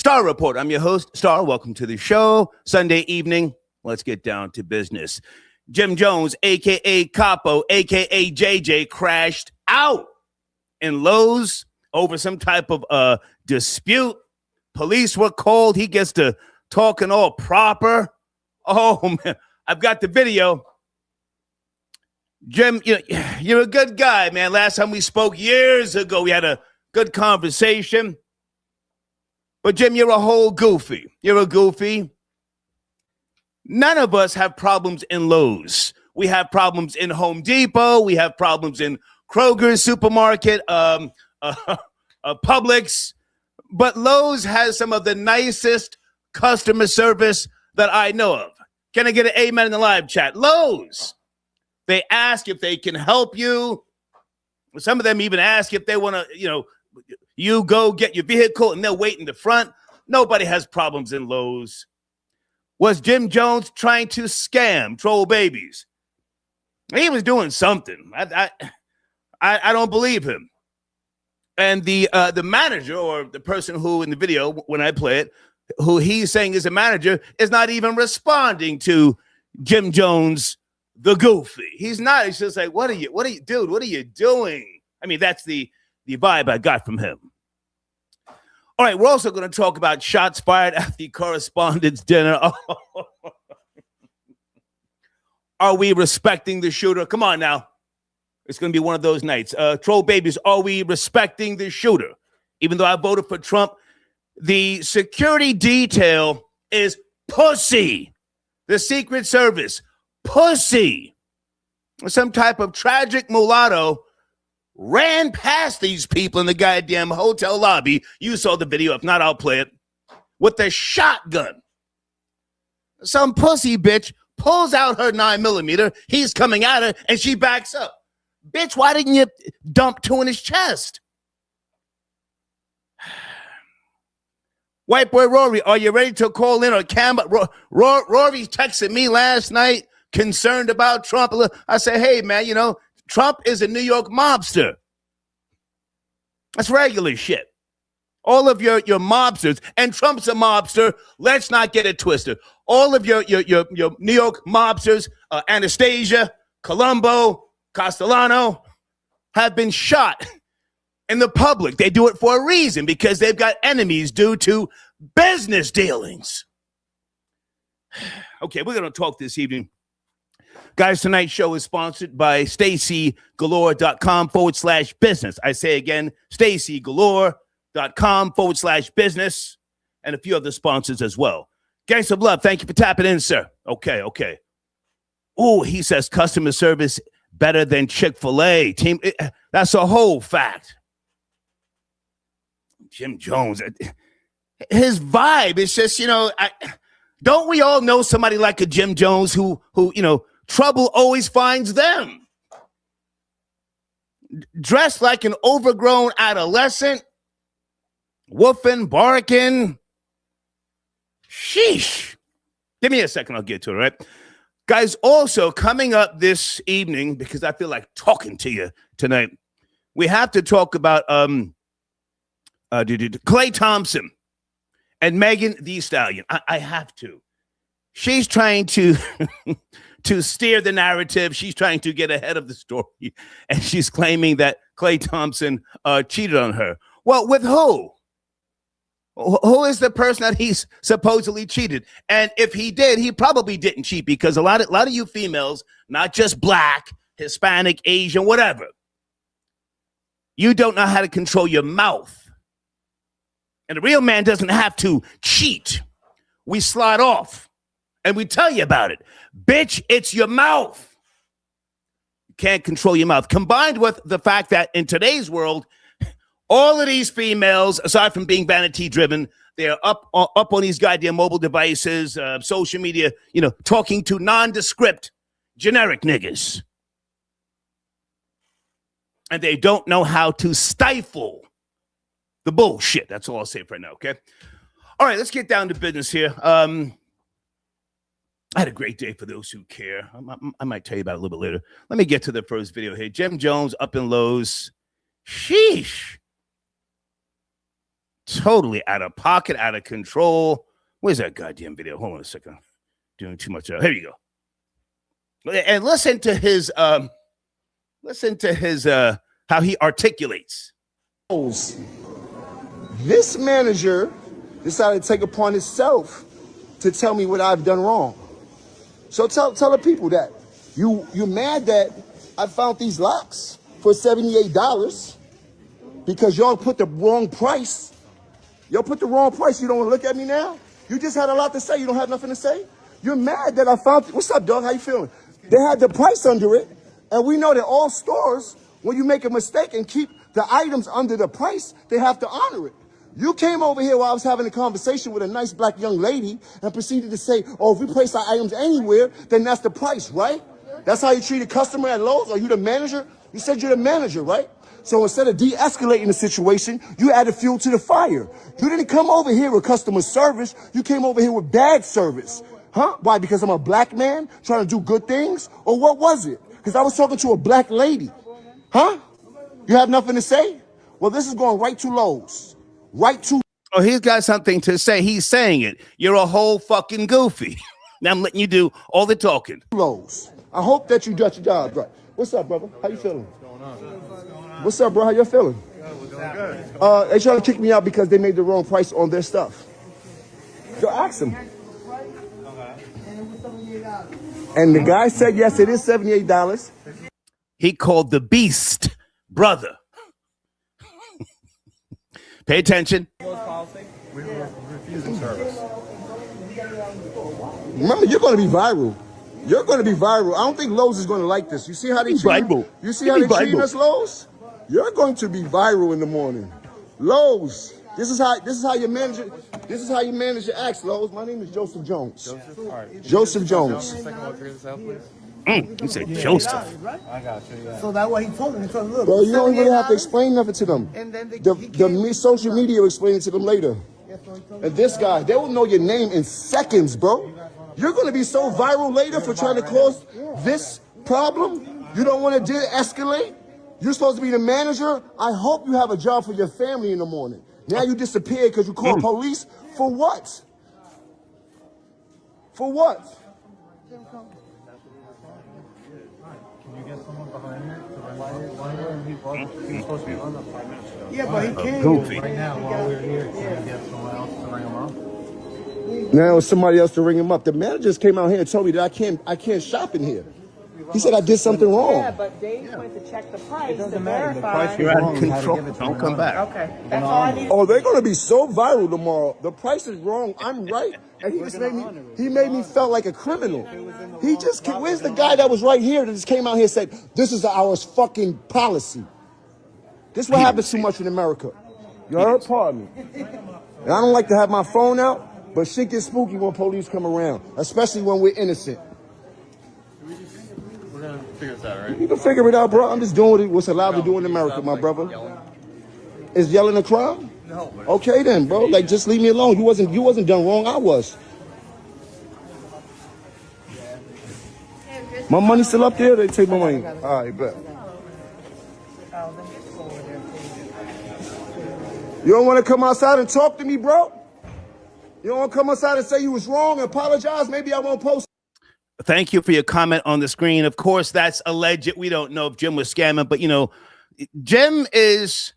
Star Report. I'm your host, Star. Welcome to the show. Sunday evening. Let's get down to business. Jim Jones, a.k.a. Capo, a.k.a. JJ, crashed out in Lowe's over some type of dispute. Police were called. He gets to talking all proper. Oh, man. I've got the video. Jim, you're a good guy, man. Last time we spoke years ago, we had a good conversation. But, Jim, you're a whole goofy. You're a goofy. None of us have problems in Lowe's. We have problems in Home Depot. We have problems in Kroger's supermarket, Publix. But Lowe's has some of the nicest customer service that I know of. Can I get an amen in the live chat? Lowe's. They ask if they can help you. Some of them even ask if they want to, you go get your vehicle and they'll wait in the front. Nobody has problems in Lowe's. Was Jim Jones trying to scam troll babies? He was doing something. I don't believe him. And the manager, or the person who in the video when I play it, who he's saying is a manager, is not even responding to Jim Jones, the goofy. He's not. He's just like, what are you, dude? What are you doing? I mean, that's the vibe I got from him. All right, we're also going to talk about shots fired at the correspondents' dinner. Are we respecting the shooter? Come on now. It's going to be one of those nights. Troll babies, are we respecting the shooter? Even though I voted for Trump, the security detail is pussy. The Secret Service, pussy. Some type of tragic mulatto ran past these people in the goddamn hotel lobby. You saw the video. If not, I'll play it. With a shotgun. Some pussy bitch pulls out her 9mm. He's coming at her, and she backs up. Bitch, why didn't you dump two in his chest? White boy Rory, are you ready to call in or Rory texted me last night, concerned about Trump. I said, hey, man, Trump is a New York mobster. That's regular shit. All of your mobsters, and Trump's a mobster. Let's not get it twisted. All of your New York mobsters, Anastasia, Colombo, Castellano, have been shot in the public. They do it for a reason, because they've got enemies due to business dealings. Okay, we're going to talk this evening. Guys, tonight's show is sponsored by StaceyGalore.com/business. I say again, StaceyGalore.com/business, and a few other sponsors as well. Gang some love. Thank you for tapping in, sir. Okay. Oh, he says customer service better than Chick-fil-A. That's a whole fact. Jim Jones, his vibe is just, don't we all know somebody like a Jim Jones who trouble always finds them? Dressed like an overgrown adolescent, woofing, barking. Sheesh. Give me a second, I'll get to it, all right? Guys, also coming up this evening, because I feel like talking to you tonight, we have to talk about Clay Thompson and Megan Thee Stallion. I have to. She's trying to to steer the narrative. She's trying to get ahead of the story, and she's claiming that Clay Thompson cheated on her. Well, with who? Who is the person that he's supposedly cheated? And if he did, he probably didn't cheat, because a lot of you females, not just black, Hispanic, Asian, whatever, you don't know how to control your mouth. And a real man doesn't have to cheat. We slide off and we tell you about it. Bitch, it's your mouth. You can't control your mouth. Combined with the fact that in today's world, all of these females, aside from being vanity driven, they're up on these goddamn mobile devices, social media, talking to nondescript, generic niggas. And they don't know how to stifle the bullshit. That's all I'll say for right now, okay? All right, let's get down to business here. I had a great day for those who care. I might tell you about it a little bit later. Let me get to the first video here. Jim Jones up in Lowe's. Sheesh. totally out of pocket, out of control. Where's that goddamn video? Hold on a second. Doing too much. Here you go. And listen to his how he articulates. This manager decided to take upon himself to tell me what I've done wrong. So tell the people that you're mad that I found these locks for $78 because y'all put the wrong price. Y'all put the wrong price. You don't want to look at me now? You just had a lot to say. You don't have nothing to say? You're mad that I found... What's up, dog? How you feeling? They had the price under it, and we know that all stores, when you make a mistake and keep the items under the price, they have to honor it. You came over here while I was having a conversation with a nice black young lady and proceeded to say, oh, if we place our items anywhere, then that's the price, right? That's how you treat a customer at Lowe's? Are you the manager? You said you're the manager, right? So instead of de-escalating the situation, you added fuel to the fire. You didn't come over here with customer service. You came over here with bad service. Huh? Why? Because I'm a black man trying to do good things? Or what was it? Because I was talking to a black lady. Huh? You have nothing to say? Well, this is going right to Lowe's. Right to... Oh, he's got something to say. He's saying it. You're a whole fucking goofy. Now I'm letting you do all the talking. Lowe's. I hope that you got your job right. What's up, brother? How you feeling? What's up, bro? How you feeling? Good. They trying to kick me out because they made the wrong price on their stuff. Go ask them. And the guy said, yes, it is $78. He called the beast brother. Pay attention. We were refusing service. Remember, you're going to be viral. You're going to be viral. I don't think Lowe's is going to like this. You see how they treat us? You see how they treat us, Lowe's? You're going to be viral in the morning. Lowe's. This is how you manage it. This is how you manage your acts, Lowe's. My name is Joseph Jones. Joseph? All right. Joseph Jones. You said Joseph. I got you, yeah. So that way he told him, look. Bro, you don't even have to explain nothing to them. And then The social media will explain it to them later. And this guy, they will know your name in seconds, bro. You're going to be so viral later for trying to cause this problem. You don't want to de-escalate. You're supposed to be the manager. I hope you have a job for your family in the morning. Now you disappeared because you called police. For what? For what? Can you get someone behind here? He's supposed to be on the 5 minutes ago. Yeah, but he can't. Goofy. Right now, while we're here, can you get someone else to ring him up? Now it's somebody else to ring him up. The manager just came out here and told me that I can't shop in here. He said I did something wrong. Yeah, but Dave went to check the price to verify. You're out of control. Don't come back. Okay, that's all I need. Oh, they're gonna be so viral tomorrow. The price is wrong. I'm right, and he just made me felt like a criminal. He just where's the guy that was right here that just came out here and said this is our fucking policy. This is what happens too much in America. You heard? Pardon me. And I don't like to have my phone out, but shit gets spooky when police come around, especially when we're innocent. We're going to figure this out, right? You can figure it out, bro. I'm just doing what's allowed to do in America, my brother. Is yelling a crime? No. Okay then, bro. Like, just leave me alone. You wasn't done wrong. I was. My money's still up there. They take my money. All right, bet. You don't want to come outside and talk to me, bro? You don't want to come outside and say you was wrong and apologize? Maybe I won't post. Thank you for your comment on the screen. Of course, that's alleged. We don't know if Jim was scamming, but, you know, Jim is...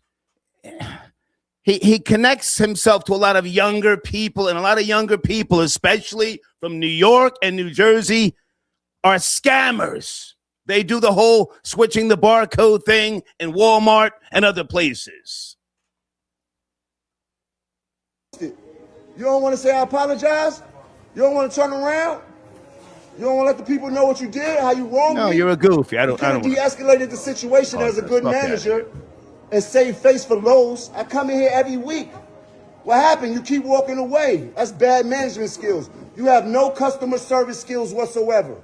He connects himself to a lot of younger people, and a lot of younger people, especially from New York and New Jersey, are scammers. They do the whole switching the barcode thing in Walmart and other places. You don't want to say I apologize? You don't want to turn around? You don't want to let the people know what you did, how you wronged me? No, you're a goofy. I don't de-escalated the situation as a good manager and save face for Lowe's. I come in here every week. What happened? You keep walking away. That's bad management skills. You have no customer service skills whatsoever.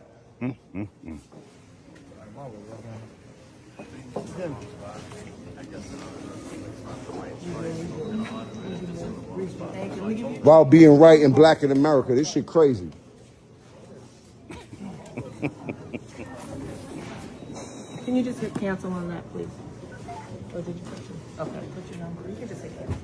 While being right and black in America, this shit crazy. Can you just hit cancel on that, please? Or did you put your... Okay, put your number. You can just hit cancel.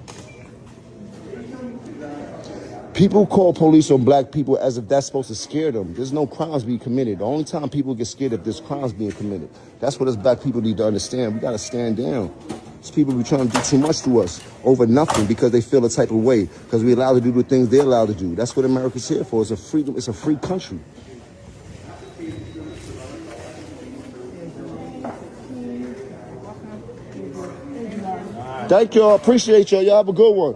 People call police on black people as if that's supposed to scare them. There's no crimes being committed. The only time people get scared if there's crimes being committed. That's what us black people need to understand. We gotta stand down. These people be trying to do too much to us over nothing because they feel a type of way, because we're allowed to do the things they're allowed to do. That's what America's here for. It's a freedom. It's a free country. Thank y'all. Appreciate y'all. Y'all have a good one.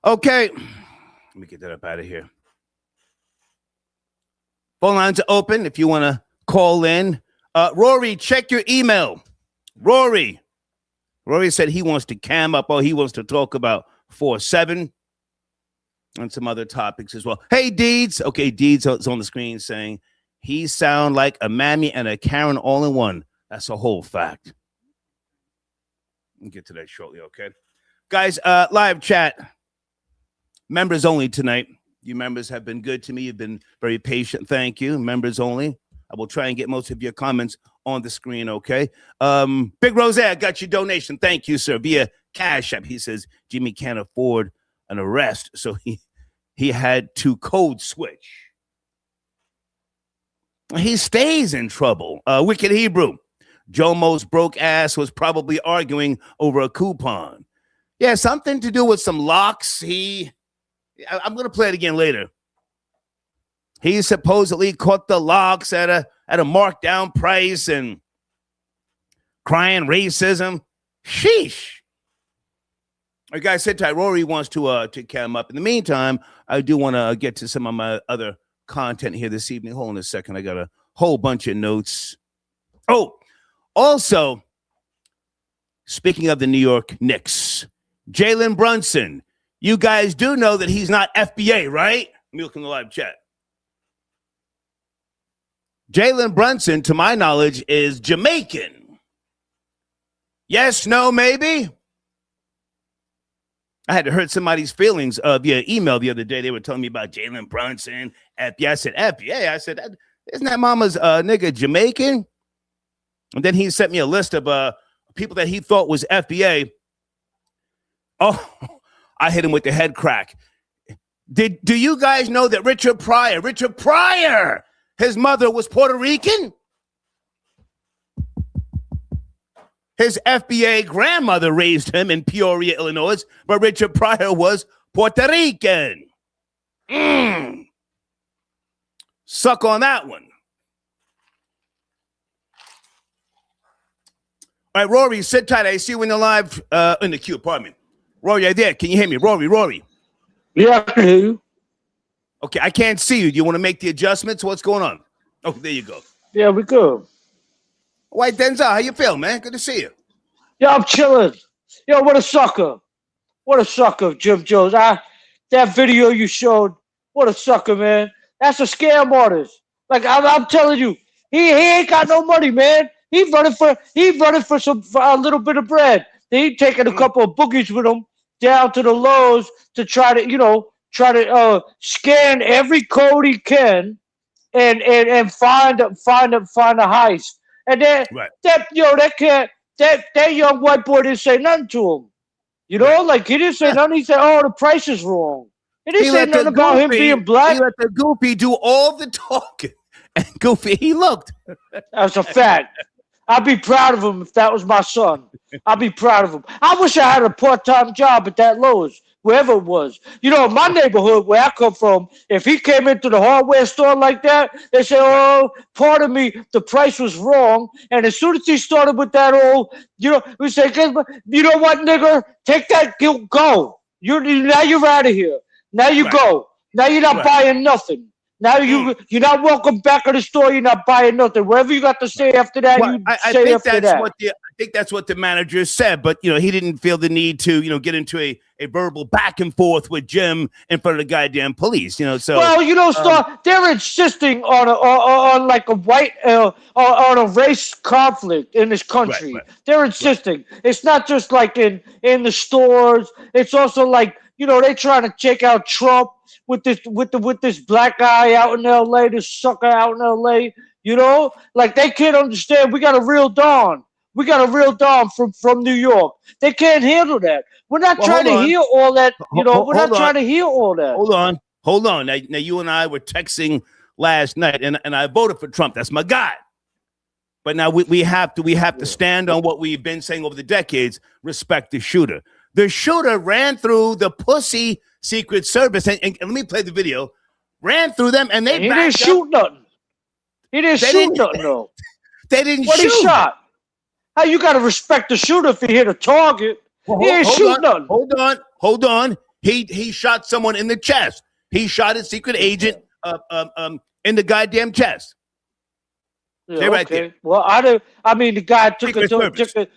Okay, let me get that up out of here. Phone lines are open if you want to call in. Rory, check your email. Rory said he wants to cam up, or he wants to talk about 4-7 and some other topics as well. Hey, Deeds. Okay, Deeds is on the screen saying he sound like a Mammy and a Karen all in one. That's a whole fact. We'll get to that shortly, okay? Guys, live chat. Members only tonight. You members have been good to me. You've been very patient. Thank you. Members only. I will try and get most of your comments on the screen, okay? Big Rose, I got your donation. Thank you, sir. Via Cash App. He says Jimmy can't afford an arrest, so he had to code switch. He stays in trouble. Wicked Hebrew. Jomo's broke ass was probably arguing over a coupon. Yeah, something to do with some locks. I'm going to play it again later. He supposedly caught the locks at a markdown price and crying racism. Sheesh. All right, guys, sit tight. Rory wants to cam up. In the meantime, I do want to get to some of my other content here this evening. Hold on a second. I got a whole bunch of notes. Oh, also, speaking of the New York Knicks, Jalen Brunson. You guys do know that he's not FBA, right? Let me look in the live chat. Jalen Brunson, to my knowledge, is Jamaican. Yes, no, maybe? I had to hurt somebody's feelings via email the other day. They were telling me about Jalen Brunson, FBA. I said, FBA? I said, isn't that mama's nigga Jamaican? And then he sent me a list of people that he thought was FBA. Oh, I hit him with the head crack. Do you guys know that Richard Pryor, his mother was Puerto Rican? His FBA grandmother raised him in Peoria, Illinois, but Richard Pryor was Puerto Rican. Suck on that one. All right, Rory, sit tight. I see you in the queue, pardon me. Rory, are you there? Can you hear me? Rory. Yeah, I can hear you. Okay, I can't see you. Do you want to make the adjustments? What's going on? Oh, there you go. Yeah, we good. White Denzel, how you feel, man? Good to see you. Yeah, I'm chilling. Yo, what a sucker. What a sucker, Jim Jones. That video you showed, what a sucker, man. That's a scam artist. Like, I'm telling you, he ain't got no money, man. He running for a little bit of bread. He taking a couple of boogies with him down to the Lowe's to try to scan every code he can and find a heist. And then that young white boy didn't say nothing to him. You know, like he didn't say nothing. He said, "Oh, the price is wrong." He didn't say nothing about him being black. He let the Goofy do all the talking, and Goofy he looked. That's a fact. I'd be proud of him if that was my son. I'd be proud of him. I wish I had a part-time job at that Lowe's, wherever it was. You know, in my neighborhood where I come from, if he came into the hardware store like that, they say, "Oh, pardon me, the price was wrong." And as soon as he started with that old, we say, "You know what, nigga? Take that, go. Now you're out of here. Now you go. Now you're not buying nothing. Now you're not welcome back to the store. You're not buying nothing. Whatever you got to say after that, I think that's what the manager said, but he didn't feel the need to get into a verbal back and forth with Jim in front of the goddamn police. So they're insisting on like a white on a race conflict in this country. Right. They're insisting. Right. It's not just like in the stores. It's also like they're trying to check out Trump with this black guy out in LA, this sucker out in LA, like they can't understand. We got a real Don. We got a real Don from New York. They can't handle that. We're not Well, trying to hold on. hear all that. You know, we're not Hold on. trying to hear all that. Hold on. Now you and I were texting last night, and I voted for Trump. That's my guy. But now we have to stand on what we've been saying over the decades. Respect the shooter. The shooter ran through the pussy Secret Service, and let me play the video. Ran through them, and he didn't shoot nothing. He didn't shoot nothing, though. They didn't what shoot. He shot? How you got to respect the shooter if he hit a target? He ain't shoot nothing. Hold on. He shot someone in the chest. He shot a secret agent in the goddamn chest. Yeah, right there. Well, I mean, the guy took a Secret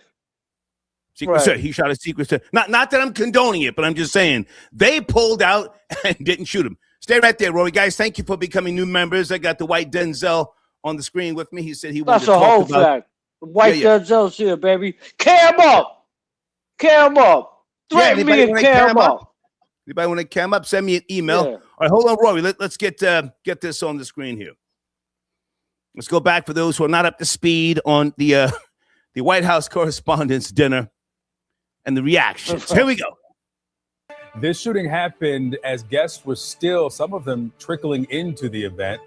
Service. He shot a Secret Service. Not that I'm condoning it, but I'm just saying they pulled out and didn't shoot him. Stay right there, Rory. Guys, thank you for becoming new members. I got the white Denzel on the screen with me. He said he wanted to talk about. That's a whole fact. The white Denzel's here, baby. Cam up. Threaten me and cam up. Anybody want to cam up? Send me an email. Yeah. All right, hold on, Rory. Let's get this on the screen here. Let's go back for those who are not up to speed on the White House Correspondents' dinner and the reactions. Here we go. This shooting happened as guests were still, some of them trickling into the event.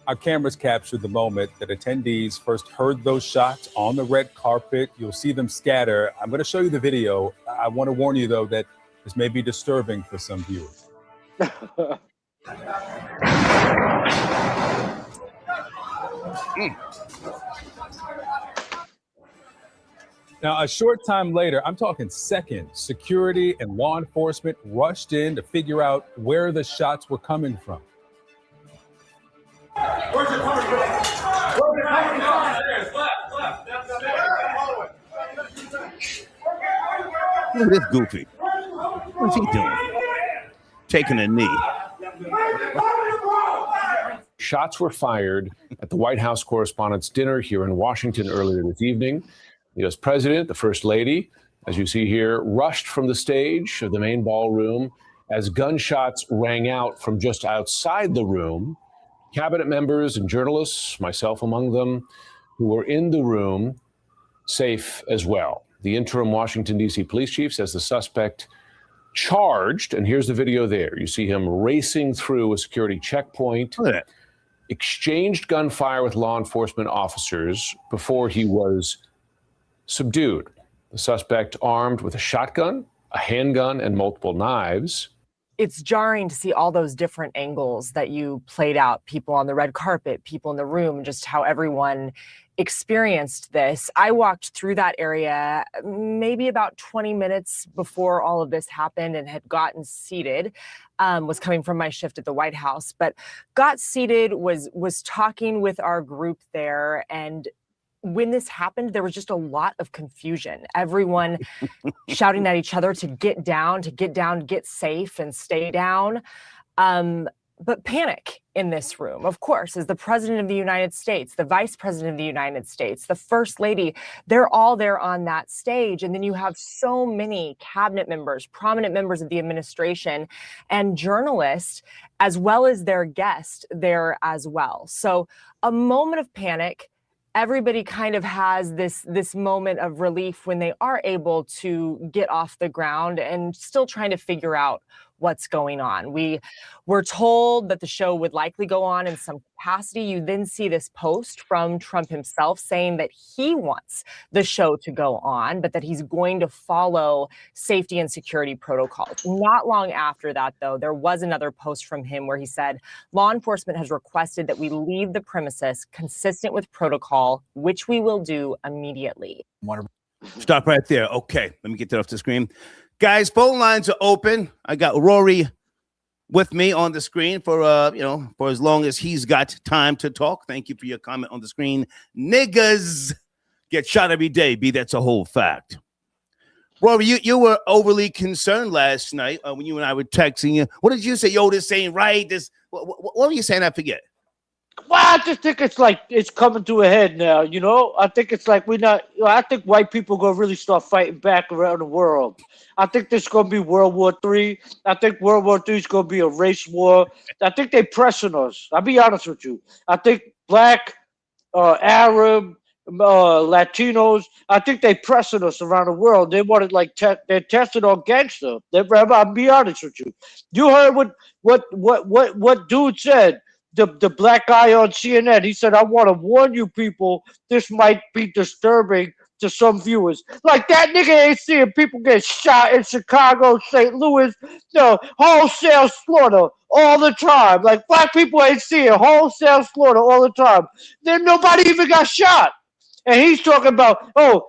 Our cameras captured the moment that attendees first heard those shots on the red carpet. You'll see them scatter. I'm going to show you the video. I want to warn you, though, that this may be disturbing for some viewers. Now, a short time later, I'm talking seconds, security and law enforcement rushed in to figure out where the shots were coming from. Where's it coming from? Look at this goofy. What's he doing? Taking a knee. Shots were fired at the White House Correspondents' dinner here in Washington earlier this evening. The U.S. President, the First Lady, as you see here, rushed from the stage of the main ballroom as gunshots rang out from just outside the room. Cabinet members and journalists, myself among them, who were in the room, safe as well. The interim Washington, D.C. police chief says the suspect charged, and here's the video there. You see him racing through a security checkpoint, exchanged gunfire with law enforcement officers before he was subdued. The suspect armed with a shotgun, a handgun, and multiple knives. It's jarring to see all those different angles that you played out, people on the red carpet, people in the room, just how everyone experienced this. I walked through that area maybe about 20 minutes before all of this happened and had gotten seated, was coming from my shift at the White House, but got seated, was talking with our group there. And when this happened, there was just a lot of confusion. Everyone shouting at each other to get down, get safe and stay down. But panic in this room, of course, is the President of the United States, the Vice President of the United States, the First Lady. They're all there on that stage. And then you have so many cabinet members, prominent members of the administration, and journalists, as well as their guest there as well. So a moment of panic. Everybody kind of has this moment of relief when they are able to get off the ground and still trying to figure out what's going on. We were told that the show would likely go on in some capacity. You then see this post from Trump himself saying that he wants the show to go on, but that he's going to follow safety and security protocols. Not long after that, though, there was another post from him where he said, law enforcement has requested that we leave the premises consistent with protocol, which we will do immediately. Stop right there. Okay, let me get that off the screen. Guys, phone lines are open. I got Rory with me on the screen for for as long as he's got time to talk. Thank you for your comment on the screen. Niggas get shot every day. That's a whole fact. Rory, you were overly concerned last night when you and I were texting you. What did you say? Yo, this ain't right. This. What were you saying? I forget. Well, I just think it's like it's coming to a head now, you know? I think it's like I think white people are going to really start fighting back around the world. I think there's going to be World War III. I think World War III is going to be a race war. I think they're pressing us. I'll be honest with you. I think black, Arab, Latinos. I think they pressing us around the world. They wanted like they're testing on gangster. I'll be honest with you. You heard what dude said. The black guy on CNN. He said, "I want to warn you people. This might be disturbing to some viewers." Like that nigga ain't seeing people get shot in Chicago, St. Louis, no wholesale slaughter all the time. Like black people ain't seeing wholesale slaughter all the time. Then nobody even got shot. And he's talking about, oh,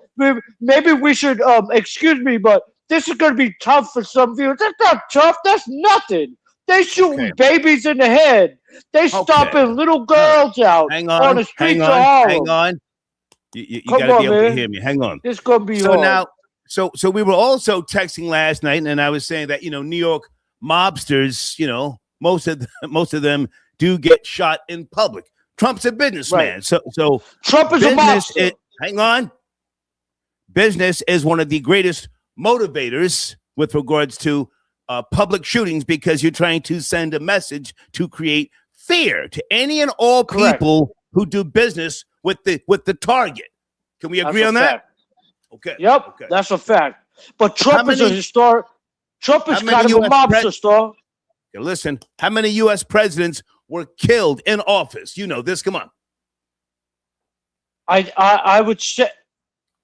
maybe we should, excuse me, but this is going to be tough for some viewers. That's not tough. That's nothing. They shooting babies in the head. They stomping little girls out on the streets of Harlem. Hang on. You got to be able to hear me. Hang on. It's going to be hard. Now, so we were also texting last night, and I was saying that, New York mobsters, most of them do get shot in public. Trump's a businessman. Right. So Trump is a mobster. Hang on. Business is one of the greatest motivators with regards to public shootings, because you're trying to send a message to create fear to any and all people who do business with the target. Can we agree on that? Okay. Yep. Okay. That's a fact. But Trump is a historic. Trump is kind of a mobster star. Listen, how many U.S. presidents were killed in office? You know this. Come on. I would say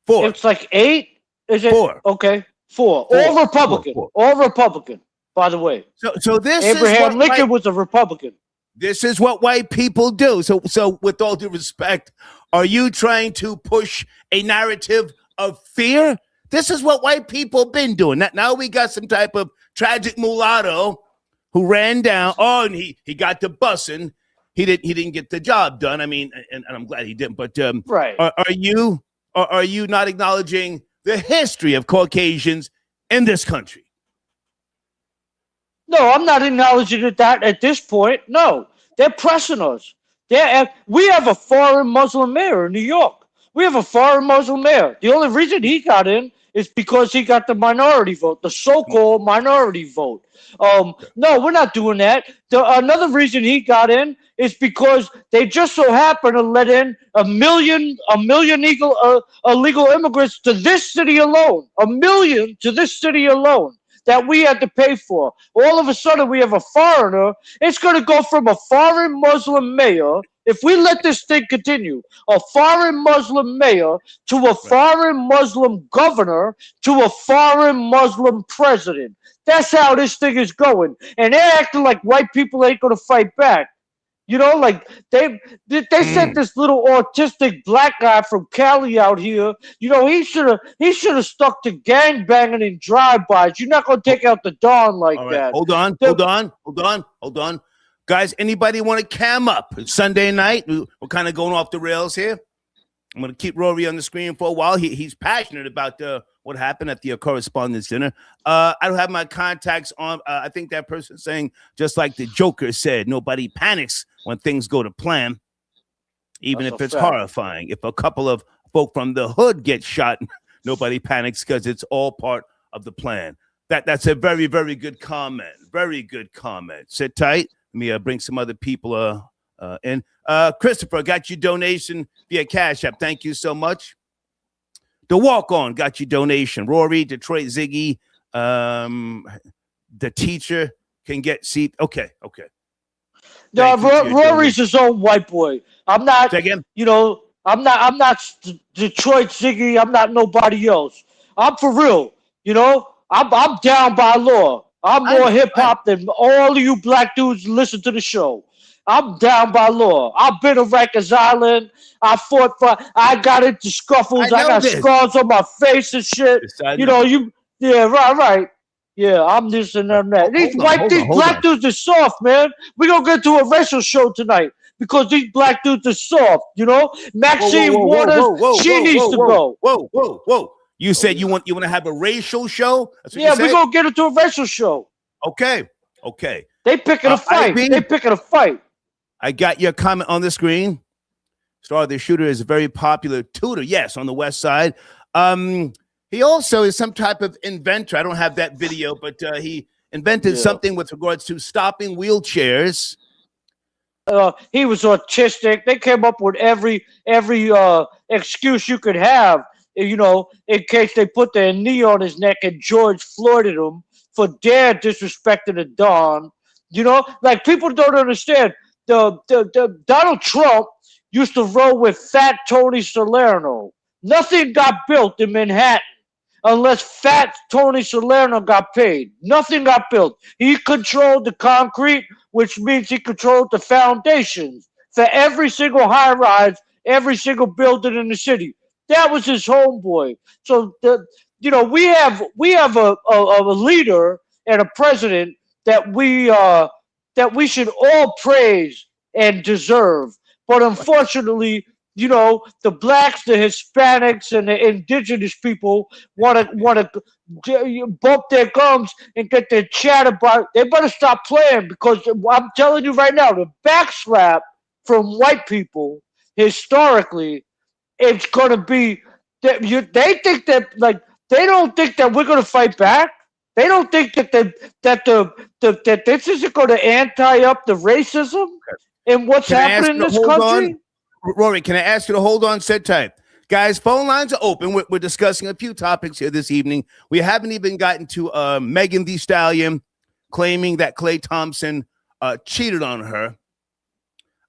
4. It's like 8. Is it 4? Okay, 4. All Republican. 4. All Republican. By the way. So this Abraham Lincoln was a Republican. This is what white people do. So with all due respect, are you trying to push a narrative of fear? This is what white people been doing. Now we got some type of tragic mulatto who ran down. Oh, and he got the busing. He didn't get the job done. I mean, and I'm glad he didn't. But right. Are you not acknowledging the history of Caucasians in this country? No, I'm not acknowledging that at this point. No, they're pressing us. We have a foreign Muslim mayor in New York. We have a foreign Muslim mayor. The only reason he got in is because he got the minority vote, the so-called minority vote. No, we're not doing that. Another reason he got in is because they just so happen to let in a million illegal immigrants to this city alone. 1 million to this city alone that we had to pay for. All of a sudden, we have a foreigner. It's going to go from a foreign Muslim mayor, if we let this thing continue, a foreign Muslim mayor to a foreign Muslim governor to a foreign Muslim president. That's how this thing is going. And they're acting like white people ain't going to fight back. Like they sent this little autistic black guy from Cali out here. He should have stuck to gang banging and drive-bys. You're not going to take out the Don like that. Hold on. Guys, anybody want to cam up? It's Sunday night. We're kind of going off the rails here. I'm going to keep Rory on the screen for a while. He's passionate about what happened at the correspondents dinner. I don't have my contacts on. I think that person's saying, just like the Joker said, nobody panics when things go to plan, even if it's horrifying. If a couple of folk from the hood get shot, nobody panics because it's all part of the plan. That's a very, very good comment. Very good comment. Sit tight. Let me bring some other people in. Christopher, got your donation via Cash App. Thank you so much. The Walk On got your donation. Rory, Detroit Ziggy, the teacher can get seat. Okay. No, Rory's his own white boy. I'm not. Say again? I'm not Detroit Ziggy. I'm not nobody else. I'm for real. I'm down by law. I'm more hip hop than all of you black dudes listen to the show. I'm down by law. I've been to Rikers Island. I fought for. I got into scuffles. I got scars on my face and shit. Yeah, right. Yeah, I'm this and that. These black dudes are soft, man. We're gonna get to a racial show tonight because these black dudes are soft. Maxine Waters, she needs to go. Whoa. You said you want to have a racial show? Yeah, we're gonna get into a racial show. Okay. They picking a fight. They picking a fight. I got your comment on the screen. Star the Shooter is a very popular tutor. Yes, on the West Side. He also is some type of inventor. I don't have that video, but he invented something with regards to stopping wheelchairs he was autistic. They came up with every excuse you could have, in case they put their knee on his neck and George Floyded him for dare disrespecting the Don. Like people don't understand. The Donald Trump used to roll with Fat Tony Salerno. Nothing got built in Manhattan unless Fat Tony Salerno got paid. Nothing got built. He controlled the concrete, which means he controlled the foundations for every single high-rise, every single building in the city. That was his homeboy. So we have a leader and a president that we should all praise and deserve. But unfortunately, the blacks, the Hispanics, and the indigenous people want to bump their gums and get their chat about it. They better stop playing, because I'm telling you right now, the backslap from white people historically, it's going to be that they think that, like, they don't think that we're going to fight back. They don't think that that this isn't going to anti-up the racism and what's happening in this country. Rory, can I ask you to hold on, sit tight? Guys, phone lines are open. We're discussing a few topics here this evening. We haven't even gotten to Megan Thee Stallion claiming that Klay Thompson cheated on her.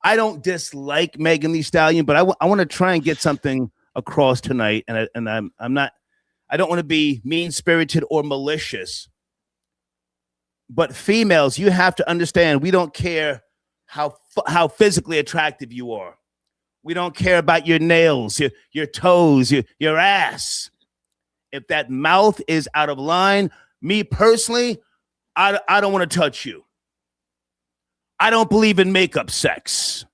I don't dislike Megan Thee Stallion, but I want to try and get something across tonight, and I don't want to be mean-spirited or malicious. But females, you have to understand, we don't care how physically attractive you are. We don't care about your nails, your toes, your ass. If that mouth is out of line, me personally, I don't want to touch you. I don't believe in makeup sex.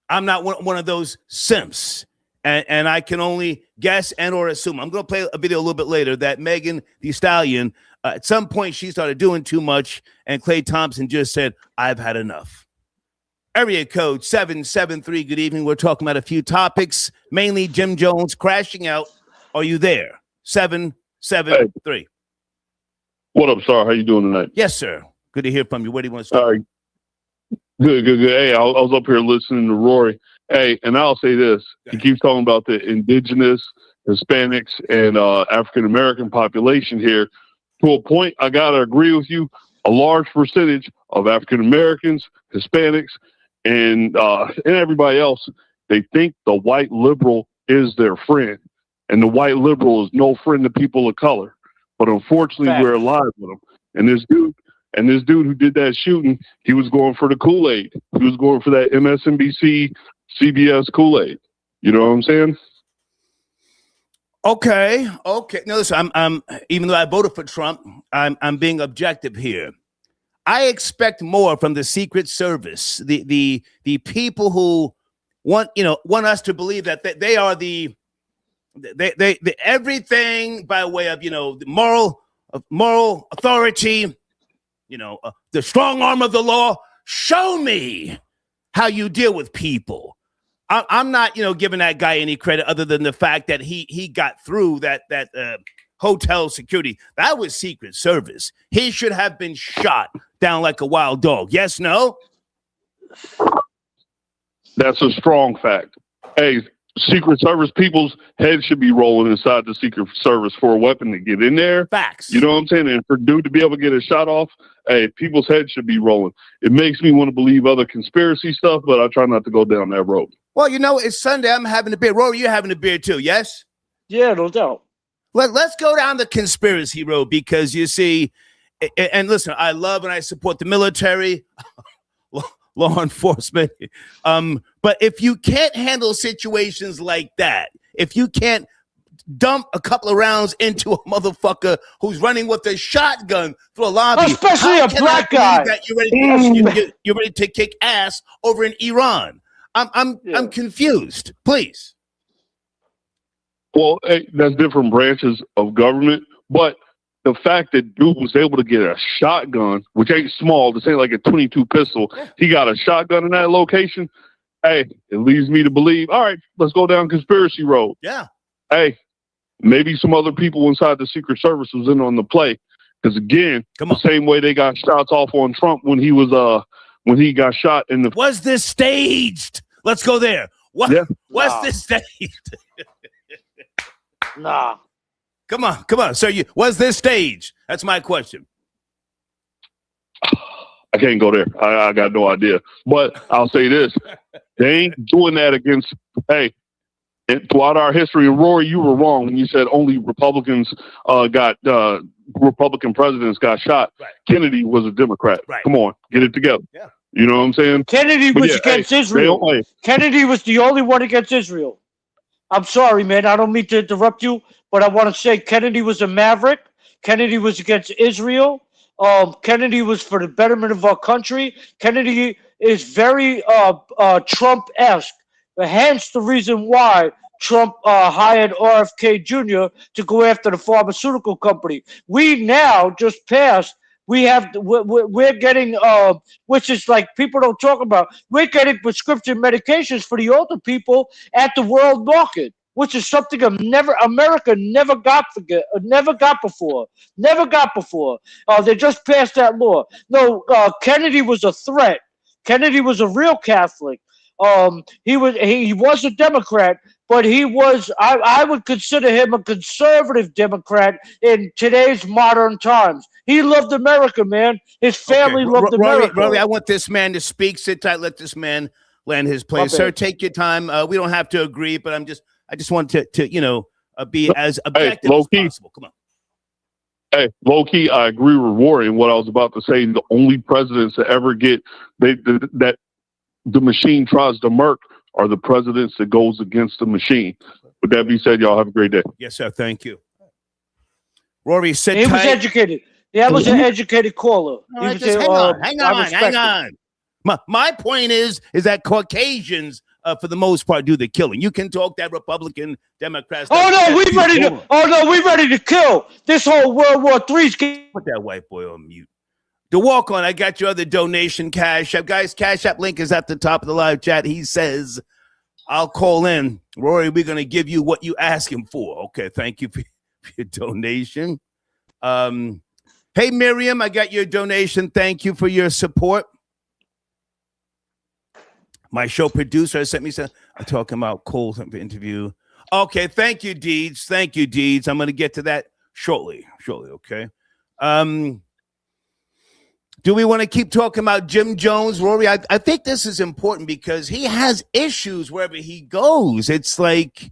I'm not one of those simps. And I can only guess and or assume. I'm going to play a video a little bit later that Megan Thee Stallion, at some point she started doing too much, and Klay Thompson just said, I've had enough. Area code 773. Good evening. We're talking about a few topics, mainly Jim Jones crashing out. Are you there? 773. Hey. What up, sir? How you doing tonight? Yes, sir. Good to hear from you. Where do you want to start? All right. Good. Hey, I was up here listening to Rory. Hey, and I'll say this. He keeps talking about the indigenous, Hispanics, and African-American population here. To a point, I got to agree with you. A large percentage of African-Americans, Hispanics, and everybody else, they think the white liberal is their friend. And the white liberal is no friend to people of color. But unfortunately, we're alive with them. And this dude who did that shooting, he was going for the Kool-Aid. He was going for that MSNBC, CBS Kool-Aid. You know what I'm saying? Okay. No, listen, I'm even though I voted for Trump, I'm being objective here. I expect more from the Secret Service, the people who want us to believe that they are the everything by way of the moral authority, the strong arm of the law. Show me how you deal with people. I'm not giving that guy any credit other than the fact that he got through that hotel security. That was Secret Service. He should have been shot down like a wild dog. Yes, no? That's a strong fact. Hey, Secret Service people's heads should be rolling inside the Secret Service for a weapon to get in there. Facts. You know what I'm saying? And for dude to be able to get a shot off, hey, people's heads should be rolling. It makes me want to believe other conspiracy stuff, but I try not to go down that road. Well, it's Sunday. I'm having a beer. Rory, you're having a beer too, yes? Yeah, no doubt. Let's go down the conspiracy road, because you see, and listen, I love and I support the military, law enforcement. But if you can't handle situations like that, if you can't dump a couple of rounds into a motherfucker who's running with a shotgun through a lobby, especially a black guy, that you're ready to kick ass over in Iran. I'm confused. Please. Well, hey, that's different branches of government, but the fact that dude was able to get a shotgun, which ain't small, this ain't like a 22 pistol, he got a shotgun in that location. Hey, it leads me to believe, all right, let's go down conspiracy road. Yeah. Hey, maybe some other people inside the Secret Service was in on the play. Because again, the same way they got shots off on Trump when he was when he got shot in the. Was this staged? Let's go there. What Yeah. was this staged? Nah. Come on. So was this staged? That's my question. I can't go there. I got no idea. But I'll say this: they ain't doing that against. Hey, and throughout our history, and Rory, you were wrong when you said only Republicans Republican presidents got shot. Right. Kennedy was a Democrat. Right. Come on, get it together. Yeah. You know what I'm saying? Kennedy was against Israel. Kennedy was the only one against Israel. I'm sorry, man. I don't mean to interrupt you, but I want to say Kennedy was a maverick. Kennedy was against Israel. Kennedy was for the betterment of our country. Kennedy is very Trump-esque. Hence the reason why Trump hired RFK Jr. to go after the pharmaceutical company. We now just passed. We're getting, which is like people don't talk about. We're getting prescription medications for the older people at the world market, which is something America never got before. They just passed that law. No, Kennedy was a threat. Kennedy was a real Catholic. He was a Democrat, but he was, I would consider him a conservative Democrat in today's modern times. He loved America, man. His family loved America. Rory, I want this man to speak. Sit tight. Let this man land his plane. Sir, take your time. We don't have to agree, but I just want to be as objective as possible. Come on. Hey, low key, I agree with Rory. And what I was about to say, the only presidents that ever get that the machine tries to murk are the presidents that goes against the machine. With that being said, y'all have a great day. Yes, sir. Thank you. Rory, sit he tight. was educated. Yeah, was an educated caller. Hang on. My point is that Caucasians, for the most part, do the killing. You can talk that Republican, Democrats. we ready to kill. This whole World War III's. Put that white boy on mute. To walk on, I got your other donation cash app. Guys, cash app link is at the top of the live chat. He says, I'll call in. Rory, we're going to give you what you asking for. Okay, thank you for your donation. Hey, Miriam, I got your donation. Thank you for your support. My show producer sent me some. I'm talking about Cole's interview. Okay, thank you, Deeds. I'm going to get to that shortly, okay? Do we want to keep talking about Jim Jones, Rory? I think this is important because he has issues wherever he goes. It's like,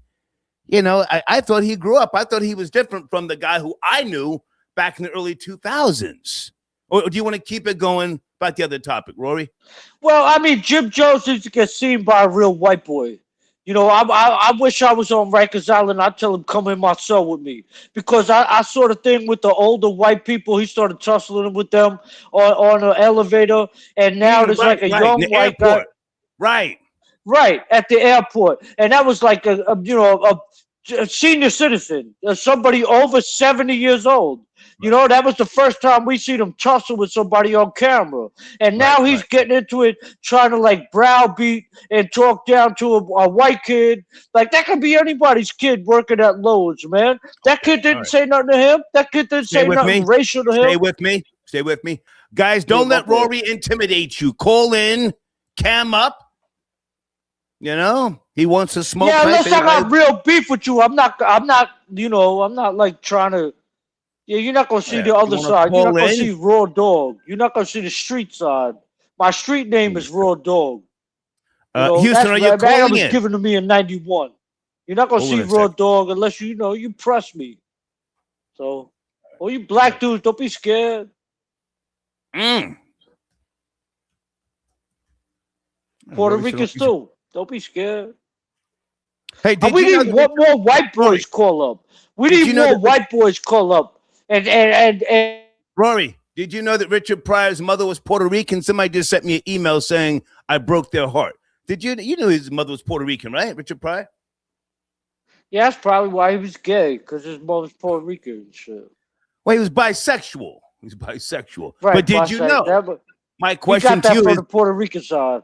I thought he grew up. I thought he was different from the guy who I knew back in the early 2000s. Or do you want to keep it going about the other topic, Rory? Well, I mean, Jim Jones needs to get seen by a real white boy. I wish I was on Rikers Island. I'd tell him, come in my cell with me. Because I saw the thing with the older white people. He started tussling with them on an elevator. And now there's like a young white guy. Right, at the airport. And that was like a senior citizen, somebody over 70 years old. That was the first time we seen him tussle with somebody on camera. And now he's getting into it, trying to like browbeat and talk down to a white kid. Like that could be anybody's kid working at Lowe's, man. That kid didn't say nothing to him. That kid didn't say nothing racial to him. Stay with me. Guys, don't let Rory intimidate you. Call in, cam up. He wants to smoke. Yeah, unless I got real beef with you. I'm not like trying to. Yeah, you're not gonna see the other side. You're not gonna see Raw Dog. You're not gonna see the street side. My street name is Raw Dog. Houston, are you calling in? That was given to me in '91. You're not gonna see Raw Dog unless you press me. So, you black dudes, don't be scared. Puerto Ricans too. Don't be scared. Hey, we need more white boys call up. We need more white boys call up. And Rory, did you know that Richard Pryor's mother was Puerto Rican? Somebody just sent me an email saying I broke their heart. Did you knew his mother was Puerto Rican, right? Richard Pryor? Yeah, that's probably why he was gay, because his mother's Puerto Rican and shit. Well, he was bisexual. Right, but did you know? My question to you is the Puerto Rican side.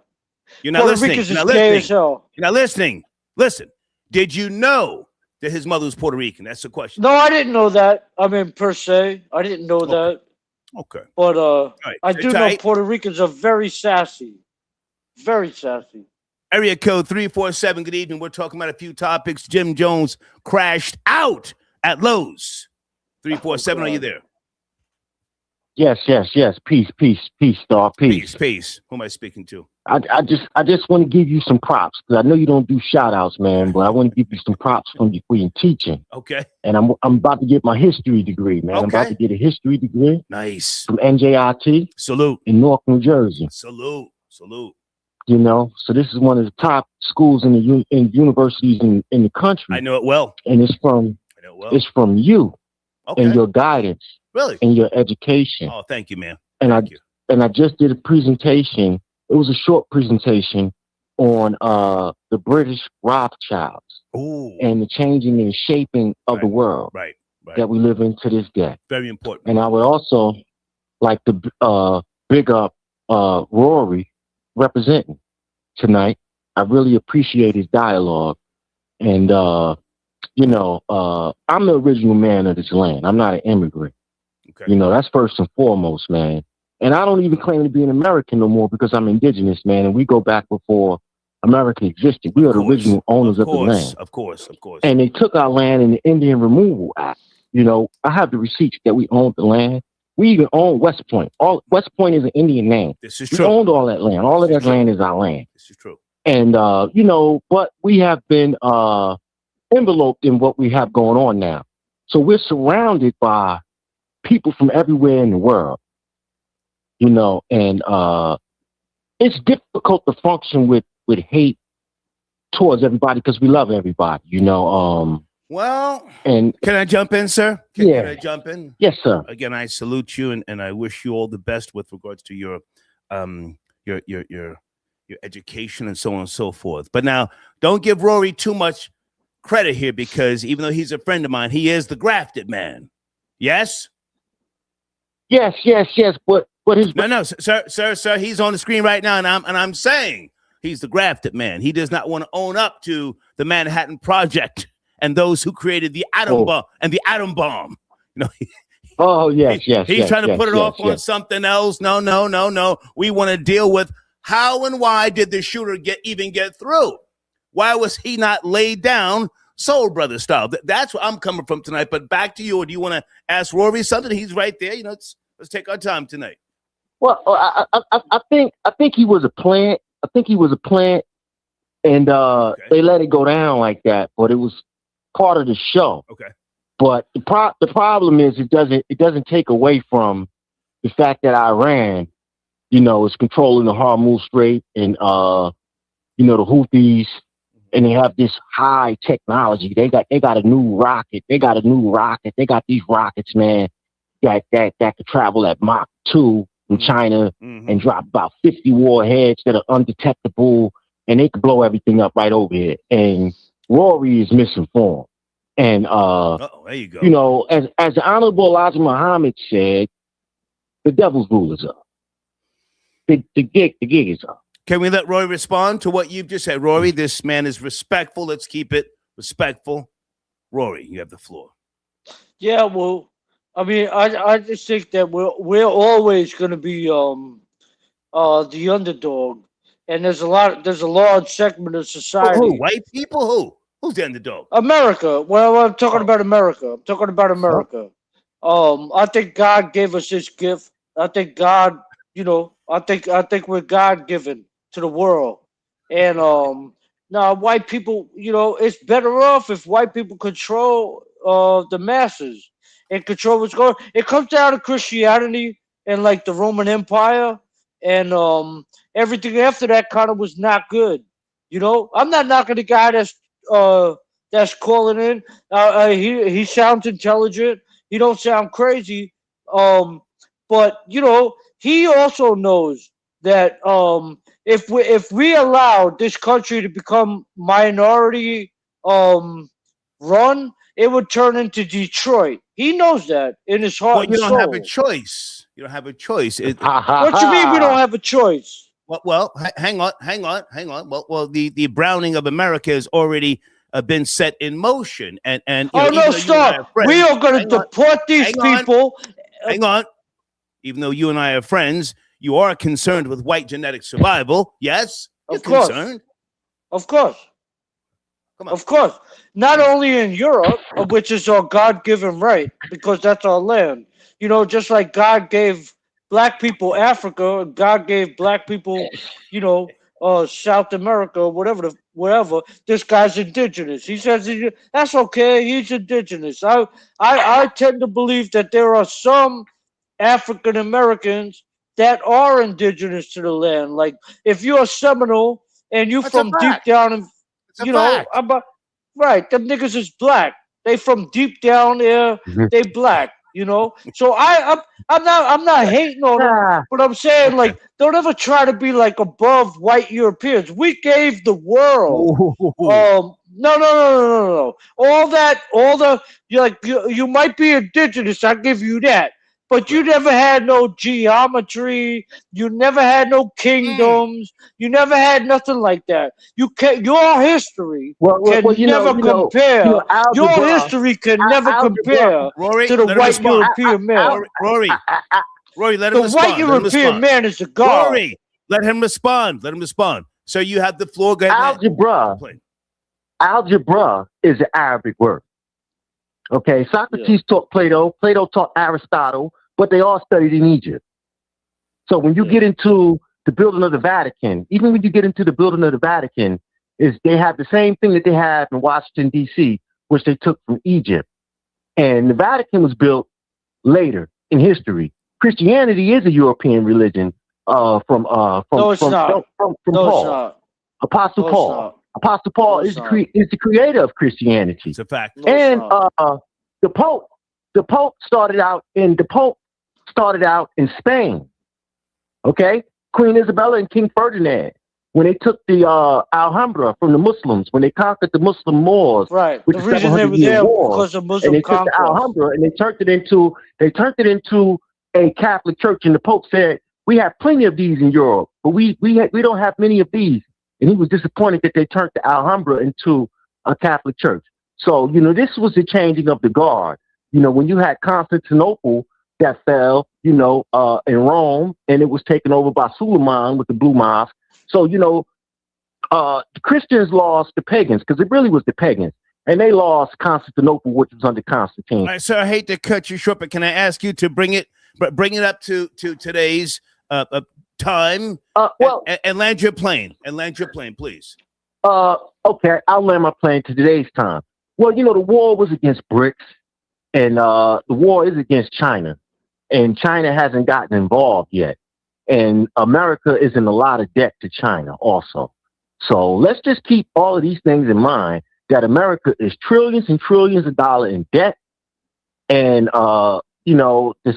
You're not Puerto listening. Ricans is gay as hell. You're not listening. Listen, did you know that his mother was Puerto Rican? That's the question. No, I didn't know that. I mean, per se, I didn't know that. Okay. But Right. I do It's know all right. Puerto Ricans are very sassy. Very sassy. Area code 347. Good evening. We're talking about a few topics. Jim Jones crashed out at Lowe's. 347. Are you there? Yes. Peace, Star. Peace. Who am I speaking to? I just want to give you some props because I know you don't do shout outs, man, but I want to give you some props for your teaching. Okay. And I'm about to get my history degree, man. Okay. I'm about to get a history degree. Nice. From NJIT. Salute. In Newark, New Jersey. Salute. You know, so this is one of the top schools in the universities in the country. I know it well. And it's from you and your guidance. Really? And your education. Oh, thank you, man. And I just did a presentation. It was a short presentation on the British Rothschilds. Ooh. And the changing and shaping of the world that we live in to this day. Very important. And I would also like to big up Rory representing tonight. I really appreciate his dialogue. And, you know, I'm the original man of this land. I'm not an immigrant. Okay. You know, that's first and foremost, man. And I don't even claim to be an American no more because I'm indigenous, man. And we go back before America existed. We are the original owners of the land. Of course. And they took our land in the Indian Removal Act. You know, I have the receipts that we owned the land. We even own West Point. West Point is an Indian name. This is true. We owned all that land. All of that land is our land. This is true. And, you know, but we have been enveloped in what we have going on now. So we're surrounded by people from everywhere in the world. You know, and it's difficult to function with hate towards everybody because we love everybody, you know. Well, and can I jump in, sir? Can I jump in? Yes, sir. Again, I salute you and I wish you all the best with regards to your education and so on and so forth. But now, don't give Rory too much credit here because even though he's a friend of mine, he is the grafted man. Yes. Yes. But his no, sir. He's on the screen right now, and I'm saying he's the grafted man. He does not want to own up to the Manhattan Project and those who created the atom bomb and the atom bomb. You know. He's trying to put it off on something else. No. We want to deal with how and why did the shooter even get through? Why was he not laid down, Soul Brother style? That's where I'm coming from tonight. But back to you. Or do you want to ask Rory something? He's right there. You know, let's take our time tonight. Well, I think he was a plant. And they let it go down like that. But it was part of the show. Okay. But the problem is it doesn't take away from the fact that Iran, you know, is controlling the Hormuz Strait and you know, the Houthis, and they have this high technology. They got a new rocket. They got these rockets, man, that could travel at Mach 2 from China and drop about 50 warheads that are undetectable, and they could blow everything up right over here. And Rory is misinformed. And there you go. You know, as the Honorable Elijah Muhammad said, the devil's rule is up. The gig is up. Can we let Rory respond to what you've just said? Rory, this man is respectful. Let's keep it respectful. Rory, you have the floor. Yeah, well, I mean, I just think that we're always going to be the underdog, and there's a large segment of society. Who? White people? Who? Who's the underdog? America. Well, I'm talking about America. I think God gave us this gift. I think God, you know, I think we're God-given to the world. And now white people, you know, it's better off if white people control the masses and control what's going on. It comes down to Christianity and like the Roman Empire, and everything after that kind of was not good. You know, I'm not knocking the guy that's calling in. He sounds intelligent. He don't sound crazy. But you know, he also knows that if we allow this country to become minority run, it would turn into Detroit. He knows that in his heart. Well, you don't have a soul. choice. You don't have a choice. What you mean we don't have a choice? Well, hang on. Well, the browning of America has already been set in motion, and stop! We are going to deport these people. Hang on. Even though you and I are friends, you are concerned with white genetic survival. Yes? Of course. Concerned. Of course. Come on. Of course. Not only in Europe, which is our God-given right, because that's our land. You know, just like God gave black people Africa, God gave black people, you know, South America, whatever. This guy's indigenous. He says that's okay. He's indigenous. I tend to believe that there are some African Americans that are indigenous to the land. Like if you're a Seminole and you from deep down in, you know, right, them niggas is black. They from deep down there. They black. You know, so I'm not hating on them, but I'm saying like don't ever try to be like above white Europeans. We gave the world. No. All the you might be indigenous. I give you that. But you never had no geometry. You never had no kingdoms. You never had nothing like that. Your history can never compare. Your history can never compare Rory, to the white European man. Rory, let him respond. The white European man is the god. Rory, let him respond. So you have the floor. Go ahead. Algebra is an Arabic word. Okay, Socrates taught Plato. Plato taught Aristotle. But they all studied in Egypt. So when you get into the building of the Vatican, even when you get into the building of the Vatican, they have the same thing that they have in Washington, D.C., which they took from Egypt. And the Vatican was built later in history. Christianity is a European religion from Paul. Apostle Paul. Apostle Paul is the creator of Christianity. It's a fact. The Pope started out in Spain. Okay? Queen Isabella and King Ferdinand, when they took the Alhambra from the Muslims, when they conquered the Muslim Moors, right? The reason they were there because of Muslim and they took the Alhambra and they turned it into a Catholic church. And the Pope said, "We have plenty of these in Europe, but we don't have many of these." And he was disappointed that they turned the Alhambra into a Catholic church. So this was the changing of the guard. When you had Constantinople that fell, in Rome, and it was taken over by Suleiman with the Blue Mosque. So, the Christians lost the pagans because it really was the pagans. And they lost Constantinople, which was under Constantine. All right, sir, I hate to cut you short, but can I ask you to bring it up to today's time and land your plane. Please. Okay, I'll land my plane to today's time. Well, the war was against BRICS. And the war is against China, and China hasn't gotten involved yet. And America is in a lot of debt to China also. So let's just keep all of these things in mind, that America is trillions and trillions of dollars in debt. And, the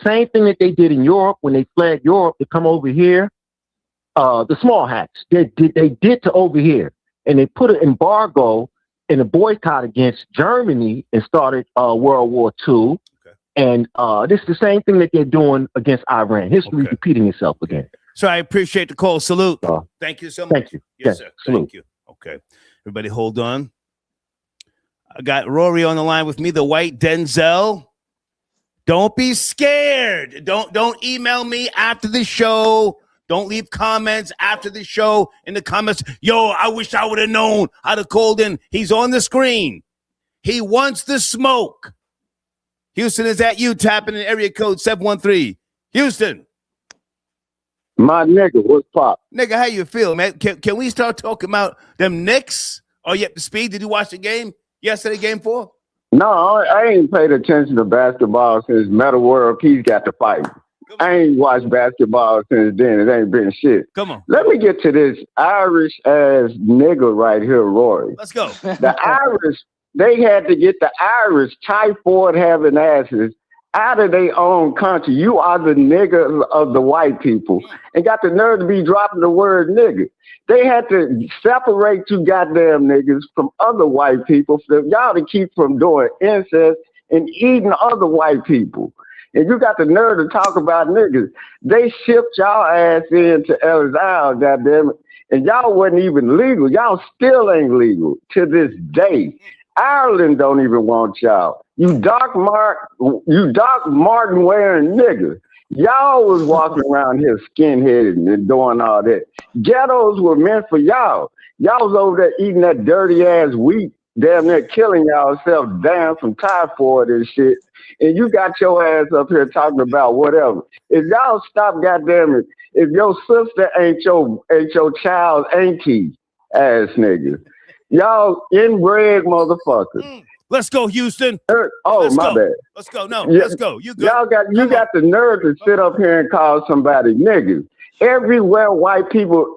same thing that they did in Europe when they fled Europe to come over here, the small hats, they did to over here. And they put an embargo and a boycott against Germany and started World War II. Okay. And this is the same thing that they're doing against Iran. History is repeating itself again. So I appreciate the call. Salute. Thank you so much. Thank you. Yes, sir. Salute. Thank you. Okay. Everybody hold on. I got Rory on the line with me, the white Denzel. Don't be scared. Don't email me after the show. Don't leave comments after the show in the comments. Yo, I wish I would have known. I'd have called in. He's on the screen. He wants the smoke. Houston, is that you tapping in area code 713? Houston. My nigga, what's pop? Nigga, how you feel, man? Can we start talking about them Knicks? Are you up to speed? Did you watch the game yesterday, game 4? No, I ain't paid attention to basketball since Metal World Peace got to fight. I ain't watched basketball since then. It ain't been shit. Come on. Let me get to this Irish ass nigga right here, Rory. Let's go. The Irish, they had to get the Irish typhoid having asses out of their own country. You are the nigga of the white people, and got the nerve to be dropping the word nigga. They had to separate two goddamn niggas from other white people for y'all to keep from doing incest and eating other white people. And you got the nerve to talk about niggas. They shipped y'all ass into Ellis Isle, goddamn it, and y'all wasn't even legal. Y'all still ain't legal to this day. Ireland don't even want y'all. You Doc Martin wearing niggas. Y'all was walking around here skinheaded and doing all that. Ghettos were meant for y'all. Y'all was over there eating that dirty ass wheat, damn near killing y'allself down from typhoid and shit. And you got your ass up here talking about whatever. If y'all stop, goddamn it, if your sister ain't your child's auntie ass nigga, y'all inbred motherfuckers. Let's go, Houston. Oh, my bad. Let's go. No, let's go. You good. Y'all got the nerve to sit up here and call somebody niggas. Everywhere white people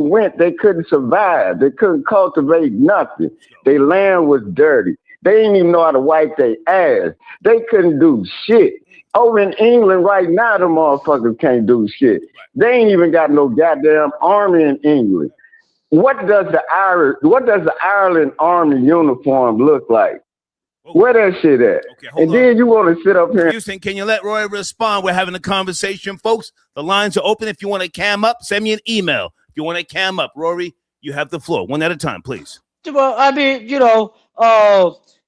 went, they couldn't survive. They couldn't cultivate nothing. Their land was dirty. They didn't even know how to wipe their ass. They couldn't do shit. Over in England right now, the motherfuckers can't do shit. They ain't even got no goddamn army in England. What does the Ireland army uniform look like? Where that shit at? Okay, then you want to sit up here. Houston, can you let Rory respond? We're having a conversation, folks. The lines are open. If you want to cam up, send me an email. If you want to cam up, Rory, you have the floor. One at a time, please. Well, I mean,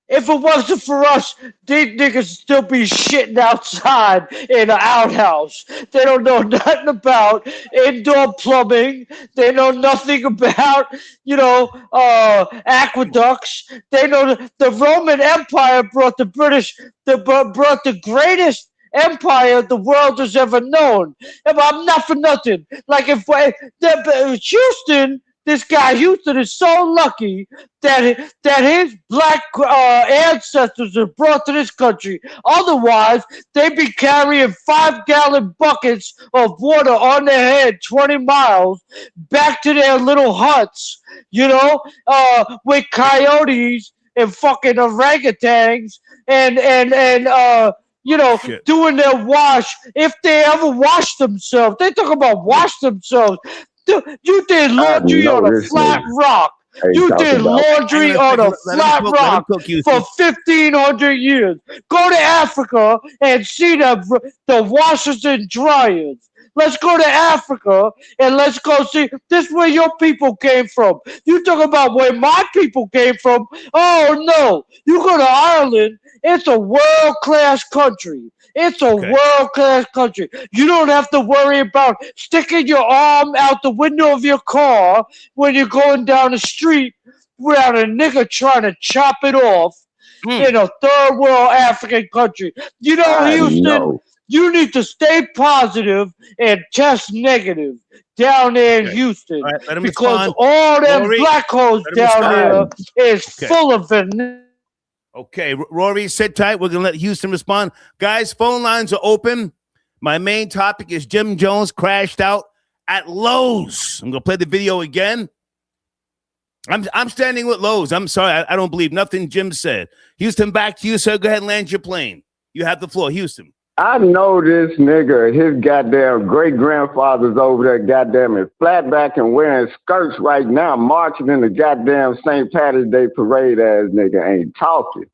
if it wasn't for us, these niggas still be shitting outside in an outhouse. They don't know nothing about indoor plumbing. They know nothing about, aqueducts. They know the Roman Empire brought the greatest empire the world has ever known. I'm not for nothing. Like Houston. This guy Houston is so lucky that his black ancestors are brought to this country. Otherwise, they'd be carrying 5-gallon buckets of water on their head 20 miles back to their little huts, with coyotes and fucking orangutans and doing their wash. If they ever wash themselves, they talk about wash themselves. You did laundry on a flat rock. You did laundry on a flat rock for 1,500 years. Go to Africa and see the washers and dryers. Let's go to Africa and let's go see. This is where your people came from. You talk about where my people came from. Oh, no. You go to Ireland, it's a world-class country. It's a world-class country. You don't have to worry about sticking your arm out the window of your car when you're going down the street without a nigga trying to chop it off in a third-world African country. Houston, you need to stay positive and test negative down there in Houston because all them black holes down there is full of it. Okay, Rory, sit tight. We're going to let Houston respond. Guys, phone lines are open. My main topic is Jim Jones crashed out at Lowe's. I'm going to play the video again. I'm standing with Lowe's. I'm sorry. I don't believe nothing Jim said. Houston, back to you, sir. Go ahead and land your plane. You have the floor, Houston. I know this nigga, his goddamn great-grandfather's over there, goddamn it, flat back and wearing skirts right now, marching in the goddamn St. Patty's Day parade ass nigga ain't talking.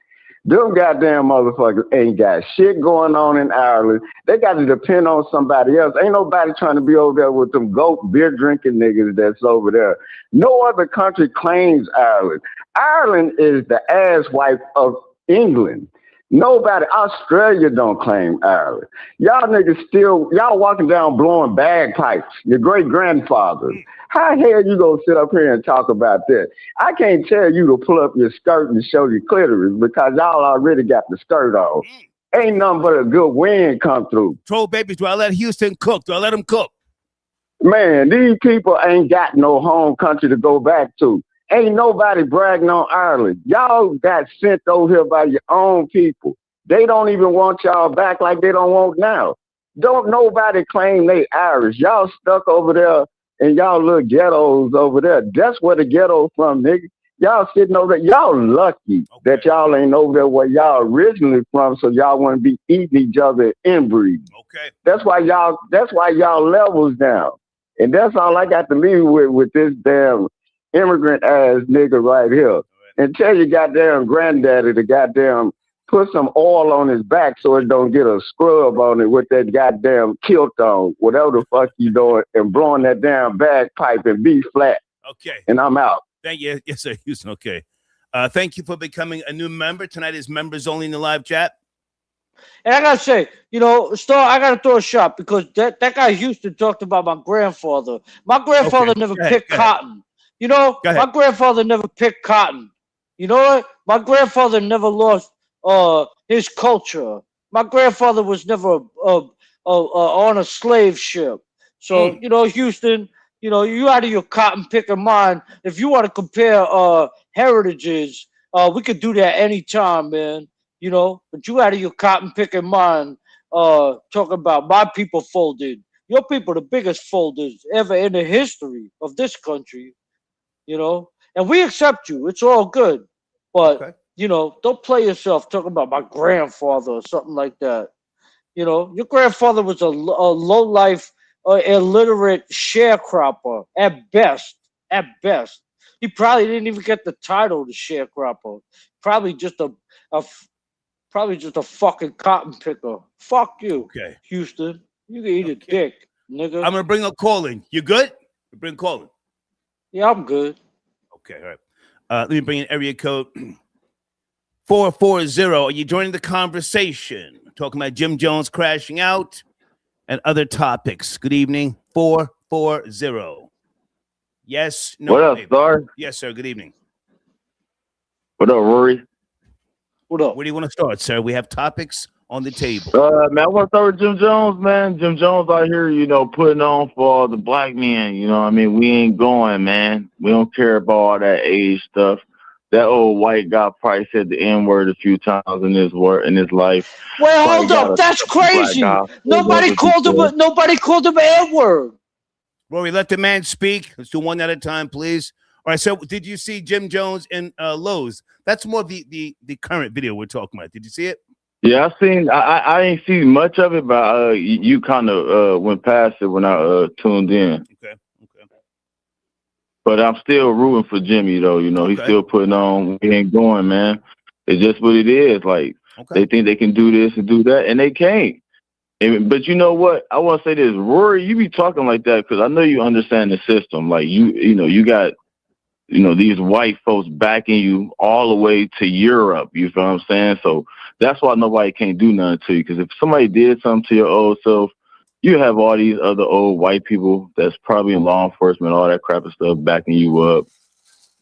Them goddamn motherfuckers ain't got shit going on in Ireland. They got to depend on somebody else. Ain't nobody trying to be over there with them goat beer drinking niggas that's over there. No other country claims Ireland. Ireland is the ass wife of England. Nobody, Australia don't claim Ireland. Y'all niggas y'all walking down blowing bagpipes, your great-grandfather. How the hell you gonna sit up here and talk about that? I can't tell you to pull up your skirt and show your clitoris because y'all already got the skirt on. Ain't nothing but a good wind come through. Troll babies, do I let Houston cook? Do I let him cook? Man, these people ain't got no home country to go back to. Ain't nobody bragging on Ireland. Y'all got sent over here by your own people. They don't even want y'all back like they don't want now. Don't nobody claim they Irish. Y'all stuck over there in y'all little ghettos over there. That's where the ghetto from, nigga. Y'all sitting over there. Y'all lucky that y'all ain't over there where y'all originally from, so y'all want to be eating each other inbreeding. Okay. That's why y'all levels down. And that's all I got to leave with this damn immigrant ass nigga right here. And tell your goddamn granddaddy to goddamn put some oil on his back so it don't get a scrub on it with that goddamn kilt on, whatever the fuck you doing, and blowing that damn bagpipe and be flat. Okay. And I'm out. Thank you. Yes, sir, Houston. Okay. Thank you for becoming a new member. Tonight is members only in the live chat. And I gotta say, I gotta throw a shot because that guy Houston talked about my grandfather. My grandfather never picked cotton. My grandfather never picked cotton. You know what? My grandfather never lost his culture. My grandfather was never on a slave ship. So, Houston, you out of your cotton picking mind. If you want to compare heritages, we could do that anytime, man. But you out of your cotton picking mind, talking about my people folded. Your people, the biggest folders ever in the history of this country, and we accept you. It's all good. But, don't play yourself talking about my grandfather or something like that. Your grandfather was a low-life, illiterate sharecropper at best. At best. He probably didn't even get the title of sharecropper. Probably just a fucking cotton picker. Fuck you, Houston. You can eat a dick, nigga. I'm gonna bring a call in. You good? Bring a call in. Yeah, I'm good. Okay, all right. Let me bring in area code 440. Are you joining the conversation? Talking about Jim Jones crashing out and other topics. Good evening. 440. Yes. No. What up, Star? Yes, sir. Good evening. What up, Rory? What up? Where do you want to start, sir? We have topics on the table. Man, I want to start with Jim Jones, man. Jim Jones out here, putting on for all the black men. We ain't going, man. We don't care about all that age stuff. That old white guy probably said the N-word a few times in his life. Well, hold up. That's crazy. Nobody called him an N-word. Rory, let the man speak. Let's do one at a time, please. All right, so did you see Jim Jones in Lowe's? That's more the current video we're talking about. Did you see it? Yeah, I ain't seen much of it, but you kind of went past it when I tuned in. Okay. But I'm still rooting for Jimmy, though. He's still putting on. He ain't going, man. It's just what it is. Like, they think they can do this and do that, and they can't. But you know what? I want to say this. Rory, you be talking like that because I know you understand the system. Like, you got, these white folks backing you all the way to Europe. You feel what I'm saying? So that's why nobody can't do nothing to you. Because if somebody did something to your old self, you have all these other old white people that's probably in law enforcement, all that crap and stuff backing you up.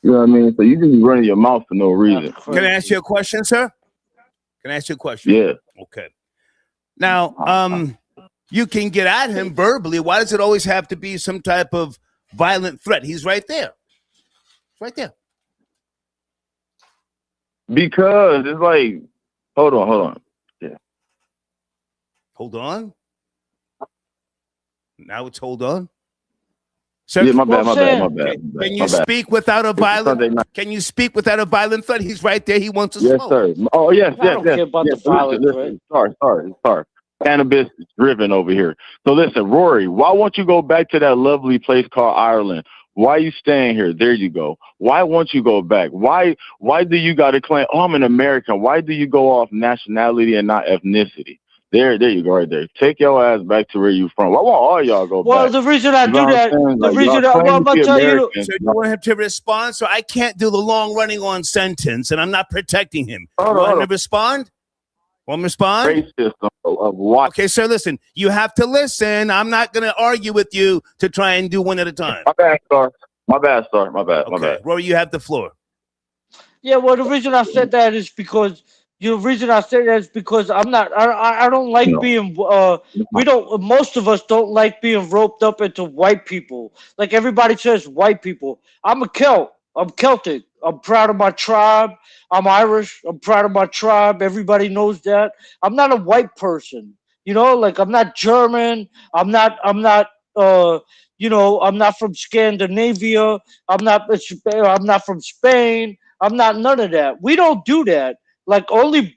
You know what I mean? So you can be running your mouth for no reason. Can I ask you a question, sir? Can I ask you a question? Yeah. Okay. Now, you can get at him verbally. Why does it always have to be some type of violent threat? He's right there. Right there. Because it's like, hold on. Yeah. Hold on. Now it's hold on. Sir, yeah, my bad. Can you speak without a violent? Can you speak without a violent threat? He's right there. He wants to smoke. Yes, sir. Oh, yes. I don't care about the violent threat. Sorry. Cannabis is driven over here. So listen, Rory, why won't you go back to that lovely place called Ireland? Why are you staying here? There you go. Why won't you go back? Why do you got to claim, I'm an American? Why do you go off nationality and not ethnicity? There you go right there. Take your ass back to where you from. Why won't all y'all go back? Well, the reason I do that, I'm going to tell you. So you want him to respond? So I can't do the long running on sentence, and I'm not protecting him. You want him to respond? Want me to respond? Race system of what? Okay, sir, listen. You have to listen. I'm not going to argue with you to try and do one at a time. My bad, sir. My bad. Rory, you have the floor. Yeah, well, the reason I said that is because I'm not. I don't like being. We don't. Most of us don't like being roped up into white people. Like everybody says, white people. I'm a Celt. I'm Celtic. I'm proud of my tribe. I'm Irish. I'm proud of my tribe. Everybody knows that. I'm not a white person. Like I'm not German. I'm not. I'm not from Scandinavia. I'm not from Spain. I'm not none of that. We don't do that. Like only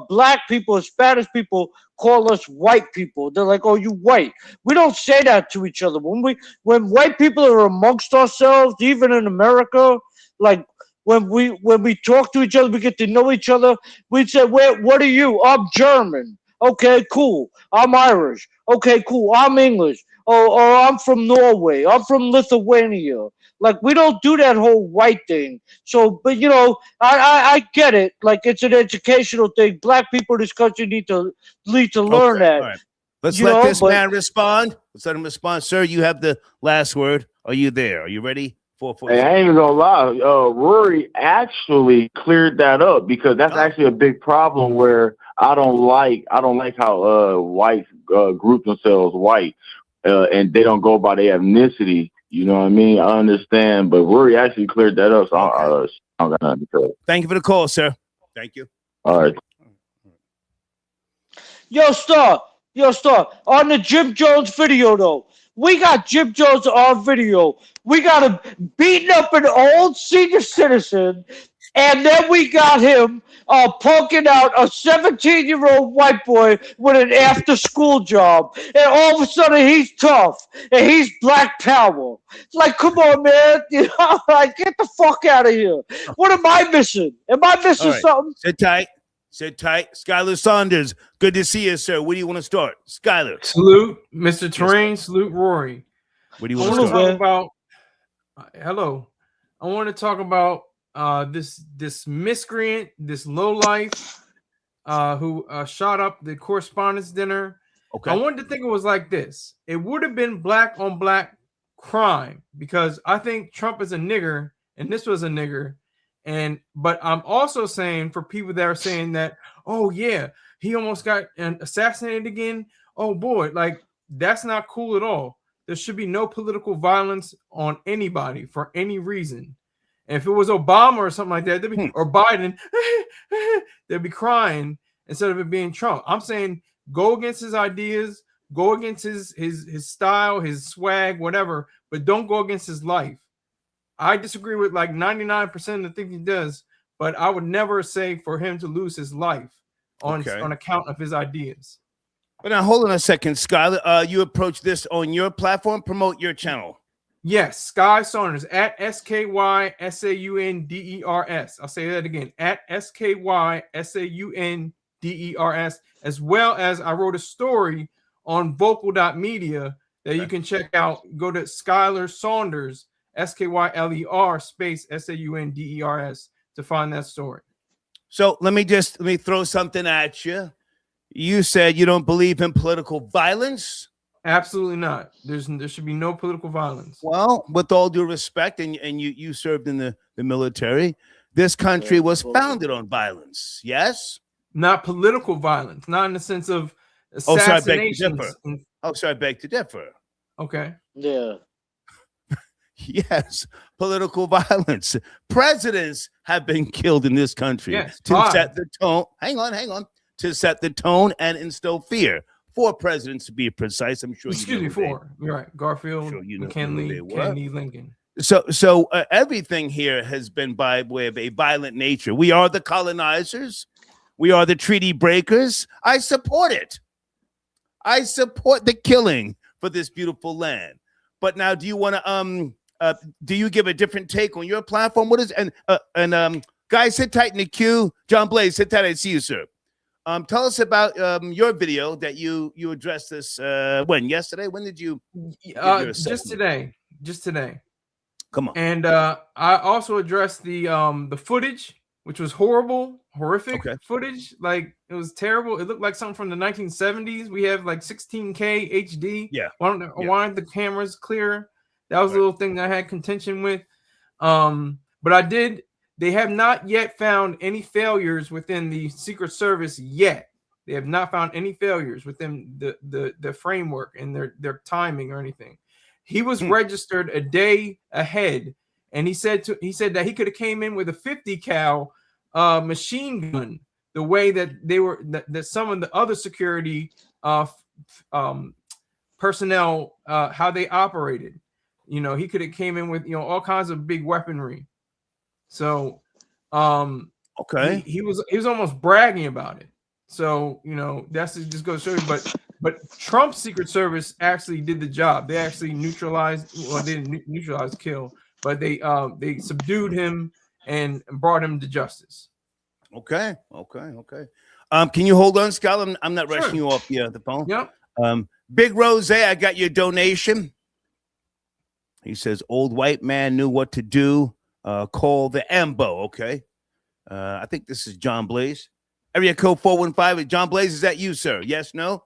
black people, Spanish people call us white people. They're like, "Oh, you white." We don't say that to each other. When white people are amongst ourselves, even in America, like when we talk to each other, we get to know each other. We say, "What are you?" "I'm German." "Okay, cool." "I'm Irish." "Okay, cool." "I'm English." Oh, I'm from Norway. I'm from Lithuania. Like, we don't do that whole white thing. So, but I get it. Like, it's an educational thing. Black people in this country need to learn that. All right. Let's let this man respond. Let's let him respond. Sir, you have the last word. Are you there? Are you ready? Hey, I ain't even gonna lie. Rory actually cleared that up because that's actually a big problem where I don't like how whites group themselves white and they don't go by their ethnicity. You know what I mean? I understand, but Rory actually cleared that up. So I don't got nothing to say. Thank you for the call, sir. Thank you. All right. Yo, Star. On the Jim Jones video, though, we got Jim Jones on video. We got him beating up an old senior citizen, and then we got him punking out a 17-year-old white boy with an after-school job. And all of a sudden, he's tough, and he's Black Power. Like, come on, man. Like, get the fuck out of here. What am I missing? Am I missing something? Sit tight. Skylar Saunders, good to see you, sir. Where do you want to start? Skylar. Salute, Mr. Terrain. Salute, Rory. What do you want to start about? Hello. I want to talk about this miscreant, this lowlife who shot up the correspondence dinner. Okay. I wanted to think it was like this. It would have been black on black crime because I think Trump is a nigger and this was a nigger. But I'm also saying for people that are saying that, oh yeah, he almost got assassinated again. Oh boy, like that's not cool at all. There should be no political violence on anybody for any reason. And if it was Obama or something like that, or Biden, they'd be crying instead of it being Trump. I'm saying go against his ideas, go against his style, his swag, whatever, but don't go against his life. I disagree with like 99% of the things he does, but I would never say for him to lose his life on account of his ideas. But now, hold on a second, Skylar. You approach this on your platform. Promote your channel. Yes, Sky Saunders at SKYSAUNDERS. I'll say that again, at SKYSAUNDERS, as well as I wrote a story on vocal.media that you can check out. Go to Skylar Saunders, SKYLER space SAUNDERS to find that story. So let me throw something at you. You said you don't believe in political violence. Absolutely not. There should be no political violence. Well, with all due respect, and you served in the military, this country was founded on violence. Yes, not political violence, not in the sense of assassinations. I beg to differ. Okay. Yeah. Yes, political violence. Presidents have been killed in this country to set the tone. Hang on. To set the tone and instill fear. 4 presidents to be precise. I'm sure. Excuse me, 4. You're right. Garfield, McKinley, Kennedy, Lincoln. So everything here has been by way of a violent nature. We are the colonizers. We are the treaty breakers. I support it. I support the killing for this beautiful land. But now, do you want to do you give a different take on your platform? What is and guys, sit tight in the queue. John Blaze, sit tight. I see you, sir. Tell us about your video that you addressed this when yesterday. When did you? Just today. Come on. And I also addressed the footage, which was horrific footage. Like it was terrible. It looked like something from the 1970s. We have like 16K HD. Yeah. Why aren't the cameras clear? That was a little thing that I had contention with. But I did. They have not yet found any failures within the Secret Service yet. They have not found any failures within the framework and their timing or anything. He was registered a day ahead, and he said that he could have came in with a 50 cal machine gun. The way that that some of the other security personnel how they operated, he could have came in with all kinds of big weaponry. So, he was almost bragging about it. So, that's just goes to show you. But Trump's Secret Service actually did the job. They actually neutralized. Well, they didn't neutralize, kill, but they subdued him and brought him to justice. Okay. Can you hold on, Scott? I'm not rushing you off the phone. Yep. Big Rose, I got your donation. He says, old white man knew what to do. Call the AMBO. Okay. I think this is John Blaze. Area code 415. John Blaze, is that you, sir? Yes, no?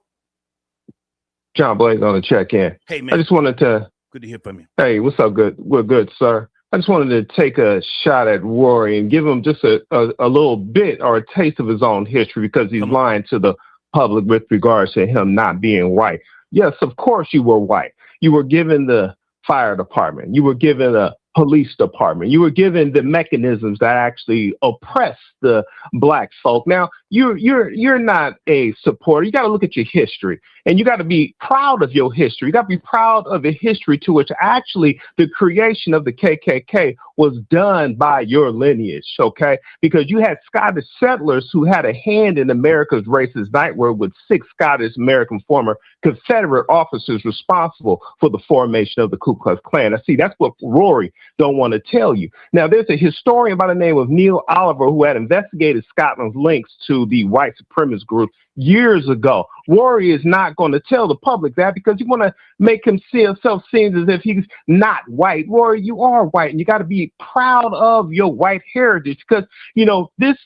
John Blaze on the check-in. Hey, man. I just wanted to. Good to hear from you. Hey, what's up? Good. We're good, sir. I just wanted to take a shot at Rory and give him just a little bit or a taste of his own history because he's lying to the public with regards to him not being white. Yes, of course you were white. You were given the fire department. You were given a police department. You were given the mechanisms that actually oppress the black folk. Now, you're not a supporter. You got to look at your history, and you got to be proud of your history. You got to be proud of the history to which actually the creation of the KKK was done by your lineage, okay? Because you had Scottish settlers who had a hand in America's racist nightmare with 6 Scottish American former Confederate officers responsible for the formation of the Ku Klux Klan. Now, see, that's what Rory don't want to tell you. Now, there's a historian by the name of Neil Oliver who had investigated Scotland's links to the white supremacist group years ago. Rory is not going to tell the public that because you want to make himself seem as if he's not white. Rory, you are white, and you got to be proud of your white heritage because, you know, this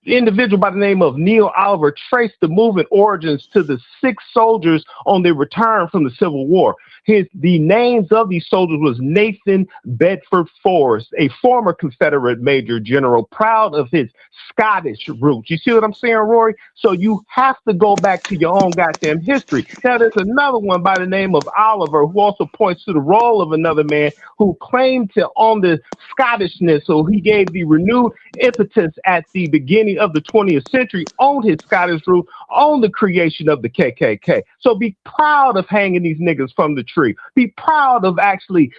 individual by the name of Neil Oliver traced the movement origins to the 6 soldiers on their return from the Civil War. The names of these soldiers was Nathan Bedford Forrest, a former Confederate major general, proud of his Scottish roots. You see what I'm saying, Rory? So you have to go back to your own goddamn history. Now, there's another one by the name of Oliver who also points to the role of another man who claimed to own the Scottishness, so he gave the renewed impetus at the beginning of the 20th century, owned his Scottish root, owned the creation of the KKK. So be proud of hanging these niggas from the tree. Be proud of actually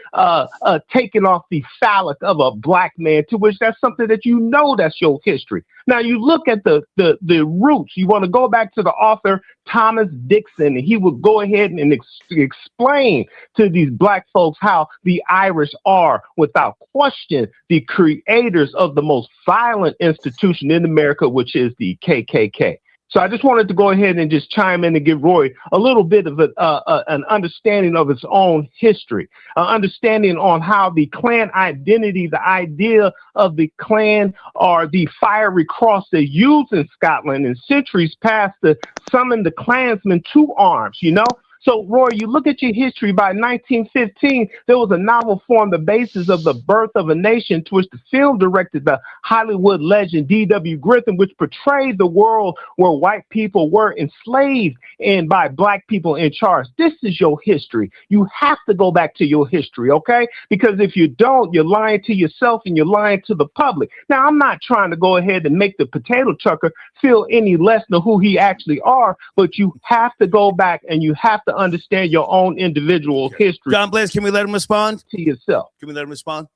taking off the phallic of a black man, to which that's something that you know that's your history. Now, you look at the roots. You want to go back to the author Thomas Dixon, and he would go ahead and explain to these black folks how the Irish are, without question, the creators of the most violent institution in America, which is the KKK. So I just wanted to go ahead and just chime in and give Rory a little bit of an understanding of its own history, understanding on how the Klan identity, the idea of the Klan or the fiery cross they used in Scotland in centuries past to summon the Klansmen to arms, you know? So, Roy, you look at your history. By 1915, there was a novel formed the basis of The Birth of a Nation, to which the film directed the Hollywood legend D.W. Griffin, which portrayed the world where white people were enslaved and by black people in charge. This is your history. You have to go back to your history, okay? Because if you don't, you're lying to yourself and you're lying to the public. Now, I'm not trying to go ahead and make the potato chucker feel any less than who he actually are, but you have to go back and you have to understand your own individual history. John Blaze, can we let him respond to yourself? Can we let him respond?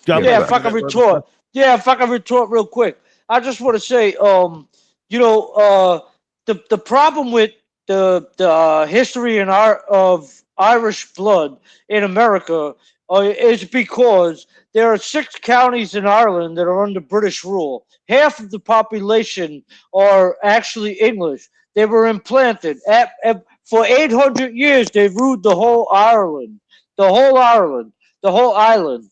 John Blaze, if I can retort. Yeah, if I can retort real quick. I just want to say, you know, the problem with the history and art of Irish blood in America is because there are 6 counties in Ireland that are under British rule. Half of the population are actually English. They were implanted. For 800 years, they ruled the whole Ireland. The whole island.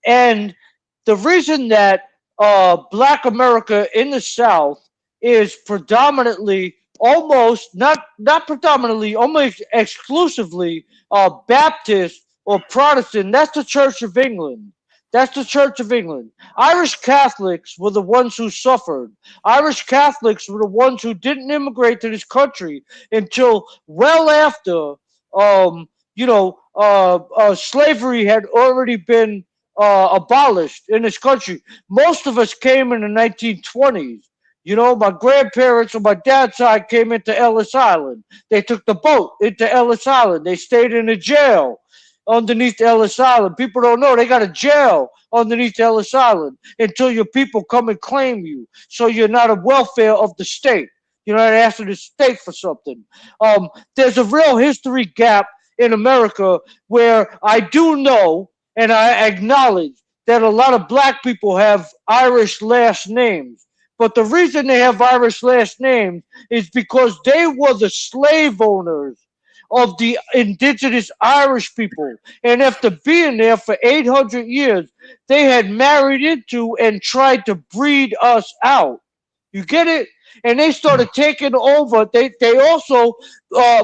And the reason that Black America in the South is predominantly, almost exclusively Baptist or Protestant, that's the Church of England. That's the Church of England. Irish Catholics were the ones who suffered. Irish Catholics were the ones who didn't immigrate to this country until well after, slavery had already been abolished in this country. Most of us came in the 1920s. You know, my grandparents on my dad's side came into Ellis Island. They took the boat into Ellis Island. They stayed in a jail underneath Ellis Island. People don't know they got a jail underneath Ellis Island until your people come and claim you. So you're not a welfare of the state. You're not asking the state for something. There's a real history gap in America where I do know and I acknowledge that a lot of black people have Irish last names. But the reason they have Irish last names is because they were the slave owners of the indigenous Irish people. And after being there for 800 years, they had married into and tried to breed us out. You get it? And they started taking over. They also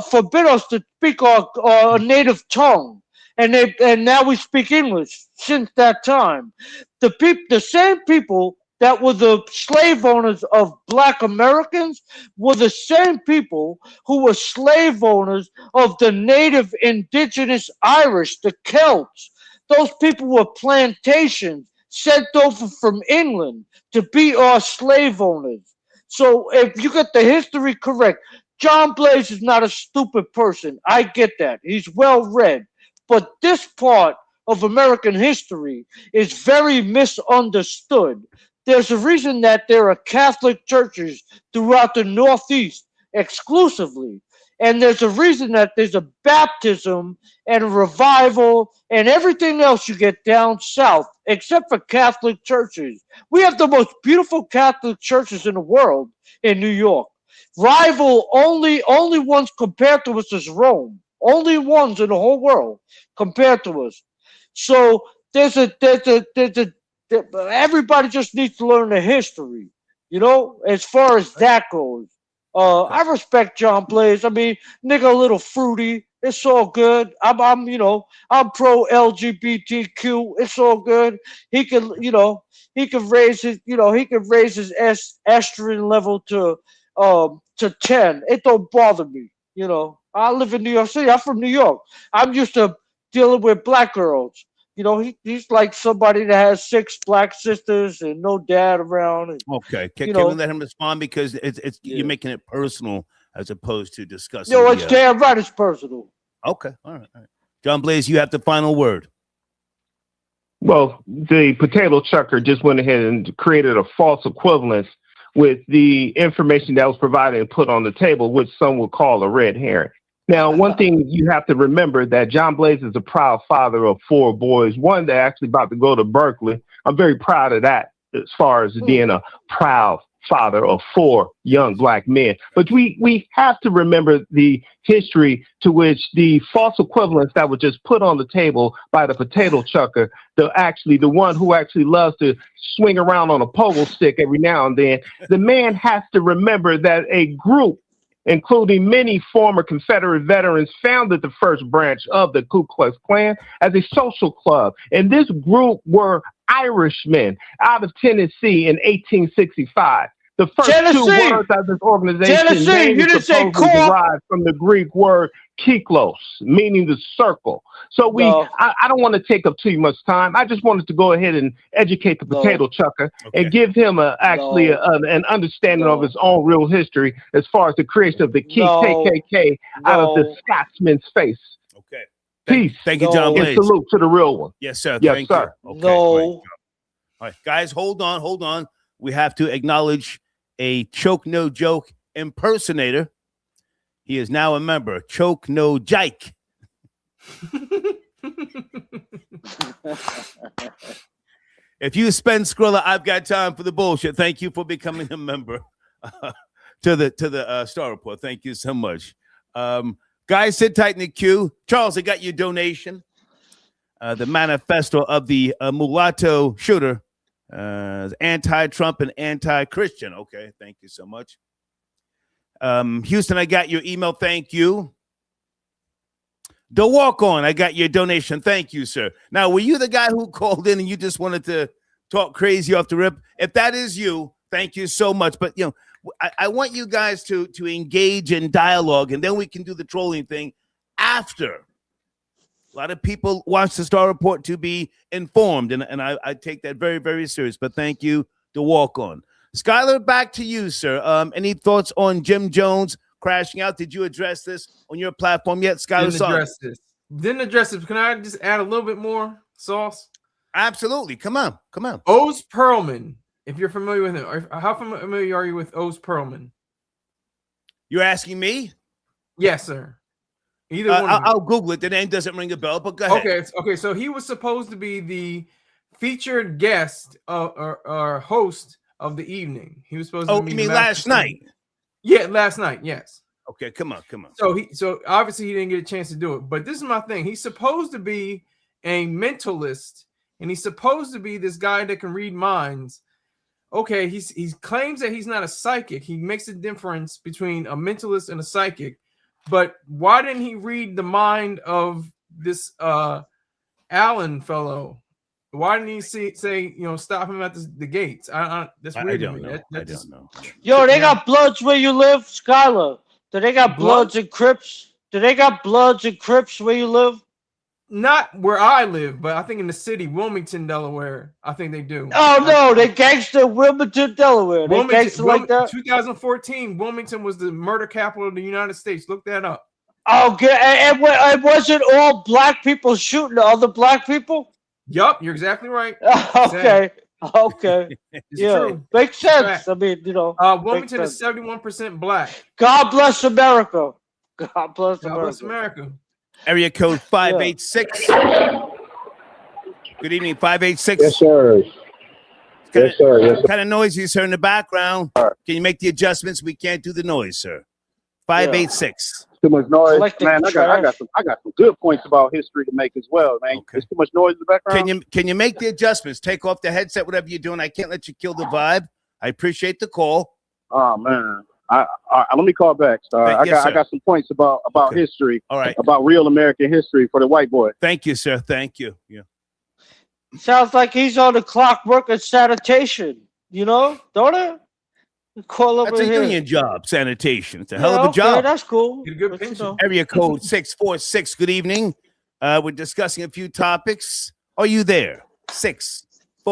forbid us to speak our native tongue. And now we speak English since that time. The same people that were the slave owners of black Americans were the same people who were slave owners of the native indigenous Irish, the Celts. Those people were plantations sent over from England to be our slave owners. So if you get the history correct, John Blaze is not a stupid person. I get that. He's well read. But this part of American history is very misunderstood. There's a reason that there are Catholic churches throughout the Northeast exclusively. And there's a reason that there's a baptism and a revival and everything else you get down south, except for Catholic churches. We have the most beautiful Catholic churches in the world in New York. Rival only ones compared to us is Rome. Only ones in the whole world compared to us. So everybody just needs to learn the history, as far as that goes. I respect John Blaze. I mean, nigga, a little fruity. It's all good. I'm pro LGBTQ. It's all good. He can raise his estrogen level to 10. It don't bother me. I live in New York City. I'm from New York. I'm used to dealing with black girls. He's like somebody that has 6 black sisters and no dad around. And, okay, can we let him respond, because you're making it personal as opposed to discussing. No, it's damn right, it's personal. Okay, all right. John Blaze, you have the final word. Well, the potato chucker just went ahead and created a false equivalence with the information that was provided and put on the table, which some would call a red herring. Now, one thing you have to remember that John Blaze is a proud father of 4 boys, one that actually about to go to Berkeley. I'm very proud of that as far as being a proud father of 4 young black men. But we have to remember the history to which the false equivalence that was just put on the table by the potato chucker, the one who actually loves to swing around on a pogo stick every now and then, the man has to remember that a group, including many former Confederate veterans, founded the first branch of the Ku Klux Klan as a social club. And this group were Irishmen out of Tennessee in 1865. The first Tennessee. 2 words of this organization Tennessee. You didn't say derived from the Greek word kyklos, meaning the circle. So I don't want to take up too much time. I just wanted to go ahead and educate the potato chucker and give him an understanding of his own real history as far as the creation of the KKK out of the Scotsman's face. Okay. Peace. Thank you, John Blaze. And salute to the real one. Yes, sir. Yes, Thank sir. you. Okay, all right, guys, hold on. We have to acknowledge a Choke No Joke impersonator. He is now a member. Choke No Jike. If you spend Skrilla, I've got time for the bullshit. Thank you for becoming a member to the Star Report. Thank you so much. Guys, sit tight in the queue. Charles, I got your donation. The manifesto of the mulatto shooter. Anti-Trump and anti-Christian. Okay, thank you so much. Houston, I got your email. Thank you. The walk-on, I got your donation. Thank you, sir. Now, were you the guy who called in and you just wanted to talk crazy off the rip? If that is you, thank you so much. But, I want you guys to engage in dialogue, and then we can do the trolling thing after. A lot of people watch the Star Report to be informed, and I take that very, very serious. But thank you, the walk-on. Skylar, back to you, sir. Any thoughts on Jim Jones crashing out? Did you address this on your platform yet, Skylar? Didn't address this. Can I just add a little bit more sauce? Absolutely. Come on. Oz Perlman, if you're familiar with him. How familiar are you with Oz Perlman? You're asking me? Yes, sir. Either one. I'll Google it. The name doesn't ring a bell, but go ahead. Okay. So he was supposed to be the featured guest or host of the evening. He was supposed to be. You mean last night? Yeah, last night. Yes. Okay, come on. So obviously he didn't get a chance to do it. But this is my thing. He's supposed to be a mentalist, and he's supposed to be this guy that can read minds. Okay, he claims that he's not a psychic. He makes a difference between a mentalist and a psychic. But why didn't he read the mind of this Allen fellow? Why didn't he say stop him at the gates? That's weird to me. I don't know. Yo, they got Bloods where you live, Skylar. Do they got Bloods and Crips? Do they got Bloods and Crips where you live? Not where I live, but I think in the city, Wilmington, Delaware. I think they do. Oh no, they gangster Wilmington, Delaware. They gangster like that. 2014, Wilmington was the murder capital of the United States. Look that up. Okay, and wasn't all black people shooting other black people? Yup, you're exactly right. Okay. It's true. Makes sense. I mean, Wilmington is 71% black. God bless America. God bless America. Area code 586. Good evening, 586. Yes, sir. What kind of noise you sir in the background? Can you make the adjustments? We can't do the noise, sir. 586. Too much noise, man. I got some good points about history to make as well, man. Okay. There's too much noise in the background. Can you make the adjustments? Take off the headset, whatever you're doing. I can't let you kill the vibe. I appreciate the call. Oh man. Let me call back, sir. I got some points about history. All right. About real American history for the white boy. Thank you, sir. Thank you. Yeah. Sounds like he's on the clock working sanitation. Don't it? Call over That's a here. union job, sanitation. It's a hell of a job. That's cool. Get a good pension. Area code 646. Good evening. We're discussing a few topics. Are you there? 6-4.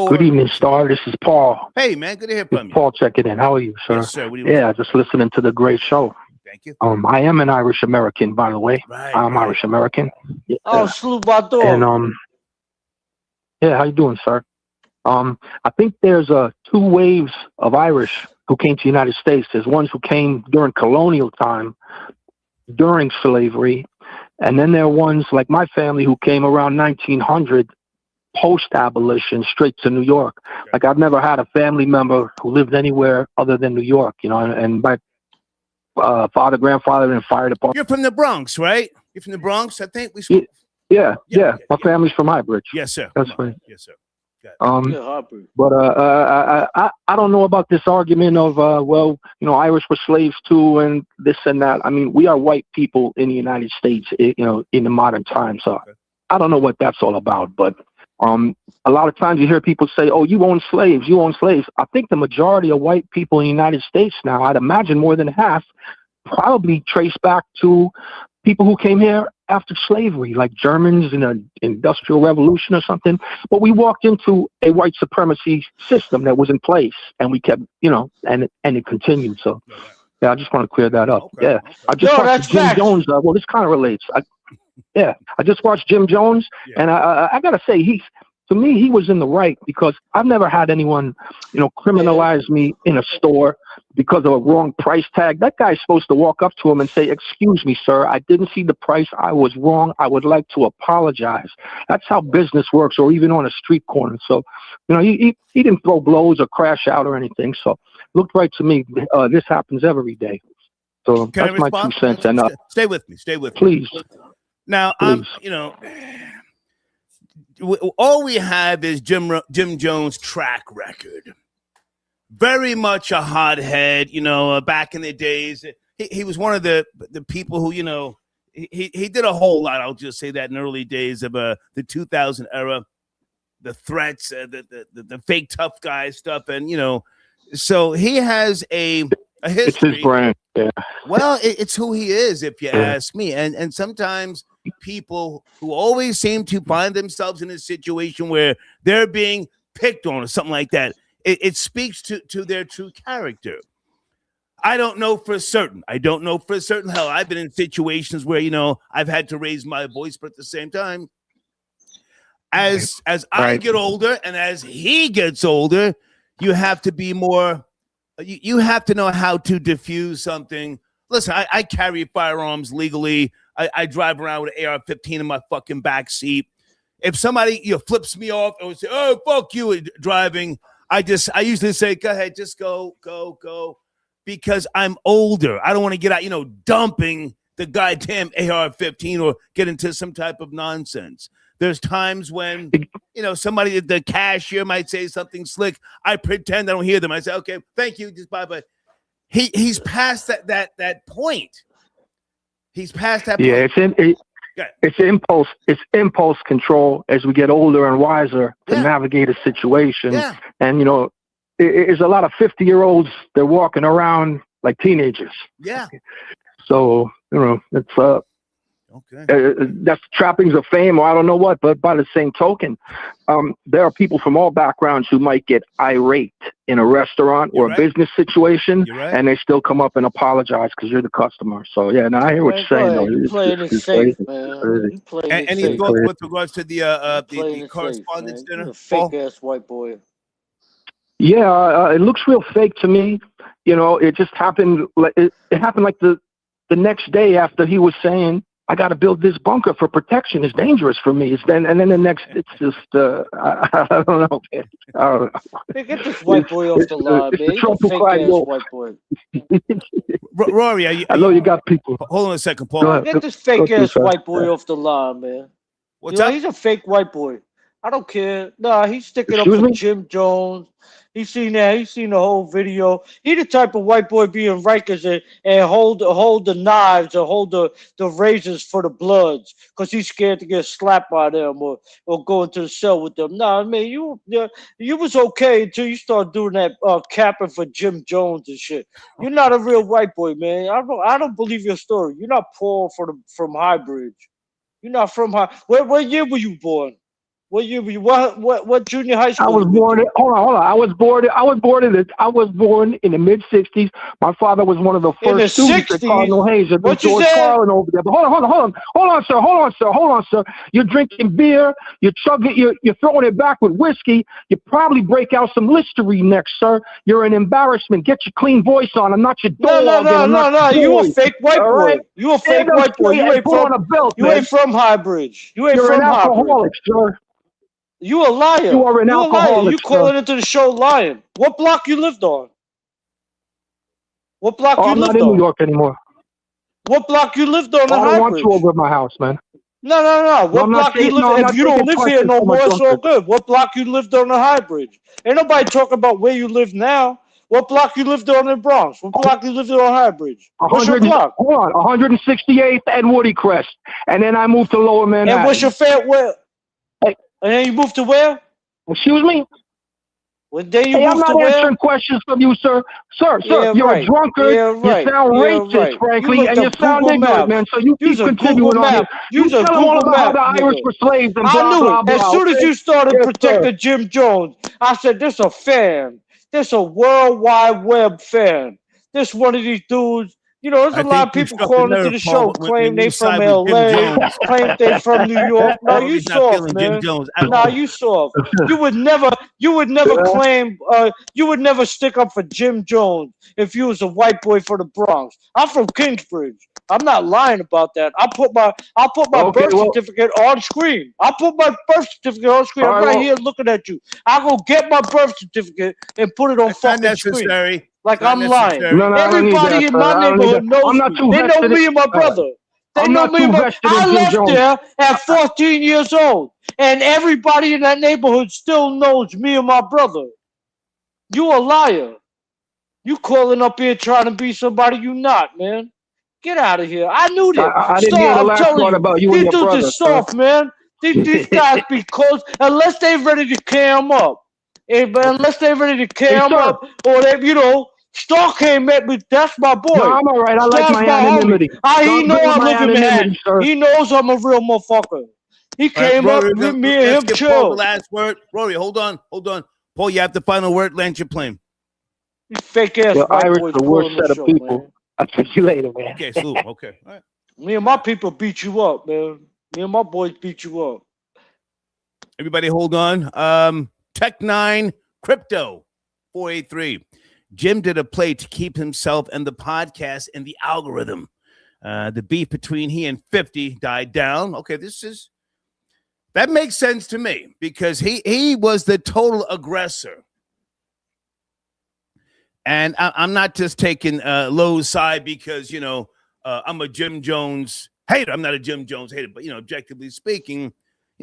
Good evening, Star. This is Paul. Hey, man. Good to hear from you. Paul checking in. How are you, sir? Yes, sir. What do you want? Just listening to the great show. Thank you. I am an Irish American, by the way. I'm Irish American. Oh, salute my dog. And how you doing, sir? I think there's two waves of Irish who came to the United States. There's ones who came during colonial time, during slavery, and then there are ones like my family who came around 1900, post-abolition, straight to New York. Like I've never had a family member who lived anywhere other than New York, and my father, grandfather in the fire department. You're from the Bronx, right? You're from the Bronx, I think. We Yeah. My family's from Highbridge. Yes, sir. That's right. Yes, sir. But I don't know about this argument of Irish were slaves too and this and that. I mean, we are white people in the United States, in the modern times. So I don't know what that's all about. But a lot of times you hear people say, "Oh, you own slaves. You own slaves." I think the majority of white people in the United States now, I'd imagine more than half, probably trace back to people who came here after slavery, like Germans in an industrial revolution or something. But we walked into a white supremacy system that was in place, and we kept, and it continued. So, I just want to clear that up. Okay. I just watched Jim Jones. This kind of relates. I just watched Jim Jones, and I gotta say, to me, he was in the right, because I've never had anyone, criminalize me in a store because of a wrong price tag. That guy's supposed to walk up to him and say, "Excuse me, sir, I didn't see the price. I was wrong. I would like to apologize." That's how business works, or even on a street corner. So, he didn't throw blows or crash out or anything. So, looked right to me. This happens every day. So that's my 2 cents. And stay with me. Please. Now, all we have is Jim Jones' track record. Very much a hothead, back in the days. He was one of the people who, he did a whole lot. I'll just say that in the early days of the 2000 era, the threats, the fake tough guy stuff. And, so he has a history. It's his brand. Yeah. Well, it's who he is, if you ask me. And sometimes people who always seem to find themselves in a situation where they're being picked on or something like that, it speaks to their true character. I don't know for certain. Hell, I've been in situations where, I've had to raise my voice, but at the same time, as I get older and as he gets older, you have to be more, you have to know how to diffuse something. Listen, I carry firearms legally. I drive around with an AR-15 in my fucking back seat. If somebody flips me off and say, "Oh, fuck you," driving, I usually say, "Go ahead, just go." because I'm older. I don't want to get out, dumping the goddamn AR-15 or get into some type of nonsense. There's times when, somebody, the cashier might say something slick. I pretend I don't hear them. I say, okay, thank you, just bye. But he's past that point. He's past that point. It's impulse control as we get older and wiser to navigate a situation. Yeah. And there's a lot of 50-year-olds. They're walking around like teenagers. Yeah. So it's okay. That's trappings of fame, or I don't know what. But by the same token, there are people from all backgrounds who might get irate in a restaurant or a business situation, and they still come up and apologize because you're the customer. So I hear what you're saying. You're playing it safe, man. Any thoughts with regards to the correspondence dinner? You're a fake ass white boy. Yeah, it looks real fake to me. It just happened. It happened like the next day after he was saying, I got to build this bunker for protection. It's dangerous for me. And then the next, it's just, I don't know, man. I don't know. Hey, get this white boy off the line, man. You're a fake ass white boy. Rory, I know you got people. Hold on a second, Paul. Get this fake ass white boy off the line, man. What's up? He's a fake white boy. I don't care. Nah, he's sticking up for Jim Jones. He's seen that. He's seen the whole video. He the type of white boy be in Rikers and hold the knives or hold the razors for the Bloods because he's scared to get slapped by them or go into the cell with them. Nah, man, you was okay until you start doing that capping for Jim Jones and shit. You're not a real white boy, man. I don't believe your story. You're not Paul from Highbridge. You're not from High. What year were you born? What year were you? What junior high school? I was born. Hold on. I was born in the mid '60s. My father was one of the first students at Cardinal Hayes. What you George said? Carlin over there. But hold on, sir. You're drinking beer. You're chugging. You're throwing it back with whiskey. You probably break out some Listerine next, sir. You're an embarrassment. Get your clean voice on. I'm not your dog. No. You a fake white boy. You a fake white boy. You ain't from Highbridge. You ain't from an alcoholic, sir. You a liar. You are an alcoholic. You calling into the show lying. What block you lived on? What block you lived on? I'm not in New York anymore. What block you lived on in I don't want Highbridge? you over at my house, man. No. What block you lived on? If you don't live here no more, it's all good. What block you lived on in Highbridge? Ain't nobody talking about where you live now. What block you lived on in Bronx? What block you lived on Highbridge? What's your block? Hold on, 168th and Woody Crest. And then I moved to Lower Manhattan. And what's your favorite where? And then you moved to where? Excuse me? Well, then you moved I'm not to where? answering questions from you, sir. Sir, Yeah, you're right. a drunkard. Yeah, right. You sound Yeah, racist, right. frankly, You and looked you up sound Google ignorant, Maps. man. So you You's keep a continuing Google on Map. this. You's You a tell them all Google about how Map, the Irish nigga. were slaves and I blah, knew blah, it. blah. As soon as you started protecting Jim Jones, I said, this a fan. This a World Wide Web fan. This one of these dudes. There's a lot of people calling into the show, claim they from LA, claim they from New York. No, you soft, man. Nah, you soft. You would never claim, you would never stick up for Jim Jones if you was a white boy for the Bronx. I'm from Kingsbridge. I'm not lying about that. I'll put my birth certificate on screen. I'll put my birth certificate on screen. I'm right here looking at you. I'll go get my birth certificate and put it on fucking screen. Like I'm lying. Everybody in my neighborhood knows me. They know me and my brother. They know me and my I left there at 14 years old. And everybody in that neighborhood still knows me and my brother. You a liar. You calling up here trying to be somebody you not, man. Get out of here. I knew that. I didn't hear the last part about you and your brother. These dudes are soft, man. These guys be close unless they ready to cam up. Unless they ready to cam up or they, Star came at me. That's my boy. No, I'm all right. I like my anonymity. He knows I live in Manhattan. He knows I'm a real motherfucker. He came up with me and him chill. The last word. Rory, hold on. Paul, you have the final word. Land your plane. You fake ass Irish, the worst set of people. Man. I'll talk you later, man. Okay, Sloop. Okay. All right. Me and my people beat you up, man. Me and my boys beat you up. Everybody hold on. Tech 9 Crypto 483. Jim did a play to keep himself and the podcast in the algorithm. The beef between he and 50 died down. Okay, that makes sense to me because he was the total aggressor. And I'm not just taking Lowe's side because, I'm a Jim Jones hater. I'm not a Jim Jones hater, but, objectively speaking,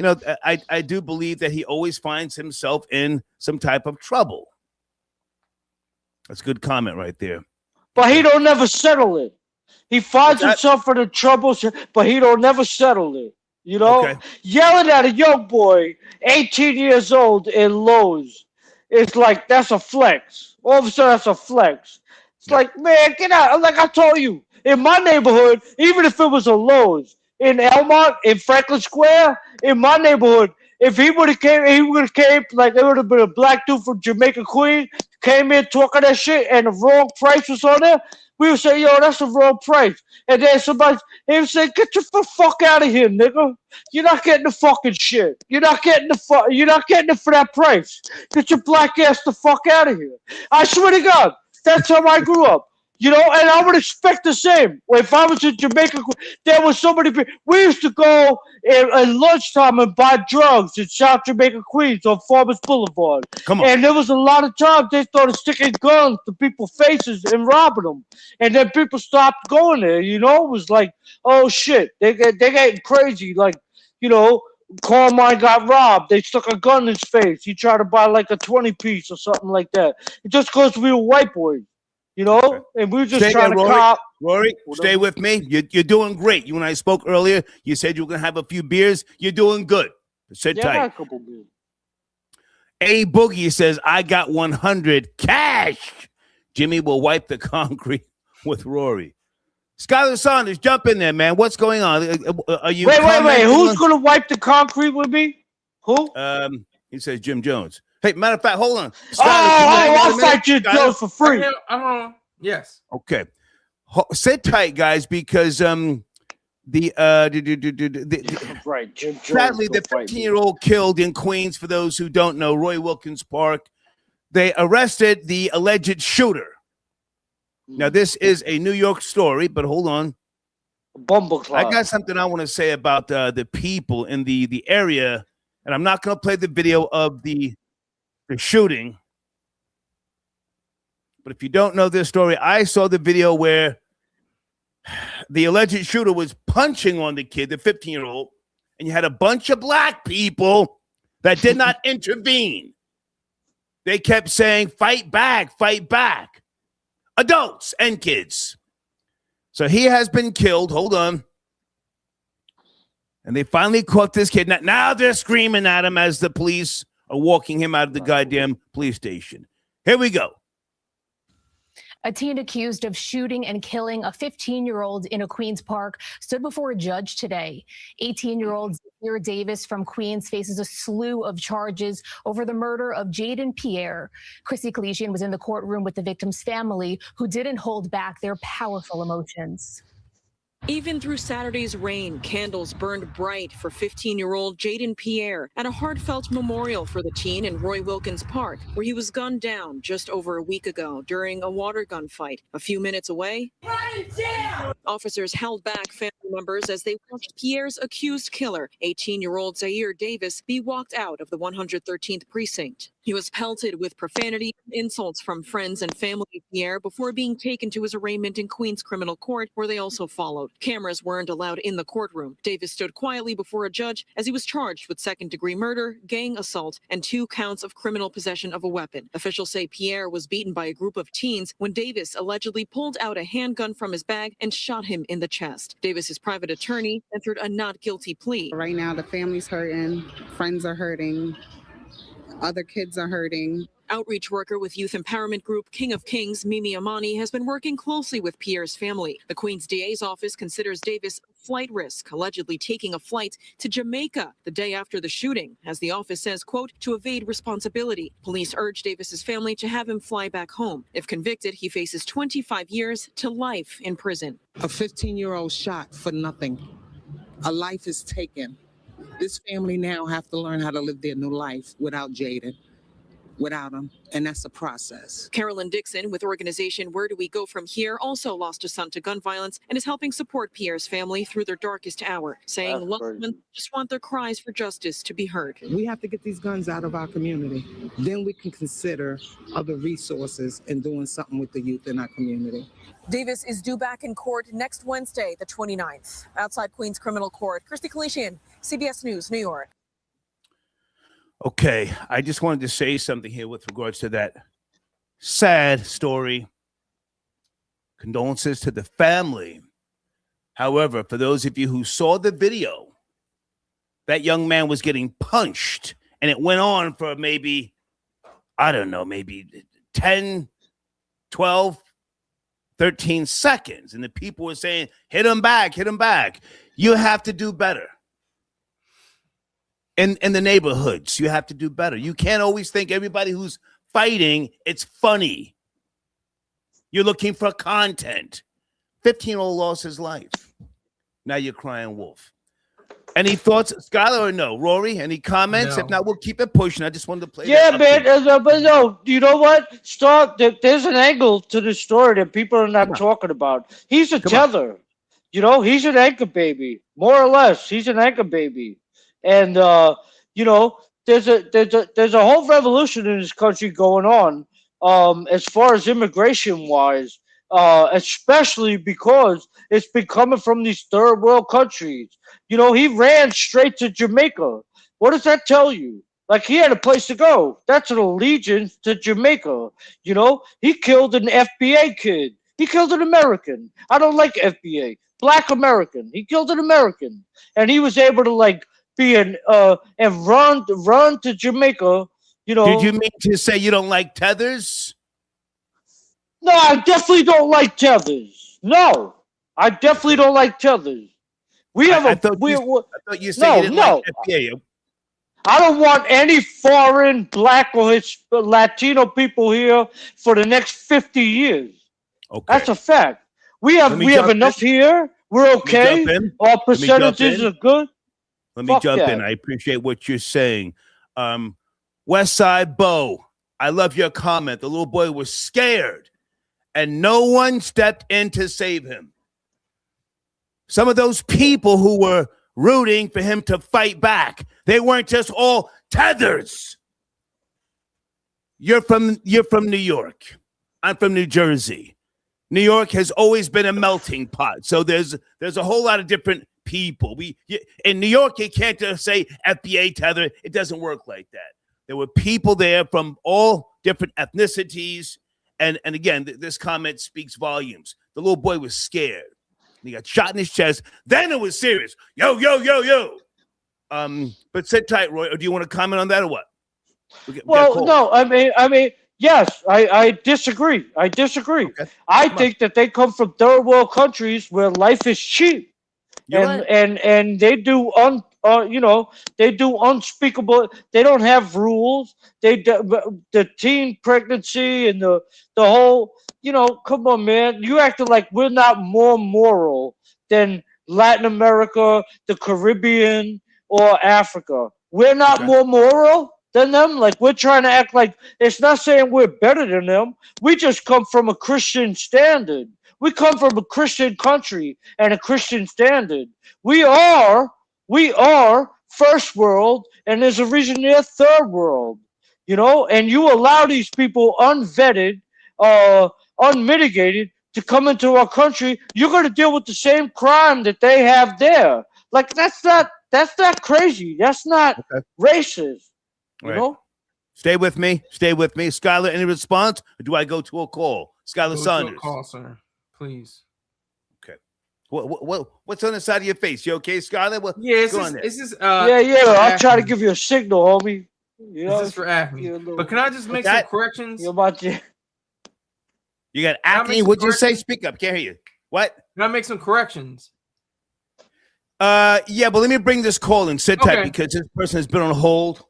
I do believe that he always finds himself in some type of trouble. That's a good comment right there. But he don't never settle it. He finds himself in the troubles, but he don't never settle it. Yelling at a young boy, 18 years old in Lowe's, it's like that's a flex. All of a sudden, that's a flex. It's like, man, get out. Like I told you, in my neighborhood, even if it was a Lowe's, in Elmont, in Franklin Square, in my neighborhood, if he would have came, like there would have been a black dude from Jamaica, Queens, came in talking that shit, and the wrong price was on there. We would say, yo, that's the wrong price. And then he would say, get your fuck out of here, nigga. You're not getting the fucking shit. You're not getting it for that price. Get your black ass the fuck out of here. I swear to God, that's how I grew up. And I would expect the same. If I was in Jamaica, there was so many people. We used to go at lunchtime and buy drugs in South Jamaica, Queens on Farmers Boulevard. Come on. And there was a lot of times they started sticking guns to people's faces and robbing them. And then people stopped going there, It was like, oh shit, they getting crazy. Like, Carmine got robbed. They stuck a gun in his face. He tried to buy like a 20-piece or something like that. It just because we were white boys. And we were just trying to cop. Rory, stay with me. You're doing great. You and I spoke earlier. You said you were going to have a few beers. You're doing good. Sit tight. I got a couple beers. A Boogie says, I got 100 cash. Jimmy will wipe the concrete with Rory. Skylar Saunders, jump in there, man. What's going on? Are you? Wait. Who's going to wipe the concrete with me? Who? He says Jim Jones. Hey, matter of fact, hold on. I'll fight Jim Jones for free. Yes. Okay. Sit tight, guys, because right, Jim Jones. Sadly, the 15-year-old killed in Queens. For those who don't know, Roy Wilkins Park. They arrested the alleged shooter. Now, this is a New York story, but hold on. I got something I want to say about the people in the area, and I'm not going to play the video of the shooting. But if you don't know this story, I saw the video where the alleged shooter was punching on the kid, the 15-year-old, and you had a bunch of black people that did not intervene. They kept saying, fight back, fight back. Adults and kids. So he has been killed. Hold on. And they finally caught this kid. Now they're screaming at him as the police are walking him out of the goddamn police station. Here we go. A teen accused of shooting and killing a 15-year-old in a Queens park stood before a judge today. 18-year-old Zahir Davis from Queens faces a slew of charges over the murder of Jaden Pierre. Chrissy Collegian was in the courtroom with the victim's family, who didn't hold back their powerful emotions. Even through Saturday's rain, candles burned bright for 15-year-old Jaden Pierre at a heartfelt memorial for the teen in Roy Wilkins Park, where he was gunned down just over a week ago during a water gun fight. A few minutes away, officers held back family members as they watched Pierre's accused killer, 18-year-old Zahir Davis, be walked out of the 113th precinct. He was pelted with profanity and insults from friends and family of Pierre before being taken to his arraignment in Queens Criminal Court, where they also followed. Cameras weren't allowed in the courtroom. Davis stood quietly before a judge as he was charged with second-degree murder, gang assault, and 2 counts of criminal possession of a weapon. Officials say Pierre was beaten by a group of teens when Davis allegedly pulled out a handgun from his bag and shot him in the chest. Davis's private attorney entered a not guilty plea. Right now, the family's hurting, friends are hurting, other kids are hurting. Outreach worker with youth empowerment group King of Kings, Mimi Amani, has been working closely with Pierre's family. The Queens DA's office considers Davis a flight risk, allegedly taking a flight to Jamaica the day after the shooting, as the office says, quote, to evade responsibility. Police urge Davis's family to have him fly back home. If convicted, he faces 25 years to life in prison. A 15-year-old shot for nothing. A life is taken. This family now have to learn how to live their new life without Jaden. without them, and that's a process. Carolyn Dixon with organization Where Do We Go From Here also lost a son to gun violence and is helping support Pierre's family through their darkest hour, saying loved ones just want their cries for justice to be heard. We have to get these guns out of our community. Then we can consider other resources and doing something with the youth in our community. Davis is due back in court next Wednesday, the 29th, outside Queens Criminal Court. Christy Kalishian, CBS News, New York. Okay, I just wanted to say something here with regards to that sad story. Condolences to the family. However, for those of you who saw the video, that young man was getting punched, and it went on for maybe, I don't know, maybe 10, 12, 13 seconds. And the people were saying, hit him back, hit him back. You have to do better. In the neighborhoods, you have to do better. You can't always think everybody who's fighting, it's funny. You're looking for content. 15-year-old lost his life. Now you're crying wolf. Any thoughts, Skylar, or no? Rory, any comments? No. If not, we'll keep it pushing. I just wanted to play Yeah, that man. But no, you know what? There's an angle to the story that people are not talking about. He's a tether. You know, he's an anchor baby, more or less. He's an anchor baby. And you know, there's a whole revolution in this country going on, as far as immigration wise, especially because it's been coming from these third world countries. You know, he ran straight to Jamaica. What does that tell you? Like, he had a place to go. That's an allegiance to Jamaica. You know, he killed an FBA kid. He killed an American. I don't like FBA. Black American. He killed an American, and he was able to like be and run to Jamaica. You know. Did you mean to say you don't like tethers? No, I definitely don't like tethers. No, I definitely don't like tethers. We have I thought you said you didn't like FBA. I don't want any foreign black or Latino people here for the next 50 years. Okay. That's a fact. We have enough here. We're okay. Our percentages are good. Let me jump in. I appreciate what you're saying. West Side Bo, I love your comment. The little boy was scared, and no one stepped in to save him. Some of those people who were rooting for him to fight back, they weren't just all tethers. You're from New York. I'm from New Jersey. New York has always been a melting pot. So there's a whole lot of different people. In New York, you can't just say FBA tether. It doesn't work like that. There were people there from all different ethnicities. And again, this comment speaks volumes. The little boy was scared. He got shot in his chest. Then it was serious. Yo. But sit tight, Roy. Or do you want to comment on that or what? Well, no, I mean, yes, I disagree. Okay. I think that they come from third world countries where life is cheap. And they do they do unspeakable. They don't have rules. The teen pregnancy and the whole, come on, man. You acting like we're not more moral than Latin America, the Caribbean, or Africa. We're not more moral than them. Like, we're trying to act like it's not saying we're better than them. We just come from a Christian standard. We come from a Christian country and a Christian standard. We are first world, and there's a reason they're third world, and you allow these people unvetted, unmitigated to come into our country, you're going to deal with the same crime that they have there. Like, that's not crazy. That's not racist, you know? Stay with me. Skylar, any response? Or do I go to a call? Skylar Saunders. To a call, sir. Please. Okay. What's on the side of your face? You okay, Skylar? I'll try to give you a signal, homie. This is for acne. But can I just make some corrections? You got acne? What'd you say? Speak up. Can't hear you. What? Can I make some corrections? Yeah, but let me bring this call in. Sit tight because this person has been on hold.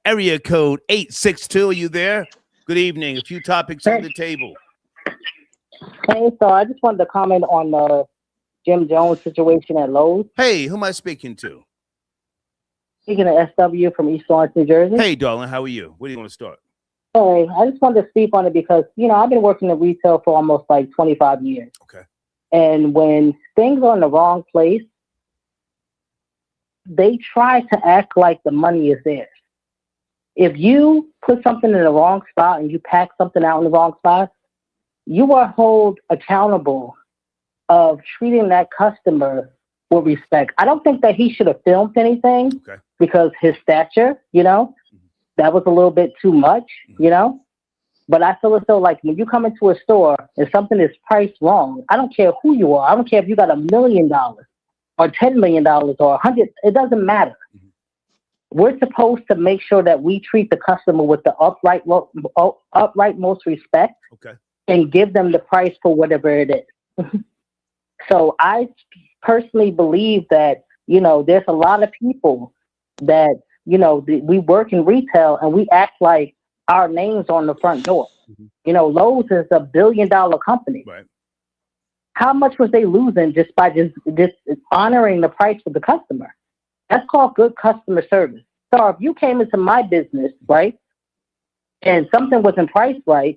Area code 862. Are you there? Good evening. A few topics on the table. Hey, so I just wanted to comment on the Jim Jones situation at Lowe. Hey, who am I speaking to? Speaking of SW from East Lawrence, New Jersey. Hey, darling, how are you? Where do you want to start? Hey, I just wanted to speak on it because, I've been working in retail for almost like 25 years. Okay. And when things are in the wrong place, they try to act like the money is theirs. If you put something in the wrong spot and you pack something out in the wrong spot, you are held accountable of treating that customer with respect. I don't think that he should have filmed anything because his stature, that was a little bit too much, But I feel as though, like, when you come into a store and something is priced wrong, I don't care who you are. I don't care if you got $1 million or $10 million or 100. It doesn't matter. We're supposed to make sure that we treat the customer with the upright most respect and give them the price for whatever it is. So I personally believe that, there's a lot of people that, we work in retail and we act like our name's on the front door. Lowe's is $1 billion company. Right. How much was they losing just by just honoring the price for the customer? That's called good customer service. So if you came into my business, right, and something wasn't priced right,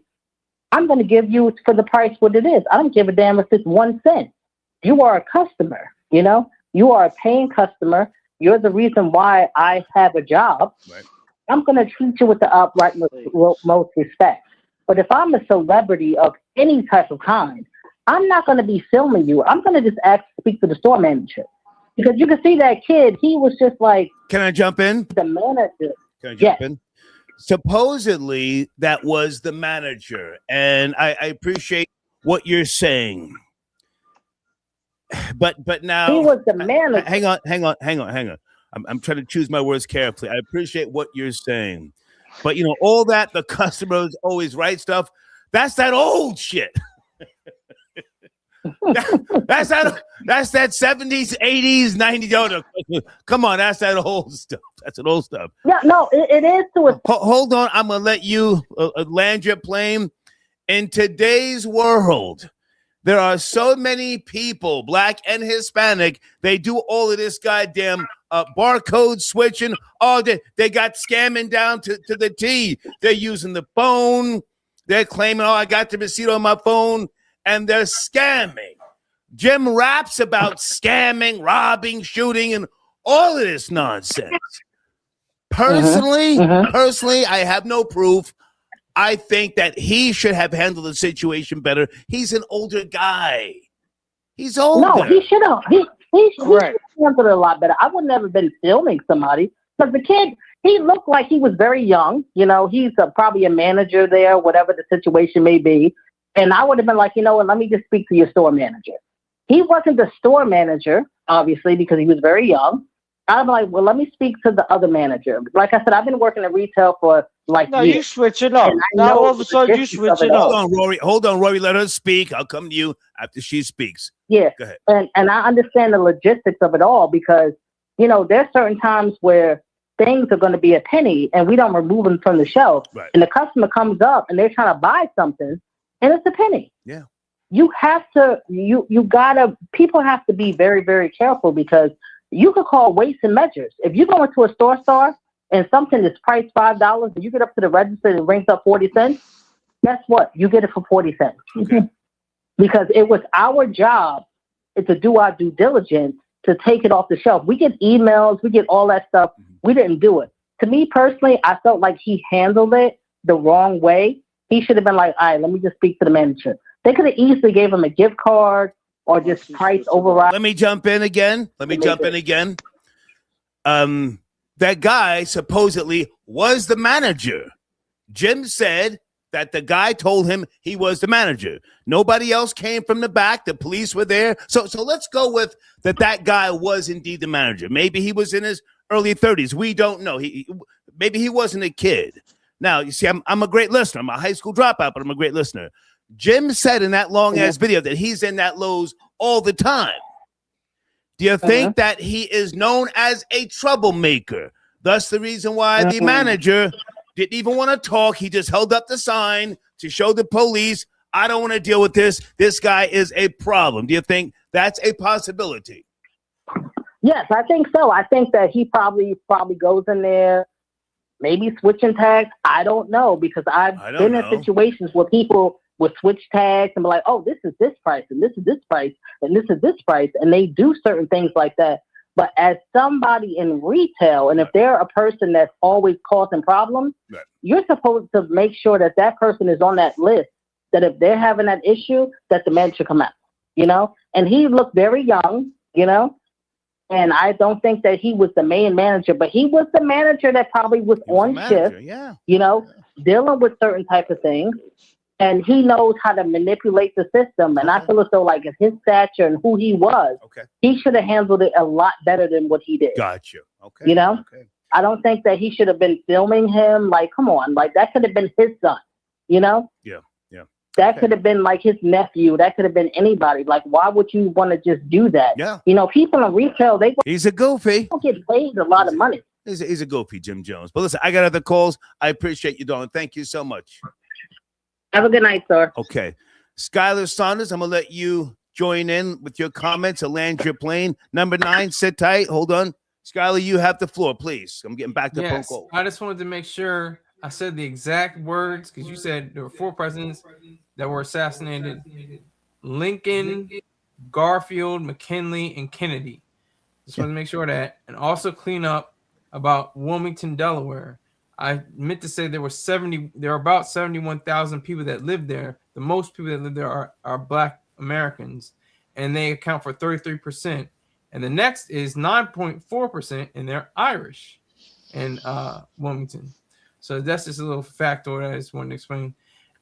I'm going to give you for the price what it is. I don't give a damn if it's 1 cent. You are a customer, You are a paying customer. You're the reason why I have a job. Right. I'm going to treat you with the upright most respect. But if I'm a celebrity of any type of kind, I'm not going to be filming you. I'm going to just speak to the store manager. Because you can see that kid, he was just like... Can I jump in? The manager. Can I jump in? Supposedly, that was the manager. And I appreciate what you're saying. But now... He was the manager. Hang on. I'm trying to choose my words carefully. I appreciate what you're saying. But, all that, the customers always write stuff, that's that old shit. That's that 70s, 80s, 90s. Come on, that's that old stuff. That's an old stuff. Yeah, no, it is to a... Hold on. I'm going to let you land your plane. In today's world, there are so many people, black and Hispanic, they do all of this goddamn barcode switching. Oh, they got scamming down to the T. They're using the phone. They're claiming, I got the receipt on my phone. And they're scamming. Jim raps about scamming, robbing, shooting, and all of this nonsense. Personally, I have no proof. I think that he should have handled the situation better. He's an older guy. He's older. No, he should have. He should have handled it a lot better. I would never been filming somebody because the kid, he looked like he was very young. He's probably a manager there, whatever the situation may be. And I would have been like, let me just speak to your store manager. He wasn't the store manager, obviously, because he was very young. I'm like, well, let me speak to the other manager. Like I said, I've been working in retail for years. You switching up. Now all of a sudden you switching up. Hold on, Rory. Let her speak. I'll come to you after she speaks. Yeah. Go ahead. And I understand the logistics of it all because, there's certain times where things are going to be a penny and we don't remove them from the shelf. Right. And the customer comes up and they're trying to buy something. And it's a penny. Yeah. You have to, people have to be very, very careful because you could call weights and measures. If you go into a store and something is priced $5 and you get up to the register and it rings up 40 cents, guess what? You get it for 40 cents. Okay. Because it was our job to do our due diligence to take it off the shelf. We get emails, we get all that stuff. We didn't do it. To me personally, I felt like he handled it the wrong way. He should have been like, all right, let me just speak to the manager. They could have easily gave him a gift card or just price override. Let me jump in again. That guy supposedly was the manager. Jim said that the guy told him he was the manager. Nobody else came from the back. The police were there. So let's go with that guy was indeed the manager. Maybe he was in his early 30s. We don't know. Maybe he wasn't a kid. Now, you see, I'm a great listener. I'm a high school dropout, but I'm a great listener. Jim said in that long-ass video that he's in that Lowe's all the time. Do you think that he is known as a troublemaker? Thus the reason why the manager didn't even want to talk. He just held up the sign to show the police, I don't want to deal with this. This guy is a problem. Do you think that's a possibility? Yes, I think so. I think that he probably goes in there maybe switching tags. I don't know, because I've been in situations where people would switch tags and be like, oh, this is this price and this is this price and this is this price. And they do certain things like that. But as somebody in retail, and if they're a person that's always causing problems, you're supposed to make sure that that person is on that list, that if they're having that issue, that the man should come out, you know? And he looked very young, you know? And I don't think that he was the main manager, but he was the manager that probably was on shift, you know, dealing with certain type of things. And he knows how to manipulate the system. And I feel as though, like, in his stature and who he was, he should have handled it a lot better than what he did. Gotcha. Okay. You know? I don't think that he should have been filming him. Like, come on. Like, that could have been his son, you know? Yeah. That could have been, like, his nephew. That could have been anybody. Like, why would you want to just do that? Yeah. You know, people in retail, he's a goofy. Don't get paid a lot of money. He's a goofy, Jim Jones. But listen, I got other calls. I appreciate you, darling. Thank you so much. Have a good night, sir. Okay. Skylar Saunders, I'm going to let you join in with your comments and land your plane. Number 9, sit tight. Hold on. Skylar, you have the floor, please. I'm getting back to phone call. I just wanted to make sure I said the exact words, because you said there were 4 presidents that were assassinated: Lincoln, Garfield, McKinley, and Kennedy. Just wanted to make sure of that. And also clean up about Wilmington, Delaware. I meant to say there are about 71,000 people that live there. The most people that live there are Black Americans, and they account for 33%. And the next is 9.4%, and they're Irish in Wilmington. So that's just a little factor that I just wanted to explain.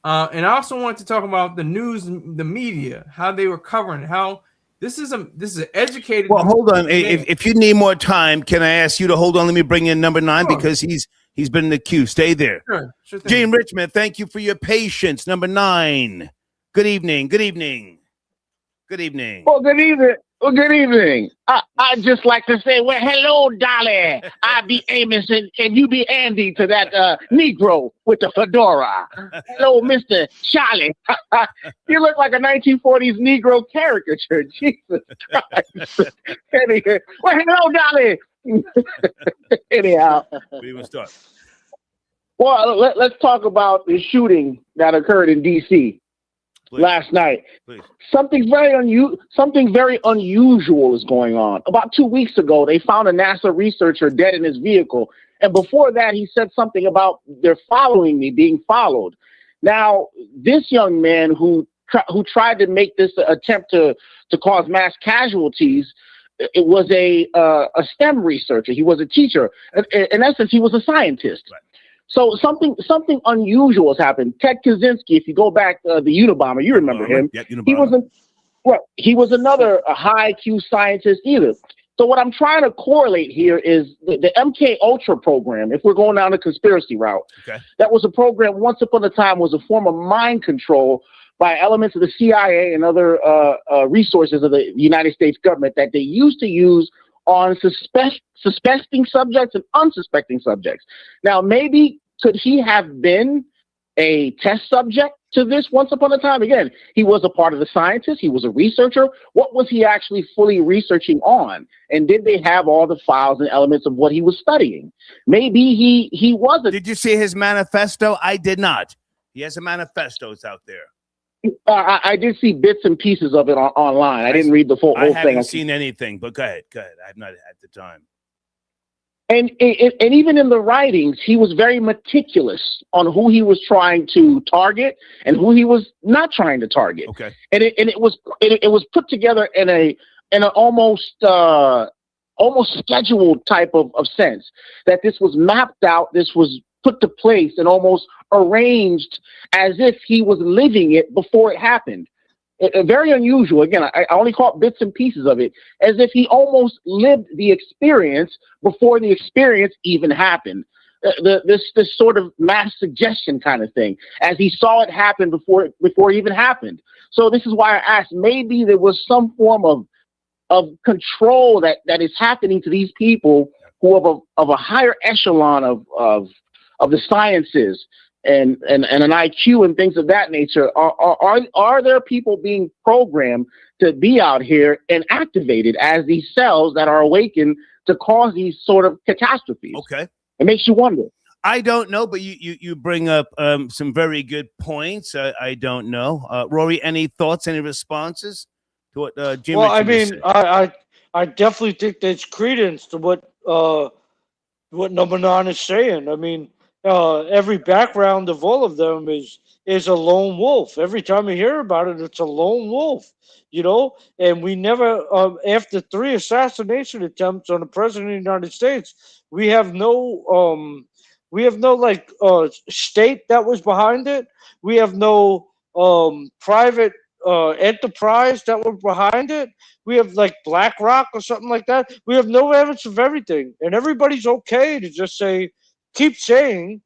And I also wanted to talk about the news, the media, how they were covering it, how this is an educated. Well, hold on. If you need more time, can I ask you to hold on? Let me bring in number 9 because he's been in the queue. Stay there. Sure thing. Gene Richmond, thank you for your patience. Number 9. Good evening. Good evening. Good evening. Well, good evening. Well, good evening. I'd just like to say, well, hello, Dolly. I be Amos and you be Andy to that Negro with the fedora. Hello, Mr. Charlie. You look like a 1940s Negro caricature. Jesus Christ. Anyway, well, hello, Dolly. Anyhow. Where do you want to start? Well, let's talk about the shooting that occurred in D.C. last night. Please. Something very unusual is going on. About 2 weeks ago, they found a NASA researcher dead in his vehicle. And before that, he said something about they're following me, being followed. Now, this young man who tried to make this attempt to cause mass casualties, it was a STEM researcher. He was a teacher. In essence, he was a scientist. Right. So something unusual has happened. Ted Kaczynski, if you go back to the Unabomber, you remember him. Yeah, He was another high IQ scientist either. So what I'm trying to correlate here is the MK Ultra program. If we're going down the conspiracy route, that was a program once upon a time was a form of mind control by elements of the CIA and other resources of the United States government that they used to use on suspecting subjects and unsuspecting subjects. Now, maybe could he have been a test subject to this once upon a time? Again, he was a part of the scientists. He was a researcher. What was he actually fully researching on? And did they have all the files and elements of what he was studying? Maybe he wasn't. Did you see his manifesto? I did not. He has a manifesto. It's out there. I did see bits and pieces of it online. I didn't read the whole thing. I haven't seen anything, but go ahead. I have not had the time. And even in the writings, he was very meticulous on who he was trying to target and who he was not trying to target. Okay. And it was put together in an almost scheduled type of sense, that this was mapped out, this was put to place and almost arranged as if he was living it before it happened. Very unusual. Again, I only caught bits and pieces of it, as if he almost lived the experience before the experience even happened. This sort of mass suggestion kind of thing, as he saw it happen before it even happened. So this is why I asked, maybe there was some form of control that is happening to these people who of a higher echelon of the sciences and an IQ and things of that nature. Are there people being programmed to be out here and activated as these cells that are awakened to cause these sort of catastrophes? Okay. It makes you wonder. I don't know, but you bring up some very good points. I don't know. Rory, any thoughts, any responses to what Jim Well, I Richmond mean, said? I definitely think there's credence to what number 9 is saying. I mean, every background of all of them is a lone wolf. Every time you hear about it, it's a lone wolf, you know. And we never, after 3 assassination attempts on the president of the United States, we have no like state that was behind it. We have no private enterprise that was behind it. We have like BlackRock or something like that. We have no evidence of everything, and everybody's okay to just keep saying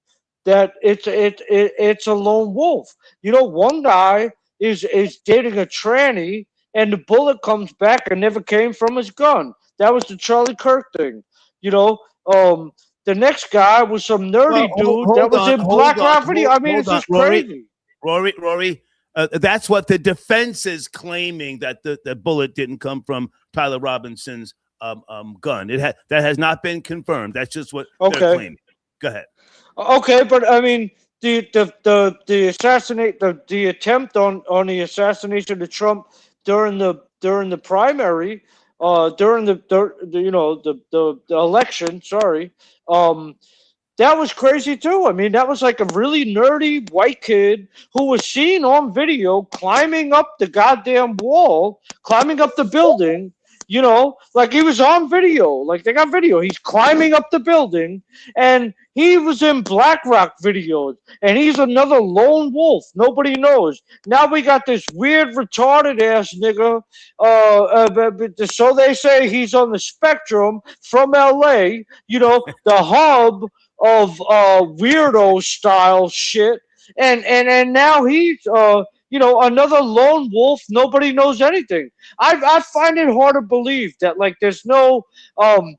that it's a lone wolf. You know, one guy is dating a tranny, and the bullet comes back and never came from his gun. That was the Charlie Kirk thing. You know, the next guy was some nerdy dude that was in black video. I mean, it's just crazy. Rory. That's what the defense is claiming, that the bullet didn't come from Tyler Robinson's gun. That has not been confirmed. That's just what they're claiming. Go ahead. Okay, but I mean, the attempt on the assassination of Trump during the primary, during the election. Sorry, that was crazy too. I mean, that was like a really nerdy white kid who was seen on video climbing up the goddamn wall, climbing up the building. You know, like he was on video. Like they got video. He's climbing up the building, and he was in BlackRock videos, and he's another lone wolf. Nobody knows. Now we got this weird retarded ass nigga. So they say he's on the spectrum from LA. You know, the hub of weirdo style shit, and now he's another lone wolf. Nobody knows anything. I find it hard to believe that like there's no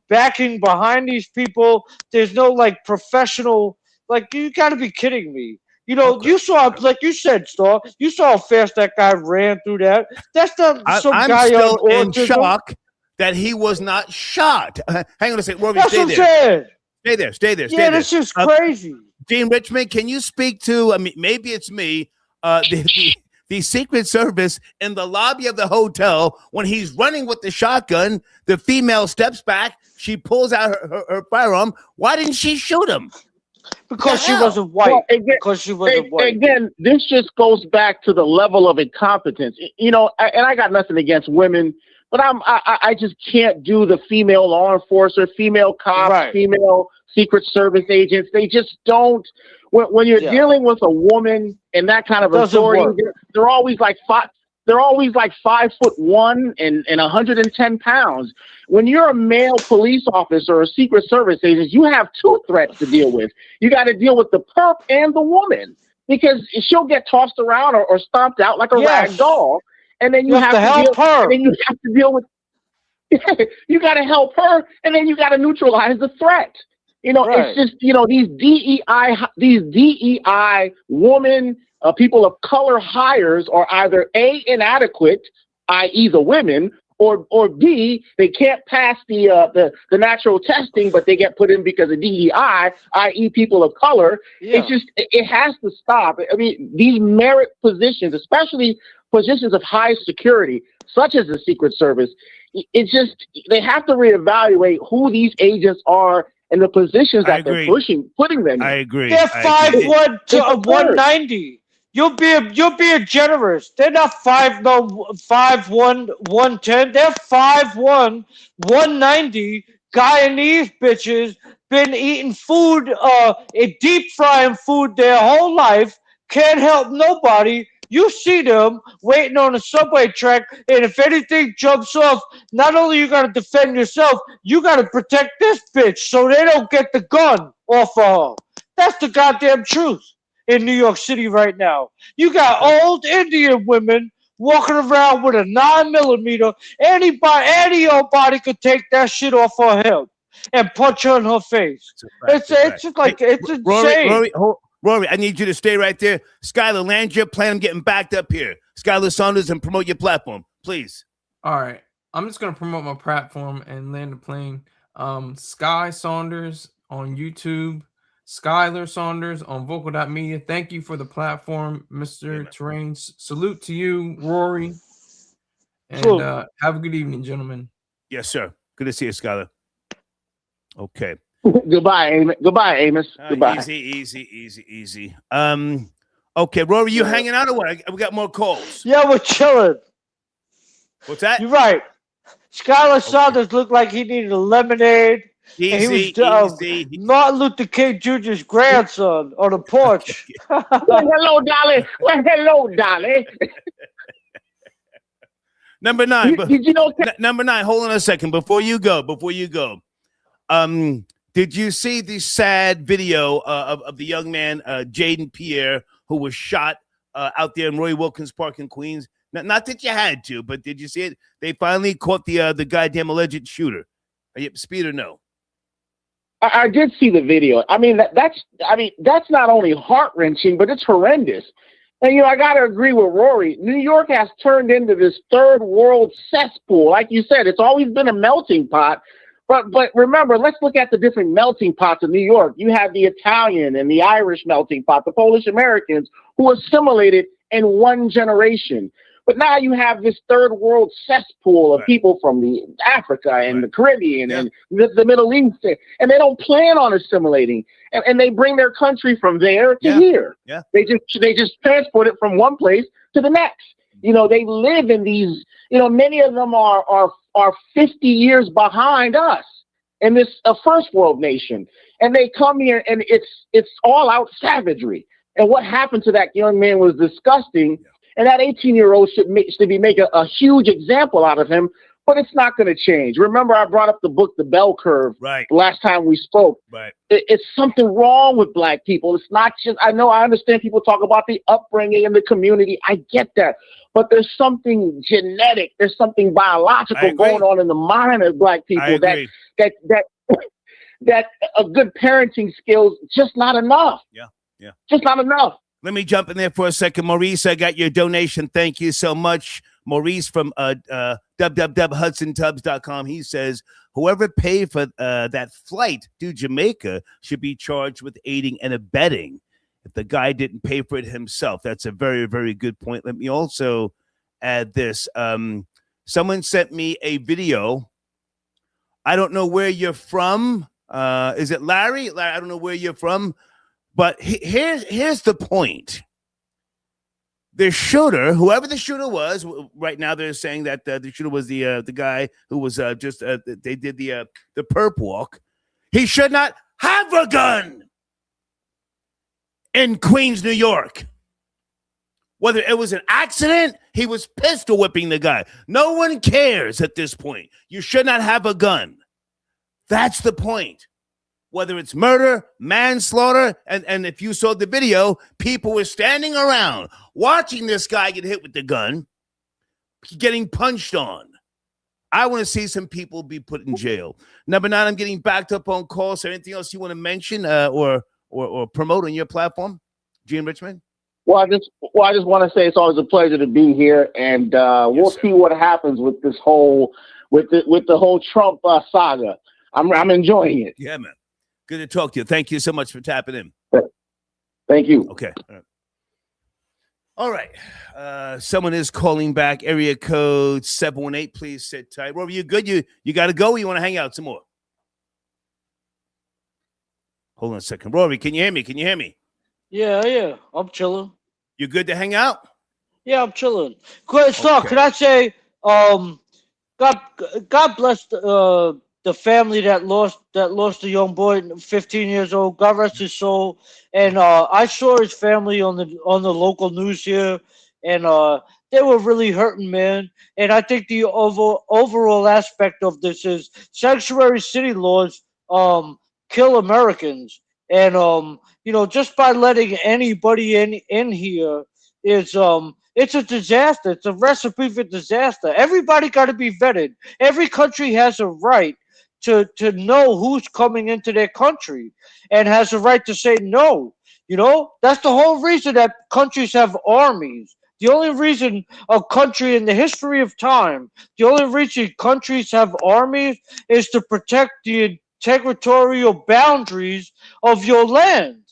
backing behind these people. There's no like professional. Like you got to be kidding me. You know, you saw, like you said, Star. You saw how fast that guy ran through that. That's not some I'm guy still on in autism. shock that he was not shot. Hang on a second, Rory. That's what I'm saying. Stay there. Yeah, that's just crazy. Dean Richmond, can you speak to? I mean, maybe it's me. The Secret Service in the lobby of the hotel when he's running with the shotgun. The female steps back. She pulls out her firearm. Why didn't she shoot him? Because she wasn't white. Well, again, because she wasn't white. Again, this just goes back to the level of incompetence. You know, and I got nothing against women, but I just can't do the female law enforcer, female cops, female Secret Service agents. They just don't. When you're dealing with a woman and that kind of authority, they're always like 5'1" and 110 pounds. When you're a male police officer or a Secret Service agent, you have 2 threats to deal with. You got to deal with the perp and the woman, because she'll get tossed around or stomped out like a rag doll, and then you have to help her. And then you have to deal with. You got to help her, and then you got to neutralize the threat. You know, it's just, you know, these DEI women, people of color hires are either A, inadequate, i.e. the women, or B, they can't pass the natural testing, but they get put in because of DEI, i.e. people of color. It's just, it has to stop. I mean, these merit positions, especially positions of high security, such as the Secret Service, it's just, they have to reevaluate who these agents are and the positions that they're putting them in. I agree. They're 5'1" to 190. You'll be a generous. They're not 5'1", 110. They're 5'1", 190. Guy in these bitches been eating food, deep frying food their whole life. Can't help nobody. You see them waiting on a subway track, and if anything jumps off, not only you got to defend yourself, you got to protect this bitch so they don't get the gun off of her. That's the goddamn truth in New York City right now. You got old Indian women walking around with a 9mm. Any old body could take that shit off her hip and punch her in her face. It's just like, it's insane. Rory, I need you to stay right there. Skylar, land your plane. I'm getting backed up here. Skylar Saunders, and promote your platform, please. All right. I'm just going to promote my platform and land the plane. Sky Saunders on YouTube. Skylar Saunders on vocal.media. Thank you for the platform, Mr. Terrain. Salute to you, Rory. And have a good evening, gentlemen. Yes, sir. Good to see you, Skylar. Okay. Goodbye, Amos. Goodbye, Amos. Goodbye. Easy. Okay, Rory, you hanging out or what? We got more calls. Yeah, we're chilling. What's that? You're right. Skylar Saunders looked like he needed a lemonade. Easy. Martin Luther King Jr.'s grandson on the porch. Well, hello, Dolly. Well, hello, Dolly. Number 9. Did you know? Number 9. Hold on a second. Before you go. Did you see the sad video of the young man, Jaden Pierre, who was shot out there in Roy Wilkins Park in Queens? Not that you had to, but did you see it? They finally caught the goddamn alleged shooter. Are you up to speed or no? I did see the video. I mean, that's not only heart-wrenching, but it's horrendous. And, I got to agree with Rory. New York has turned into this third world cesspool. Like you said, it's always been a melting pot. But remember, let's look at the different melting pots of New York. You have the Italian and the Irish melting pot, the Polish Americans who assimilated in one generation. But now you have this third world cesspool of people from Africa and the Caribbean and the Middle East, and they don't plan on assimilating, and they bring their country from there to here. Yeah. They just transport it from one place to the next. They live in these. Many of them are 50 years behind us in this first world nation, and they come here and it's all out savagery. And what happened to that young man was disgusting. And that 18-year-old should be making a huge example out of him, but it's not going to change. Remember, I brought up the book, The Bell Curve, last time we spoke. Right. It's something wrong with black people. It's not just, I understand people talk about the upbringing in the community. I get that. But there's something genetic, there's something biological going on in the mind of black people that a good parenting skills just not enough. Yeah. Just not enough. Let me jump in there for a second. Maurice, I got your donation. Thank you so much. Maurice from www.hudsontubs.com. He says, whoever paid for that flight to Jamaica should be charged with aiding and abetting if the guy didn't pay for it himself. That's a very, very good point. Let me also add this. Someone sent me a video. I don't know where you're from. Is it Larry? I don't know where you're from. But here's the point. The shooter, whoever the shooter was, right now they're saying that the shooter was the guy who was they did the perp walk. He should not have a gun in Queens, New York. Whether it was an accident, he was pistol whipping the guy. No one cares at this point. You should not have a gun. That's the point. Whether it's murder, manslaughter, and if you saw the video, people were standing around watching this guy get hit with the gun, getting punched on. I want to see some people be put in jail. Number 9, I'm getting backed up on calls. Anything else you want to mention or promote on your platform, Gene Richmond? Well, I just want to say it's always a pleasure to be here, and we'll see what happens with this whole with the whole Trump saga. I'm enjoying it. Yeah, man. Good to talk to you. Thank you so much for tapping in. Thank you. Okay. All right. Someone is calling back. Area code 718. Please sit tight. Rory, you good? You got to go or you want to hang out some more? Hold on a second. Rory, can you hear me? Yeah. I'm chilling. You good to hang out? Yeah, I'm chilling. Quick, okay. Can I say, God bless the family that lost a young boy, 15 years old. God rest his soul. And I saw his family on the local news here, and they were really hurting, man. And I think the overall aspect of this is sanctuary city laws kill Americans, and just by letting anybody in here is it's a disaster. It's a recipe for disaster. Everybody got to be vetted. Every country has a right to know who's coming into their country and has a right to say no. That's the whole reason that countries have armies. The only reason a country in the history of time, the only reason countries have armies is to protect the territorial boundaries of your land.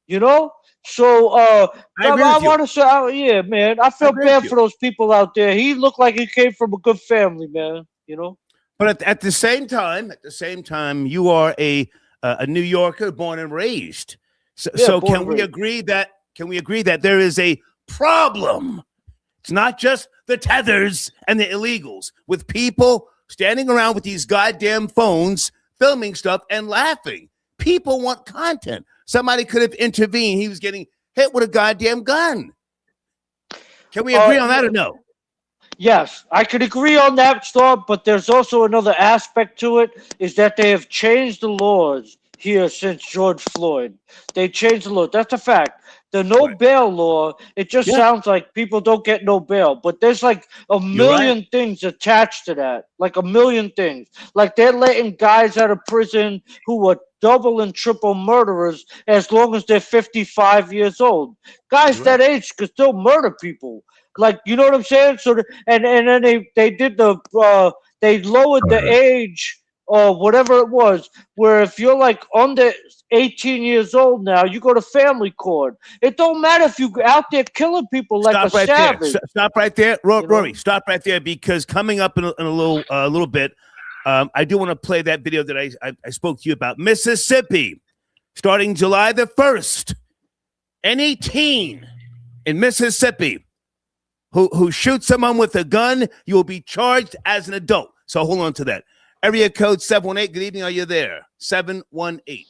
You know? So I agree with you. want to say, yeah, man, I feel agree with bad you. for those people out there. He looked like he came from a good family, man. You know? But at the same time, you are a New Yorker born and raised. So born can and we raised. agree that there is a problem? It's not just the tethers and the illegals with people standing around with these goddamn phones, filming stuff and laughing. People want content. Somebody could have intervened. He was getting hit with a goddamn gun. Can we agree on that or no? Yes, I could agree on that, Storm, but there's also another aspect to it, is that they have changed the laws here since George Floyd. They changed the law. That's a fact. The no bail law, it just sounds like people don't get no bail, but there's like a million things attached to that. Like a million things. Like they're letting guys out of prison who are double and triple murderers as long as they're 55 years old. Guys that age could still murder people. Like, you know what I'm saying? So, and then they did they lowered the age or whatever it was, where if you're like under 18 years old now, you go to family court. It don't matter if you out there killing people like a savage. Stop right there, Rory. Stop right there, because coming up in a little bit, I do want to play that video that I spoke to you about. Mississippi, starting July the 1st, any teen in Mississippi who shoots someone with a gun, you will be charged as an adult. So hold on to that. Area code 718. Good evening. Are you there? 718.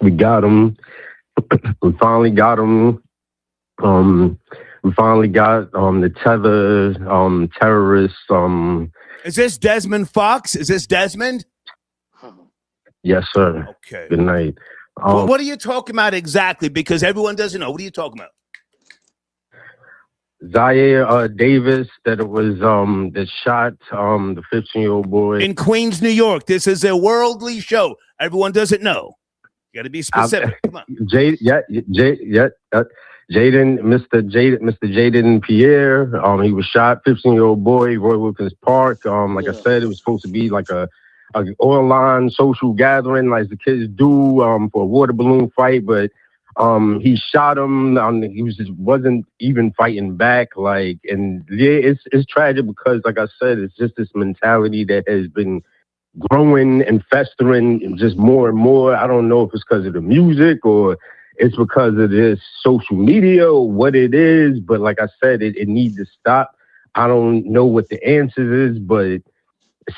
We got him. We finally got him. We finally got the tether terrorists. Is this Desmond Fox? Is this Desmond? Yes, sir. Okay. Good night. What are you talking about exactly? Because everyone doesn't know. What are you talking about? Zaire Davis, that it was that shot the 15-year-old boy In Queens, New York. This is a worldly show. Everyone doesn't know. You got to be specific. Come on. Mr. Jaden Pierre. He was shot. 15-year-old boy, Roy Wilkins Park. Like I said, it was supposed to be like a oil line social gathering, like the kids do for a water balloon fight, but he shot him. He wasn't even fighting back. Like, and yeah, it's tragic because, like I said, it's just this mentality that has been growing and festering just more and more. I don't know if it's because of the music or it's because of this social media or what it is, but like I said, it needs to stop. I don't know what the answer is, but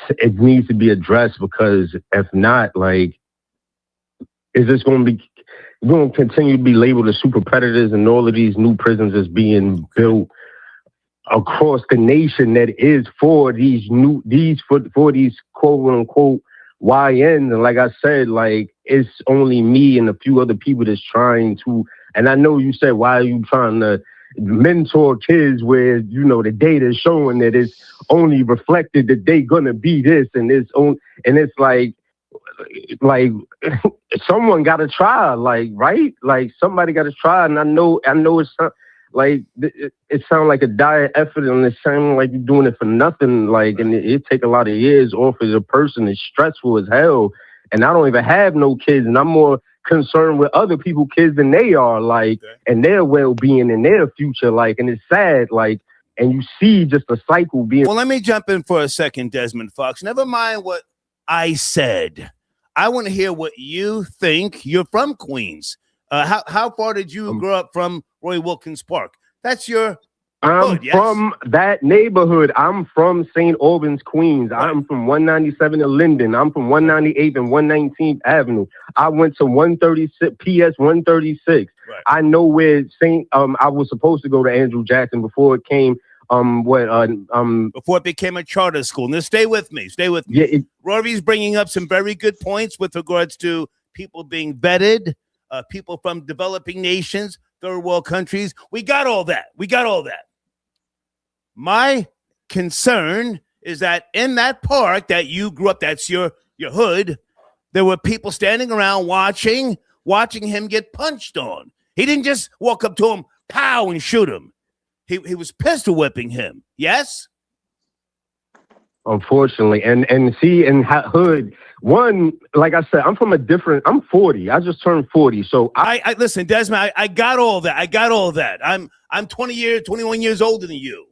it needs to be addressed, because if not, like, is this going to be, we're going to continue to be labeled as super predators, and all of these new prisons is being built across the nation that is for these for these quote unquote YNs. And like I said, like, it's only me and a few other people that's trying to, and I know you said, why are you trying to mentor kids where, you know, the data is showing that it's only reflected that they gonna be this, and it's on, and it's like someone got to try, like, right? Like, somebody got to try, and I know it's like it sounds like a dire effort, and it sounds like you're doing it for nothing. Like, and it take a lot of years off as a person. It's stressful as hell, and I don't even have no kids, and I'm more concerned with other people's kids than they are, like, and their well-being and their future, like, and it's sad, like, and you see just a cycle being. Well, let me jump in for a second, Desmond Fox. Never mind what I said. I want to hear what you think. You're from Queens. How far did you grow up from Roy Wilkins Park? That's your I'm from that neighborhood. I'm from St. Albans, Queens. I'm from 197 in Linden. I'm from 198th and 119th Avenue. I went to 136 PS 136. Right. I know where I was supposed to go to Andrew Jackson before it came before it became a charter school. Now, stay with me. Yeah, Rory's bringing up some very good points with regards to people being vetted, people from developing nations, third world countries. We got all that. My concern is that in that park that you grew up, that's your hood, there were people standing around watching him get punched on. He didn't just walk up to him, pow, and shoot him. He was pistol whipping him. Yes? unfortunately. And see, in hood, one, like I said, I'm 40. I just turned 40. So I listen, Desmond, I got all that. I got all that. I'm 21 years older than you.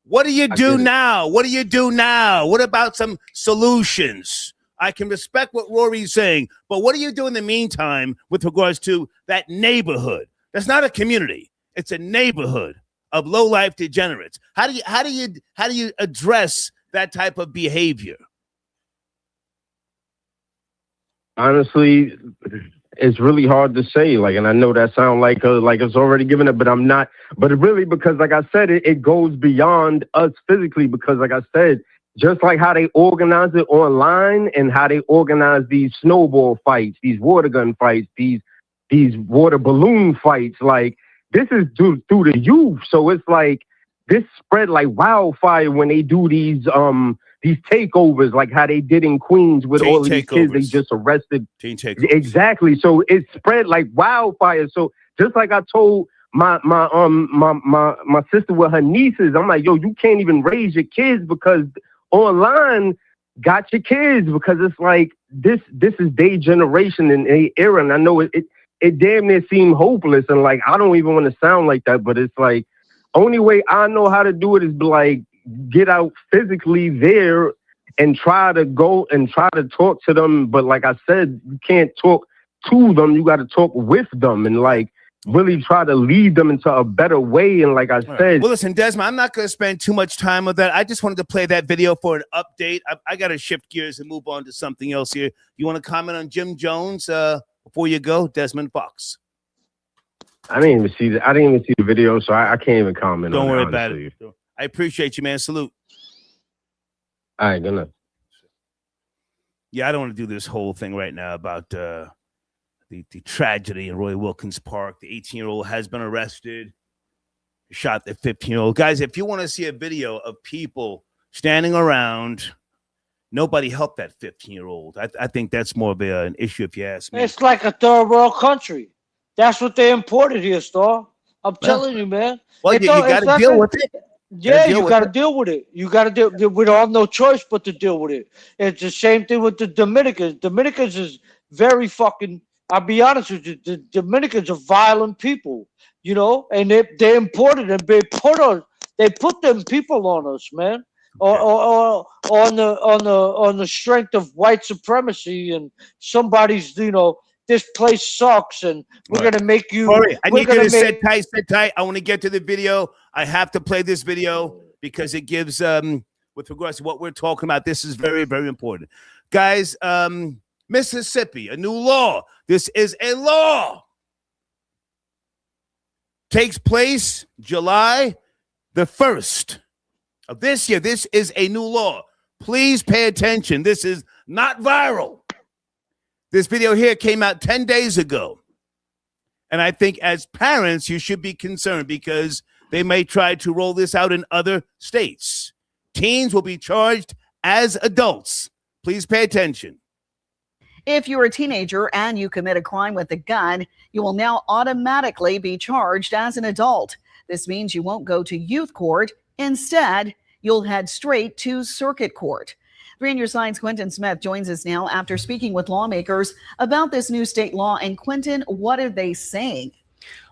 What do you do now? What do you do now? What about some solutions? I can respect what Rory's saying, but what do you do in the meantime with regards to that neighborhood? That's not a community. It's a neighborhood of low-life degenerates. How do you address that type of behavior? Honestly, it's really hard to say. Like, and I know that sounds like it's already given it, but I'm not. But really, because like I said, it goes beyond us physically. Because like I said, just like how they organize it online and how they organize these snowball fights, these water gun fights, these water balloon fights, like this is through the youth. So it's like this spread like wildfire when they do these takeovers, like how they did in Queens with all of these kids they just arrested. Teen takeovers. Exactly. So it spread like wildfire. So just like I told my sister with her nieces, I'm like, yo, you can't even raise your kids because online got your kids, because it's like this is their generation and their era. And I know it damn near seemed hopeless. And like, I don't even want to sound like that, but it's like, only way I know how to do it is like get out physically there and try to go and try to talk to them. But like I said, you can't talk to them. You got to talk with them and like really try to lead them into a better way. And like I said, well, listen, Desmond, I'm not going to spend too much time with that. I just wanted to play that video for an update. I got to shift gears and move on to something else here. You want to comment on Jim Jones before you go, Desmond Fox? I didn't even see the video, so I can't even comment. Don't worry about it. I appreciate you, man. Salute. All right, good night. Yeah, I don't want to do this whole thing right now about the tragedy in Roy Wilkins Park. The 18-year-old has been arrested, shot the 15-year-old. Guys, if you want to see a video of people standing around, nobody helped that 15-year-old. I think that's more of an issue if you ask me. It's like a third world country. That's what they imported here, Star. I'm telling you, man. Well, you got to deal with it. Yeah, you got to deal with it. You got to deal. We don't have no choice but to deal with it. It's the same thing with the Dominicans. Dominicans is very fucking. I'll be honest with you. The Dominicans are violent people, you know, and they imported and they put them people on us, man. Or on the strength of white supremacy and somebody's, you know, this place sucks and we're gonna make you. Rory, I need you to sit tight. I want to get to the video. I have to play this video because it gives with regards to what we're talking about. This is very, very important, guys. Mississippi, a new law. This is a law. Takes place July the 1st of this year. This is a new law. Please pay attention. This is not viral. This video here came out 10 days ago. And I think as parents, you should be concerned because they may try to roll this out in other states. Teens will be charged as adults. Please pay attention. If you're a teenager and you commit a crime with a gun, you will now automatically be charged as an adult. This means you won't go to youth court. Instead, you'll head straight to circuit court. 3 on your side's Quentin Smith joins us now after speaking with lawmakers about this new state law. And Quentin, what are they saying?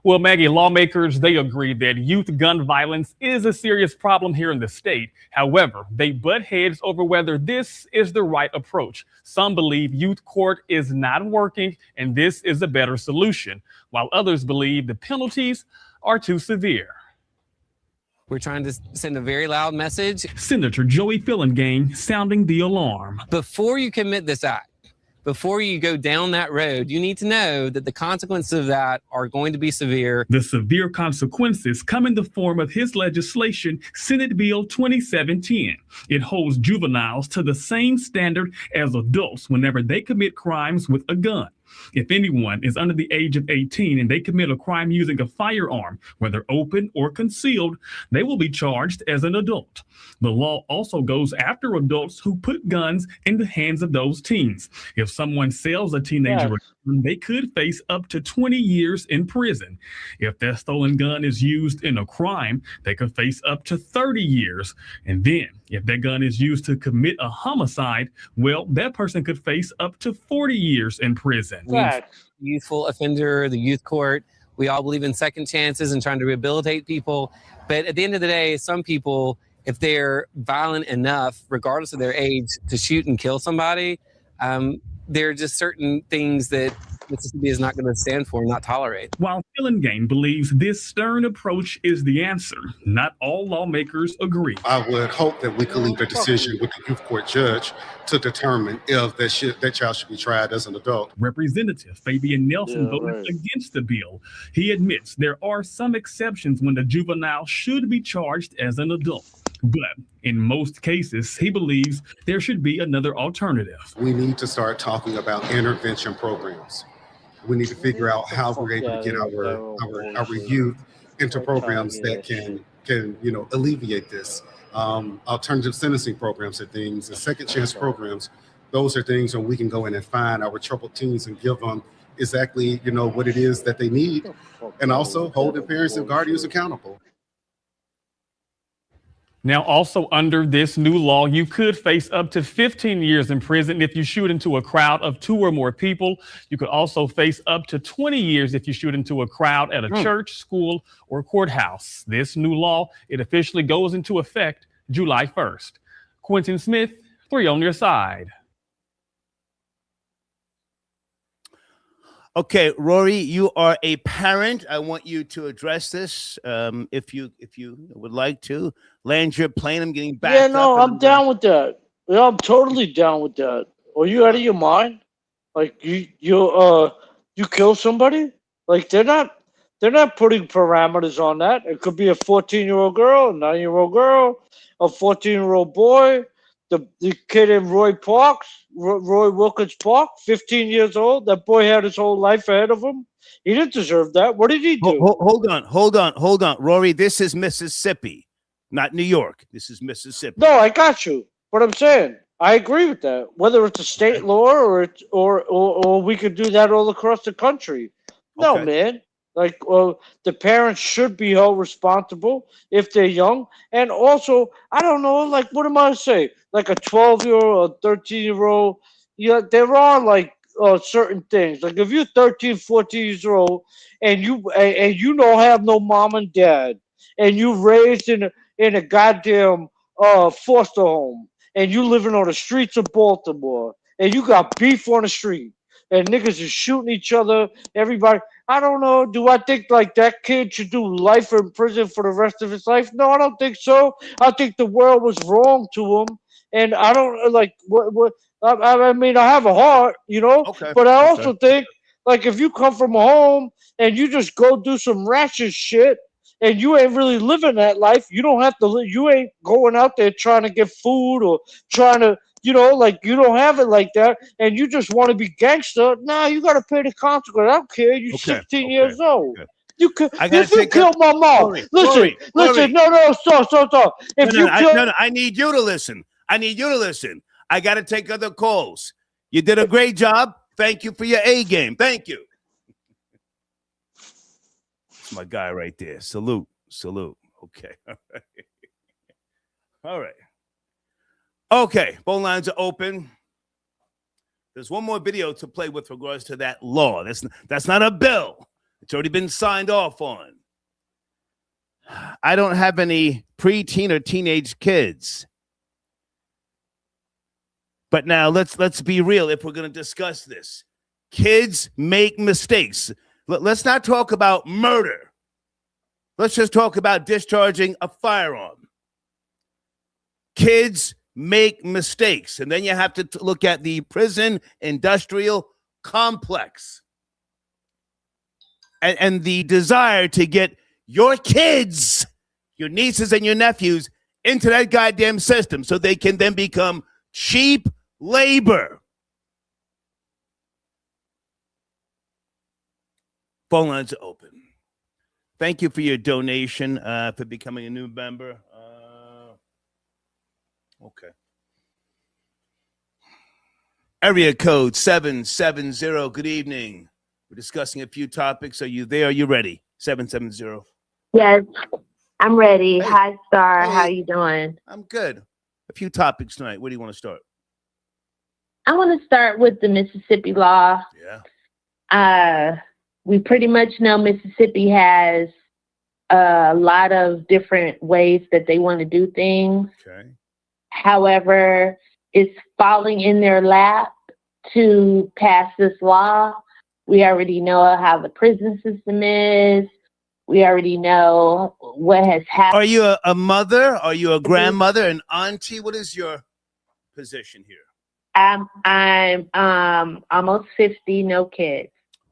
Well, Maggie, lawmakers, they agree that youth gun violence is a serious problem here in the state. However, they butt heads over whether this is the right approach. Some believe youth court is not working and this is a better solution, while others believe the penalties are too severe. We're trying to send a very loud message. Senator Joey Fillingane sounding the alarm. Before you commit this act, before you go down that road, you need to know that the consequences of that are going to be severe. The severe consequences come in the form of his legislation, Senate Bill 2710. It holds juveniles to the same standard as adults whenever they commit crimes with a gun. If anyone is under the age of 18 and they commit a crime using a firearm, whether open or concealed, they will be charged as an adult. The law also goes after adults who put guns in the hands of those teens. If someone sells a teenager a gun, they could face up to 20 years in prison. If their stolen gun is used in a crime, they could face up to 30 years. And then If that gun is used to commit a homicide, well, that person could face up to 40 years in prison. Youthful offender, the youth court. We all believe in second chances and trying to rehabilitate people. But at the end of the day, some people, if they're violent enough, regardless of their age, to shoot and kill somebody, there are just certain things that Mississippi is not going to stand for and not tolerate. While Phillingham believes this stern approach is the answer, not all lawmakers agree. I would hope that we could leave the decision with the youth court judge to determine if that child should be tried as an adult. Representative Fabian Nelson voted against the bill. He admits there are some exceptions when the juvenile should be charged as an adult. But in most cases, he believes there should be another alternative. We need to start talking about intervention programs. We need to figure out how we're able to get our youth into programs that can alleviate this. Alternative sentencing programs are things, and second chance programs. Those are things where we can go in and find our troubled teens and give them exactly what it is that they need, and also hold their parents and guardians accountable. Now, also under this new law, you could face up to 15 years in prison if you shoot into a crowd of 2 or more people. You could also face up to 20 years if you shoot into a crowd at a church, school, or courthouse. This new law, it officially goes into effect July 1st. Quentin Smith, 3 on your side. Okay, Rory, you are a parent. I want you to address this. If you would like to land your plane, I'm getting back. Yeah, no, I'm down with that. Yeah, I'm totally down with that. Are you out of your mind? Like you kill somebody? Like they're not putting parameters on that. It could be a 14-year-old girl, a 9-year-old girl, a 14-year-old boy. The kid in Roy Wilkins Park, 15 years old. That boy had his whole life ahead of him. He didn't deserve that. What did he do? Hold on. Rory, this is Mississippi, not New York. This is Mississippi. No, I got you. But I'm saying, I agree with that. Whether it's a state law or we could do that all across the country. No, man. Like, the parents should be held responsible if they're young. And also, I don't know, like, what am I say? Like a 12-year-old or 13-year-old, there are, like, certain things. Like, if you're 13, 14 years old and you don't have no mom and dad, and you raised in a goddamn foster home, and you living on the streets of Baltimore, and you got beef on the street, and niggas is shooting each other, everybody. I don't know. Do I think like that kid should do life in prison for the rest of his life? No, I don't think so. I think the world was wrong to him, and I don't like what. I mean, I have a heart, but I also think like if you come from a home and you just go do some ratchet shit and you ain't really living that life, you don't have to. You ain't going out there trying to get food or trying to. Like you don't have it like that, and you just want to be gangster. Nah, you got to pay the consequence. I don't care. You're 16 years old. You could. If you kill my mom, listen. No, stop. No, I need you to listen. I got to take other calls. You did a great job. Thank you for your A game. Thank you. That's my guy right there. Salute. Okay. All right. Okay, phone lines are open. There's one more video to play with regards to that law. That's not a bill. It's already been signed off on. I don't have any preteen or teenage kids. But now let's be real if we're going to discuss this. Kids make mistakes. Let's not talk about murder. Let's just talk about discharging a firearm. Kids make mistakes, and then you have to look at the prison industrial complex and the desire to get your kids, your nieces and your nephews into that goddamn system so they can then become cheap labor. Phone lines are open. Thank you for your donation, for becoming a new member. Okay. Area code 770. Good evening. We're discussing a few topics. Are you there? Are you ready? 770. Yes, I'm ready. Hi, Star. How you doing? I'm good. a few topics tonight. Where do you want to start? I want to start with the Mississippi law. Yeah. We pretty much know Mississippi has a lot of different ways that they want to do things. Okay. However, it's falling in their lap to pass this law. We already know how the prison system is. We already know what has happened. Are you a mother? Are you a grandmother, an auntie? What is your position here? I'm almost 50, no kids.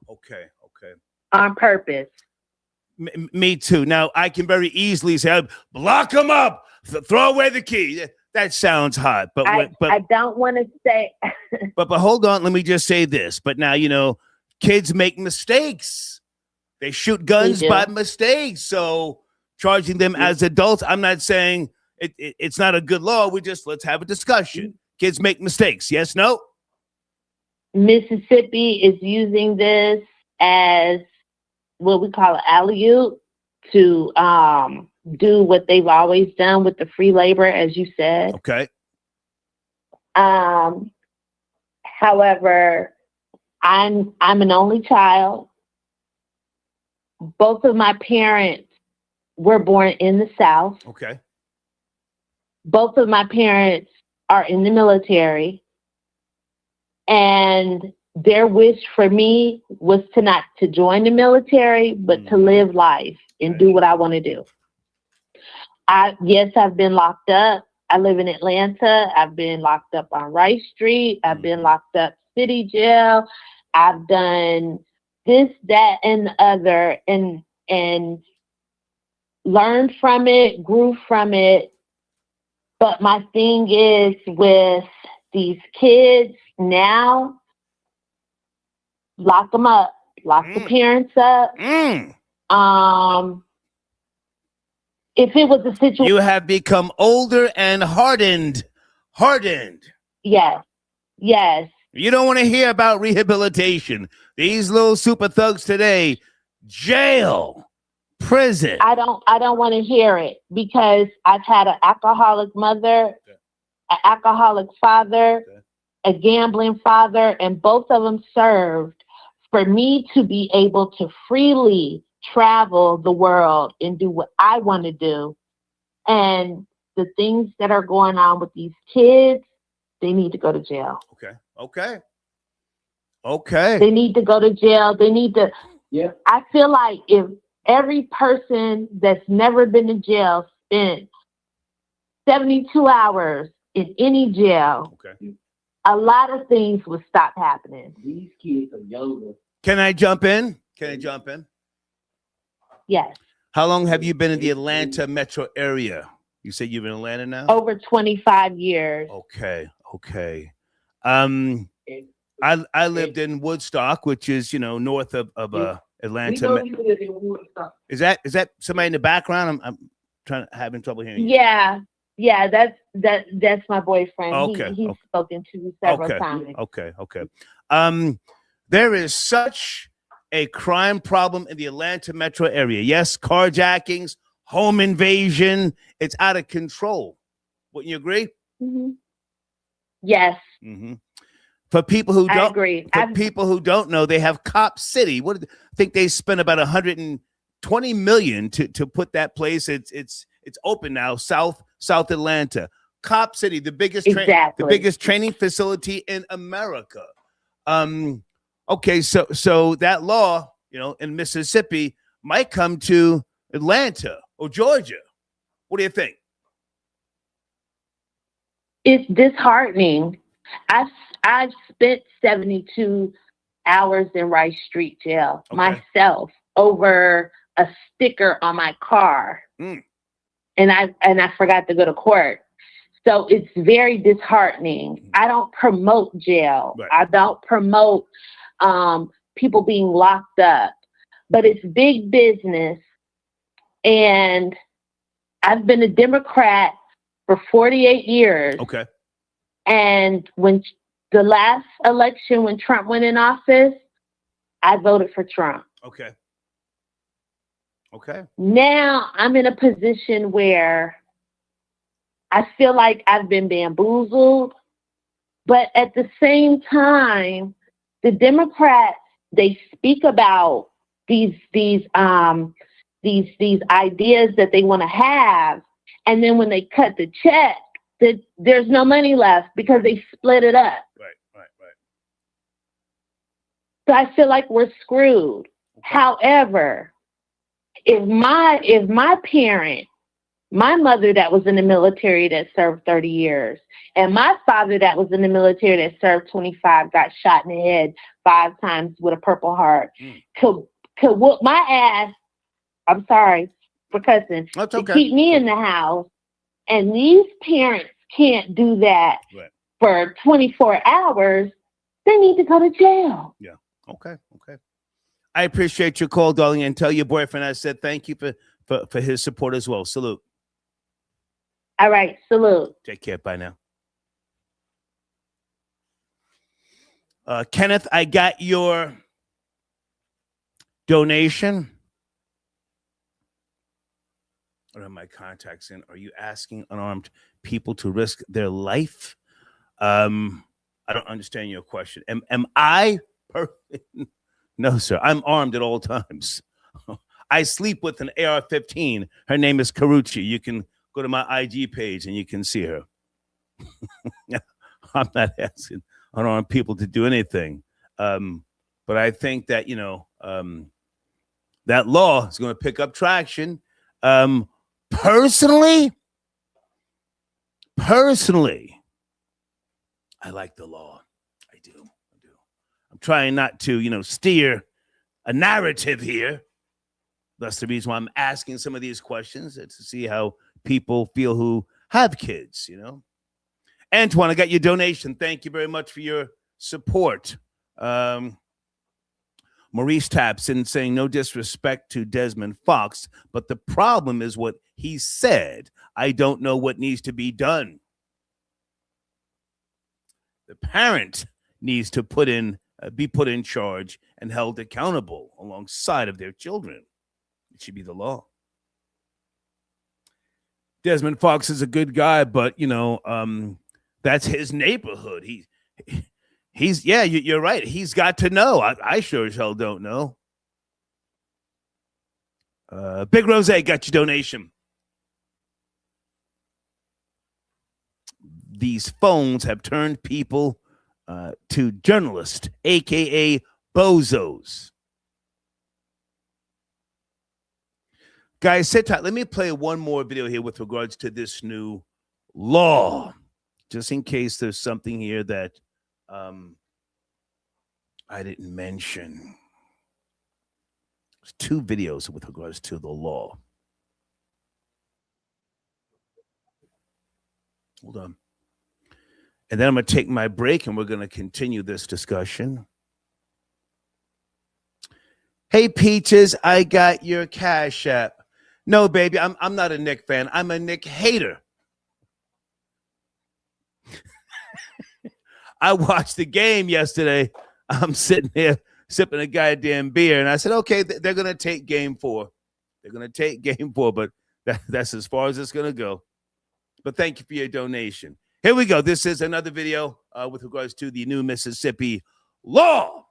Okay. On purpose. Me too. Now, I can very easily say, block them up, throw away the key. That sounds hot. But I don't want to say. but hold on. Let me just say this. But now, kids make mistakes. They shoot guns by mistake. So charging them as adults, I'm not saying it's not a good law. Let's have a discussion. Kids make mistakes. Yes, no? Mississippi is using this as what we call an alley-oop to do what they've always done with the free labor, as you said. Okay. However, I'm an only child. Both of my parents were born in the South. Okay. Both of my parents are in the military. And their wish for me was not to join the military, but to live life and do what I want to do. Yes, I've been locked up. I live in Atlanta. I've been locked up on Rice Street. I've been locked up city jail. I've done this, that, and the other, and learned from it, grew from it. But my thing is with these kids now, lock them up, lock the parents up. If it was a situation, you have become older and hardened. Yes. You don't want to hear about rehabilitation. These little super thugs today, jail, prison. I don't want to hear it because I've had an alcoholic mother, an alcoholic father, a gambling father, and both of them served for me to be able to freely travel the world and do what I want to do. And the things that are going on with these kids, they need to go to jail. Okay. They need to go to jail. They need to. Yeah. I feel like if every person that's never been to jail spent 72 hours in any jail, a lot of things would stop happening. These kids are younger. Can I jump in? Yes. How long have you been in the Atlanta metro area? You say you've been in Atlanta now? Over 25 years. Okay. I lived in Woodstock, which is, north of Atlanta. Is that somebody in the background? I'm having trouble hearing you. Yeah, that's my boyfriend. Okay. He's spoken to me several times. Okay. There is such a crime problem in the Atlanta metro area. Yes, carjackings, home invasion. It's out of control. Wouldn't you agree? Mm-hmm. Yes. Mm-hmm. For people who don't agree. People who don't know, they have Cop City. I think they spent about $120 million to put that place. It's open now, South Atlanta. Cop City, the biggest training facility in America. Okay, so that law, in Mississippi might come to Atlanta or Georgia. What do you think? It's disheartening. I've spent 72 hours in Rice Street jail myself over a sticker on my car. And I forgot to go to court. So it's very disheartening. I don't promote jail. Right. I don't promote people being locked up. But it's big business. And I've been a Democrat for 48 years. Okay. And when the last election, when Trump went in office, I voted for Trump. Okay. Now I'm in a position where I feel like I've been bamboozled. But at the same time, the Democrats, they speak about these ideas that they want to have, and then when they cut the check, there's no money left because they split it up. Right. So I feel like we're screwed. However, if my parent, my mother that was in the military that served 30 years, and my father that was in the military that served 25, got shot in the head 5 times with a Purple Heart, could whoop my ass, I'm sorry for cussing, to keep me in the house, and these parents can't do that for 24 hours, they need to go to jail. Yeah. Okay. I appreciate your call, darling, and tell your boyfriend I said thank you for his support as well. Salute. All right. Salute. Take care. Bye now. Kenneth, I got your donation. I don't have my contacts in. Are you asking unarmed people to risk their life? I don't understand your question. Am I perfect? No, sir. I'm armed at all times. I sleep with an AR-15. Her name is Karuchi. You can go to my IG page and you can see her. I'm not asking unarmed people to do anything. But I think that, that law is going to pick up traction. Personally, I like the law. I do. I'm trying not to, steer a narrative here. That's the reason why I'm asking some of these questions, to see how people feel who have kids, Antoine, I got your donation. Thank you very much for your support. Maurice taps in saying, no disrespect to Desmond Fox, but the problem is what he said. I don't know what needs to be done. The parent needs to be put in charge and held accountable alongside of their children. It should be the law. Desmond Fox is a good guy, but that's his neighborhood. You're right. He's got to know. I sure as hell don't know. Big Rose got your donation. These phones have turned people to journalists, aka bozos. Guys, sit tight. Let me play one more video here with regards to this new law, just in case there's something here that I didn't mention. There's 2 videos with regards to the law. Hold on. And then I'm going to take my break and we're going to continue this discussion. Hey, Peaches, I got your Cash App. No, baby, I'm not a Nick fan. I'm a Nick hater. I watched the game yesterday. I'm sitting there sipping a goddamn beer, and I said, okay, they're going to take game 4. They're going to take game 4, but that's as far as it's going to go. But thank you for your donation. Here we go. This is another video with regards to the new Mississippi law.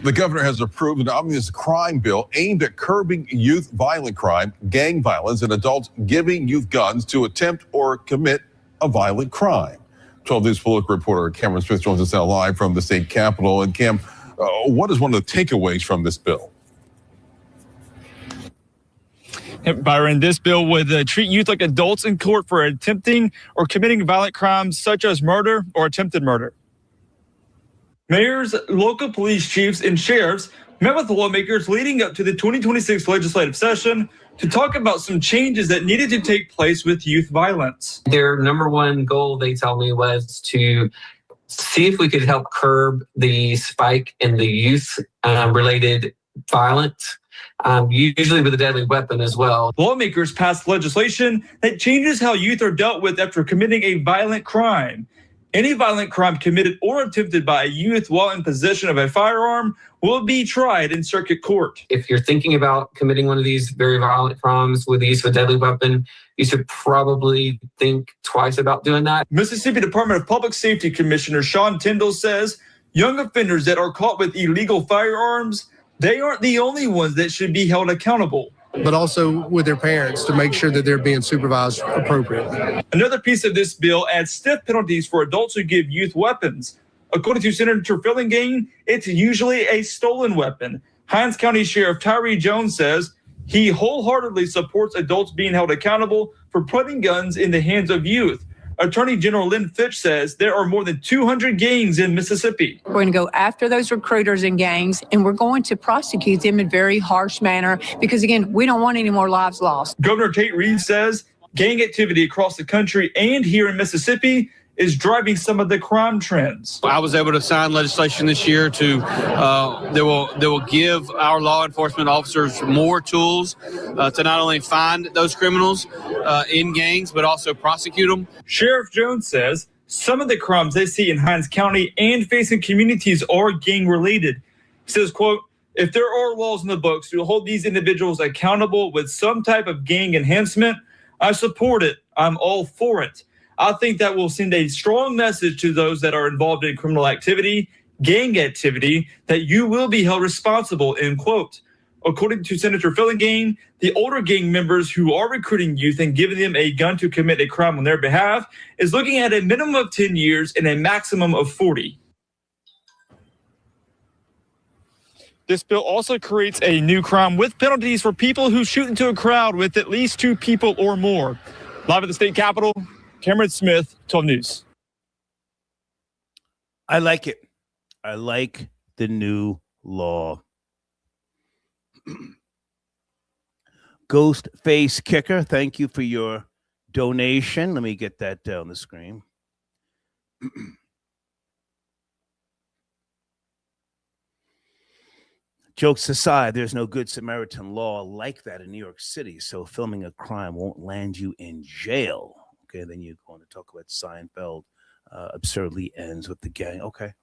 The governor has approved an omnibus crime bill aimed at curbing youth violent crime, gang violence, and adults giving youth guns to attempt or commit a violent crime. 12 News political reporter Cameron Smith joins us now live from the state capitol. And Cam, what is one of the takeaways from this bill? Byron, this bill would treat youth like adults in court for attempting or committing violent crimes such as murder or attempted murder. Mayors, local police chiefs, and sheriffs met with the lawmakers leading up to the 2026 legislative session to talk about some changes that needed to take place with youth violence. Their number one goal, they tell me, was to see if we could help curb the spike in the youth-related violence, usually with a deadly weapon as well. Lawmakers passed legislation that changes how youth are dealt with after committing a violent crime. Any violent crime committed or attempted by a youth while in possession of a firearm will be tried in circuit court. If you're thinking about committing one of these very violent crimes with the use of a deadly weapon, you should probably think twice about doing that. Mississippi Department of Public Safety Commissioner Sean Tyndall says young offenders that are caught with illegal firearms, they aren't the only ones that should be held accountable. But also with their parents to make sure that they're being supervised appropriately. Another piece of this bill adds stiff penalties for adults who give youth weapons. According to Senator Fillingane, it's usually a stolen weapon. Hinds County Sheriff Tyree Jones says he wholeheartedly supports adults being held accountable for putting guns in the hands of youth. Attorney General Lynn Fitch says there are more than 200 gangs in Mississippi. We're going to go after those recruiters and gangs, and we're going to prosecute them in a very harsh manner because, again, we don't want any more lives lost. Governor Tate Reeves says gang activity across the country and here in Mississippi is driving some of the crime trends. I was able to sign legislation this year to that will give our law enforcement officers more tools to not only find those criminals in gangs, but also prosecute them. Sheriff Jones says some of the crimes they see in Hinds County and facing communities are gang related. He says, quote, if there are laws in the books to hold these individuals accountable with some type of gang enhancement, I support it. I'm all for it. I think that will send a strong message to those that are involved in criminal activity, gang activity, that you will be held responsible, end quote. According to Senator Fillingane, the older gang members who are recruiting youth and giving them a gun to commit a crime on their behalf is looking at a minimum of 10 years and a maximum of 40. This bill also creates a new crime with penalties for people who shoot into a crowd with at least 2 people or more. Live at the state capitol, Cameron Smith, 12 News. I like it. I like the new law. Ghost Face Kicker, thank you for your donation. Let me get that down the screen. Jokes aside, there's no good Samaritan law like that in New York City, so filming a crime won't land you in jail. Okay, then you go on to talk about Seinfeld absurdly ends with the gang. Okay.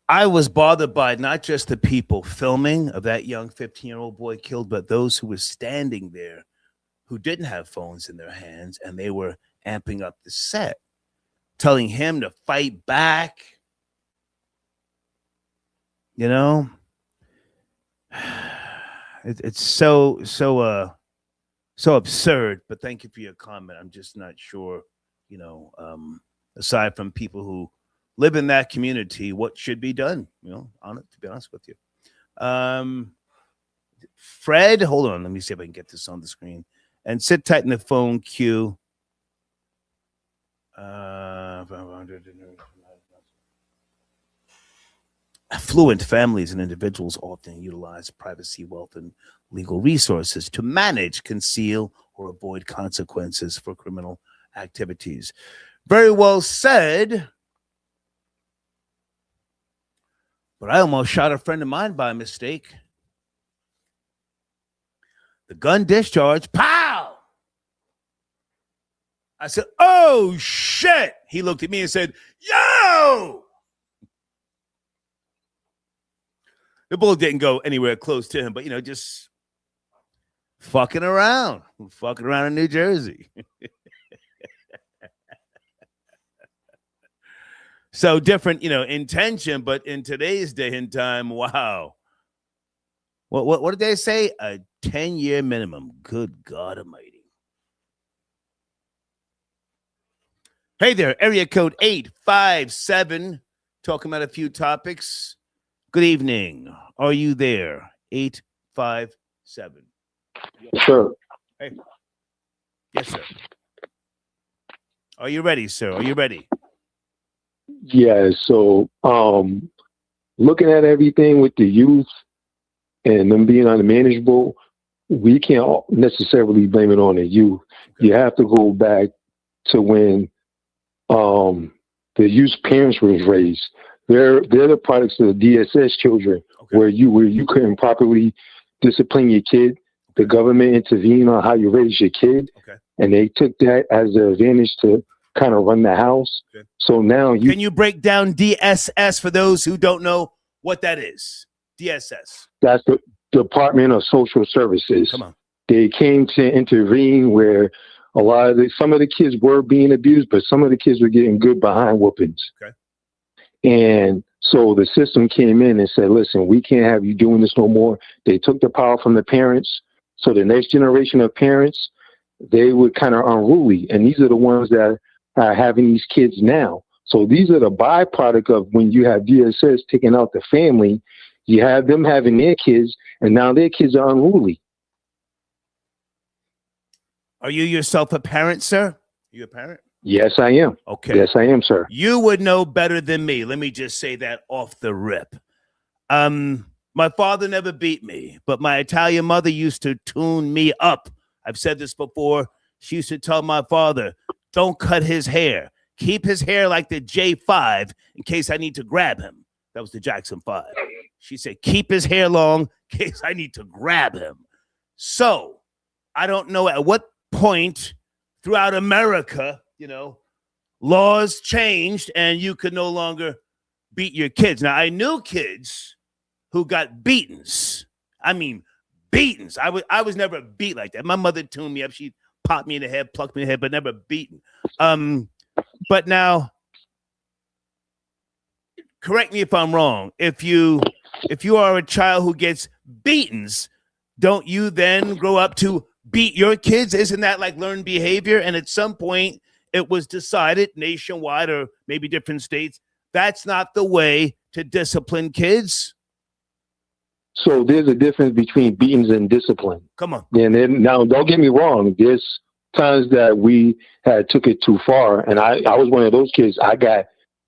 I was bothered by not just the people filming of that young 15-year-old boy killed, but those who were standing there who didn't have phones in their hands, and they were amping up the set, telling him to fight back. You know? It's so absurd, but thank you for your comment. I'm just not sure, aside from people who live in that community, what should be done, to be honest with you. Fred, hold on. Let me see if I can get this on the screen. And sit tight in the phone queue. Affluent families and individuals often utilize privacy, wealth, and legal resources to manage, conceal, or avoid consequences for criminal activities. Very well said. But I almost shot a friend of mine by mistake. The gun discharged, pow! I said, oh, shit! He looked at me and said, yo! The bullet didn't go anywhere close to him, but, just fucking around in New Jersey. So different, intention, but in today's day and time, wow. What did they say? A 10-year minimum. Good God Almighty. Hey there, area code 857, talking about a few topics. Good evening. Are you there? 857. Sure. Hey. Yes, sir. Are you ready, sir? Are you ready? Yeah, so looking at everything with the youth and them being unmanageable, we can't necessarily blame it on the youth. You have to go back to when the youth's parents was raised. They're the products of the DSS children, where you couldn't properly discipline your kid. The government intervened on how you raise your kid. and they took that as an advantage to kind of run the house. Okay. So now Can you break down DSS for those who don't know what that is? DSS. That's the Department of Social Services. Come on. They came to intervene where some of the kids were being abused, but some of the kids were getting good behind whoopings. Okay. And so the system came in and said, listen, we can't have you doing this no more. They took the power from the parents. So the next generation of parents, they were kind of unruly. And these are the ones that are having these kids now. So these are the byproduct of when you have DSS taking out the family, you have them having their kids, and now their kids are unruly. Are you yourself a parent, sir? Are you a parent? Yes, I am. Okay. Yes, I am, sir. You would know better than me. Let me just say that off the rip. My father never beat me, but my Italian mother used to tune me up. I've said this before. She used to tell my father, don't cut his hair. Keep his hair like the J5 in case I need to grab him. That was the Jackson 5. She said, keep his hair long in case I need to grab him. So I don't know at what point throughout America, laws changed and you could no longer beat your kids. Now, I knew kids who got beatings. I mean, beatings. I was never beat like that. My mother tuned me up. She popped me in the head, plucked me in the head, but never beaten. But now, correct me if I'm wrong. If you are a child who gets beatings, don't you then grow up to beat your kids? Isn't that like learned behavior? And at some point, it was decided nationwide or maybe different states, that's not the way to discipline kids. So there's a difference between beatings and discipline. Come on. And then, now, don't get me wrong. There's times that we had took it too far, and I was one of those kids. I got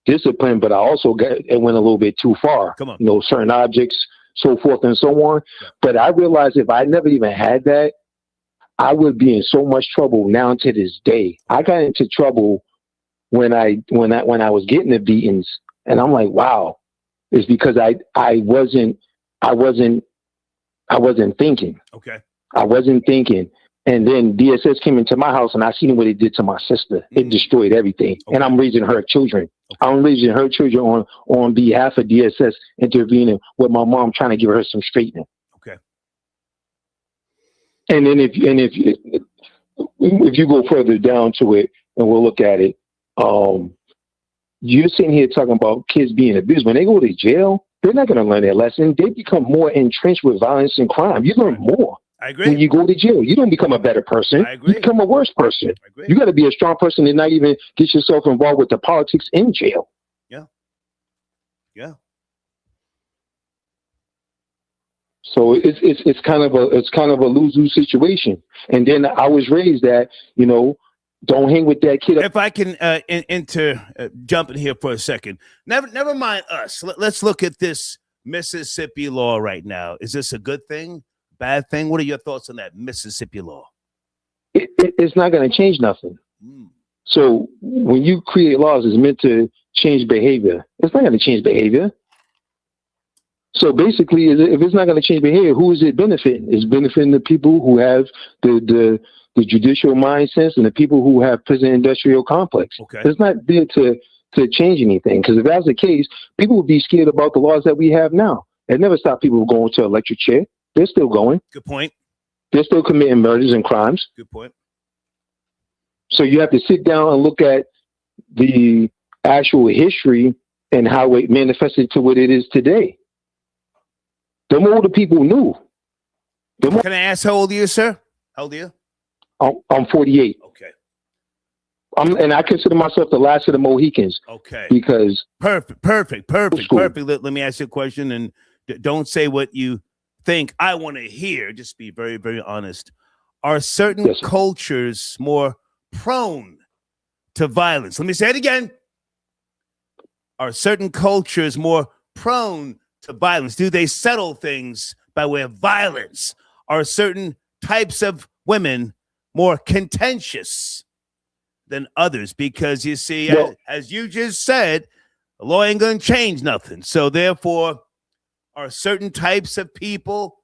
disciplined, but I also it went a little bit too far. Come on. Certain objects, so forth and so on. Yeah. But I realized if I never even had that, I would be in so much trouble now to this day. I got into trouble when I was getting the beatings, and I'm like, wow, it's because I wasn't thinking. Okay. I wasn't thinking. And then DSS came into my house, and I seen what it did to my sister. It destroyed everything. Okay. And I'm raising her children. Okay. I'm raising her children on behalf of DSS intervening with my mom, trying to give her some straightening. Okay. And then if you go further down to it, and we'll look at it, you're sitting here talking about kids being abused. When they go to jail, they're not going to learn their lesson. They become more entrenched with violence and crime. You learn more. I agree. When you go to jail, you don't become a better person. I agree. You become a worse person. I agree. You got to be a strong person and not even get yourself involved with the politics in jail. Yeah. Yeah. So it's kind of a lose-lose situation. And then I was raised that, don't hang with that kid. If I can jump in here for a second, never mind us. Let's look at this Mississippi law right now. Is this a good thing? Bad thing? What are your thoughts on that Mississippi law? It's not going to change nothing. So when you create laws, it's meant to change behavior. It's not going to change behavior. So basically, if it's not going to change behavior, who is it benefiting? It's benefiting the people who have the judicial mindset and the people who have prison industrial complex. Okay. It's not there to change anything. Because if that's the case, people would be scared about the laws that we have now. It never stopped people from going to an electric chair. They're still going. Good point. They're still committing murders and crimes. Good point. So you have to sit down and look at the actual history and how it manifested to what it is today. The more the people knew. Can I ask how old are you, sir? How old are you? I'm 48. Okay. And I consider myself the last of the Mohicans. Okay. Because perfect. Let me ask you a question, and don't say what you think I want to hear. Just be very, very honest. Are certain cultures more prone to violence? Let me say it again. Are certain cultures more prone to violence? Do they settle things by way of violence? Are certain types of women more contentious than others? Because you see, as you just said, the law ain't going to change nothing. So therefore, are certain types of people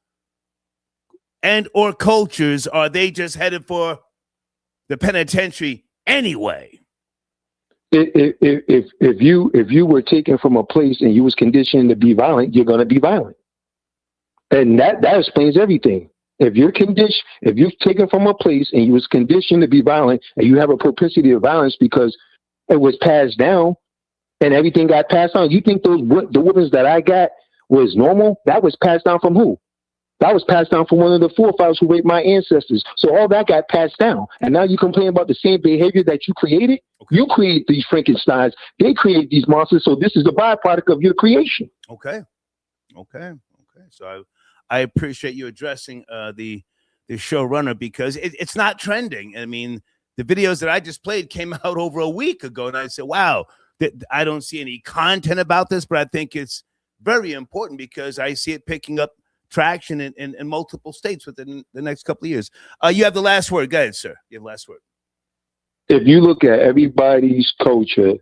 and or cultures, are they just headed for the penitentiary anyway. If you were taken from a place and you was conditioned to be violent, you're going to be violent, and that explains everything. If you're taken from a place and you was conditioned to be violent, and you have a propensity to violence because it was passed down, and everything got passed on, you think the weapons that I got was normal? That was passed down from who? That was passed down from one of the forefathers who raped my ancestors. So all that got passed down. And now you complain about the same behavior that you created? Okay. You create these Frankensteins. They create these monsters. So this is the byproduct of your creation. Okay. So I appreciate you addressing the showrunner, because it's not trending. I mean, the videos that I just played came out over a week ago. And I said, wow, I don't see any content about this, but I think it's very important because I see it picking up traction in multiple states within the next couple of years. You have the last word. Go ahead, sir. You have the last word. If you look at everybody's culture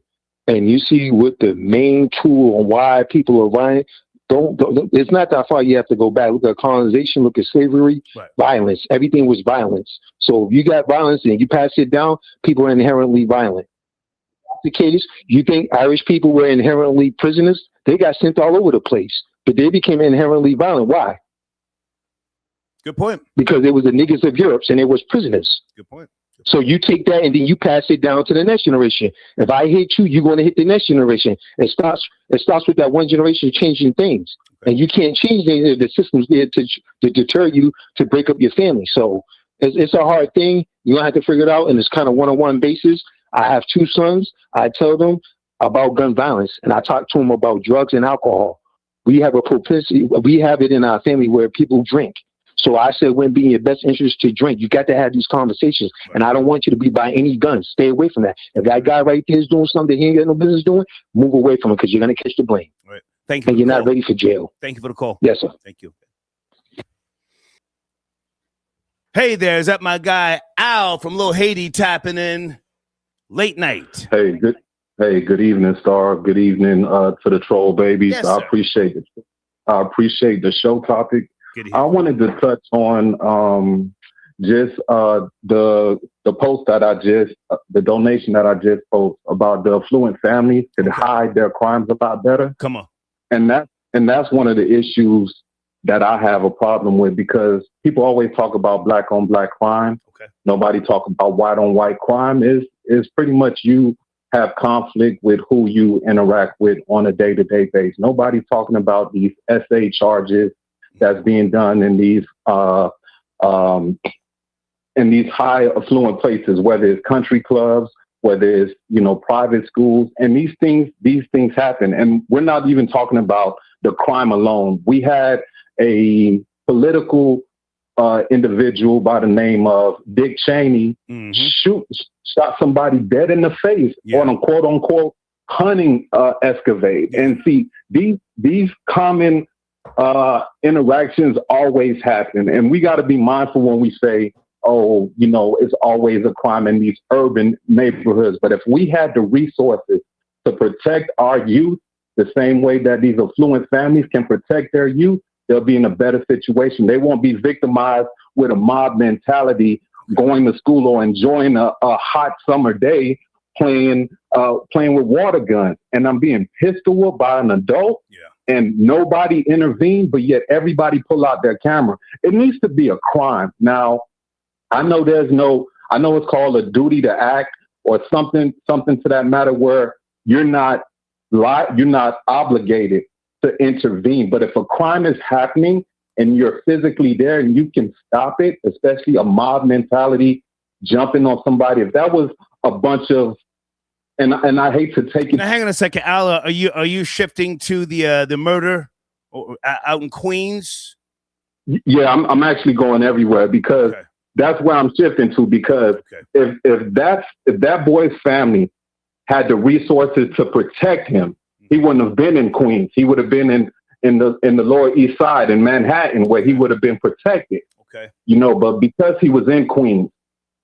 and you see what the main tool on why people are violent, don't it's not that far. You have to go back. Look at colonization, look at slavery, right. Violence. Everything was violence. So if you got violence and you pass it down, people are inherently violent. If that's the case, you think Irish people were inherently prisoners? They got sent all over the place. But they became inherently violent. Why? Good point. Because they was the niggas of Europe and they was prisoners. Good point. So you take that and then you pass it down to the next generation. If I hit you, you're going to hit the next generation. It starts with that one generation changing things. Okay. And you can't change things if the system's there to deter you to break up your family. So it's a hard thing. You're going to have to figure it out. And it's kind of one-on-one basis. I have 2 sons. I tell them about gun violence and I talk to them about drugs and alcohol. We have a propensity. We have it in our family where people drink. So I said, when be in your best interest to drink, you got to have these conversations. Right. And I don't want you to be buying any guns. Stay away from that. If that guy right there is doing something he ain't got no business doing, move away from it because you're going to catch the blame. Right. Thank you. And you're not ready for jail. Thank you for the call. Yes, sir. Thank you. Hey there, is that my guy Al from Little Haiti tapping in late night? Hey, good evening, Star. Good evening to the troll babies. Yes, I appreciate it. I appreciate the show topic. I wanted to touch on just the post that the donation that I just posted about the affluent families could hide their crimes a lot better. Come on. And that's one of the issues that I have a problem with, because people always talk about black on black crime. Okay. Nobody talk about white on white crime. Is pretty much you have conflict with who you interact with on a day-to-day basis. Nobody's talking about these SA charges that's being done in these high affluent places, whether it's country clubs, whether it's private schools, and these things happen. And we're not even talking about the crime alone. We had a political individual by the name of Dick Cheney shot somebody dead in the face on a quote unquote hunting escapade. And see, these common interactions always happen, and we got to be mindful when we say, oh, it's always a crime in these urban neighborhoods. But if we had the resources to protect our youth the same way that these affluent families can protect their youth, they'll be in a better situation. They won't be victimized with a mob mentality, going to school or enjoying a hot summer day playing with water guns. And I'm being pistol whipped by an adult. Yeah. And nobody intervened, but yet everybody pull out their camera. It needs to be a crime. Now, I know it's called a duty to act or something to that matter, where you're not obligated to intervene. But if a crime is happening and you're physically there and you can stop it, especially a mob mentality jumping on somebody, if that was a bunch of, and I hate to take it. Now, hang on a second, Al. Are you shifting to the murder out in Queens? Yeah, I'm actually going everywhere, because that's where I'm shifting to. Because if that boy's family had the resources to protect him, he wouldn't have been in Queens. He would have been in the Lower East Side in Manhattan, where he would have been protected. Okay. But because he was in Queens,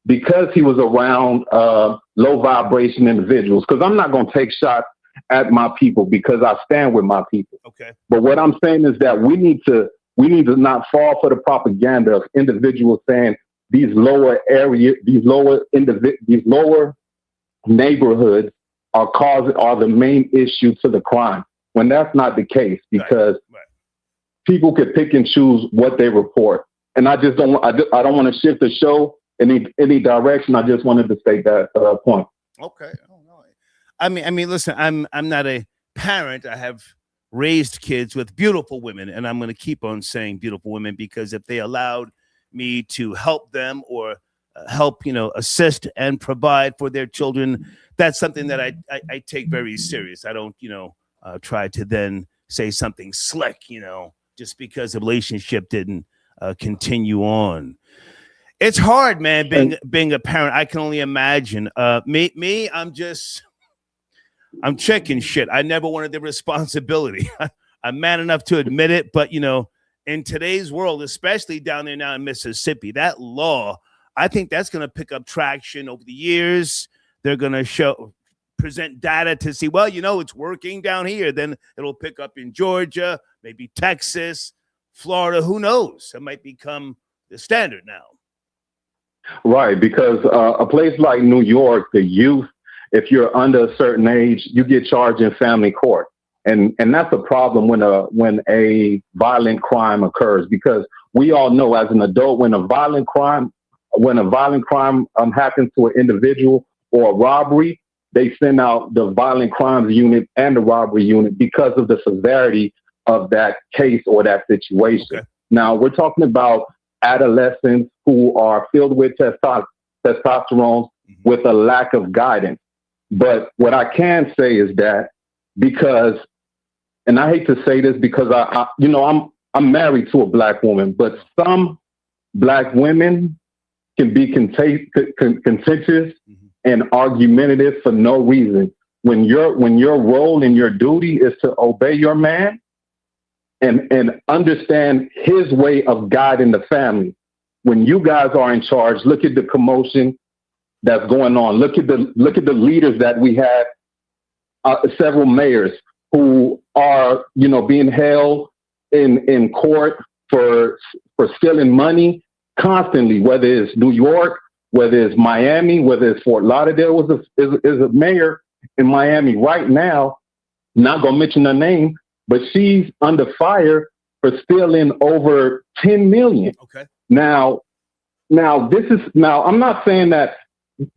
because he was around low vibration individuals, because I'm not going to take shots at my people, because I stand with my people. Okay. But what I'm saying is that we need to not fall for the propaganda of individuals saying, these lower neighborhoods are the main issue to the crime, when that's not the case, because people could pick and choose what they report. And I just don't want to shift the show in any direction. I just wanted to state that point. Okay. Oh, no. I mean, listen, I'm not a parent. I have raised kids with beautiful women, and I'm going to keep on saying beautiful women, because if they allowed me to help them or help, assist and provide for their children, that's something that I take very serious. I don't, try to then say something slick, just because the relationship didn't continue on. It's hard, man, being a parent. I can only imagine. Me, I'm checking shit. I never wanted the responsibility. I'm man enough to admit it, but in today's world, especially down there now in Mississippi, that law, I think that's going to pick up traction over the years. They're going to present data to see, well, it's working down here. Then it'll pick up in Georgia, maybe Texas, Florida. Who knows? It might become the standard now. Right, because a place like New York, the youth, if you're under a certain age, you get charged in family court. And that's a problem when a violent crime occurs, because we all know as an adult, when a violent crime happens to an individual or a robbery, they send out the violent crimes unit and the robbery unit because of the severity of that case or that situation. Okay. Now, we're talking about adolescents who are filled with testosterone with a lack of guidance. But what I can say is that, because, and I hate to say this because I'm married to a black woman, but some black women can be contentious and argumentative for no reason. When your role and your duty is to obey your man and understand his way of guiding the family. When you guys are in charge, look at the commotion that's going on. Look at the leaders that we had, several mayors who are, being held in court for stealing money constantly, whether it's New York, whether it's Miami, whether it's Fort Lauderdale. Is a mayor in Miami right now, not gonna mention her name, but she's under fire for stealing over 10 million. Okay. Now I'm not saying that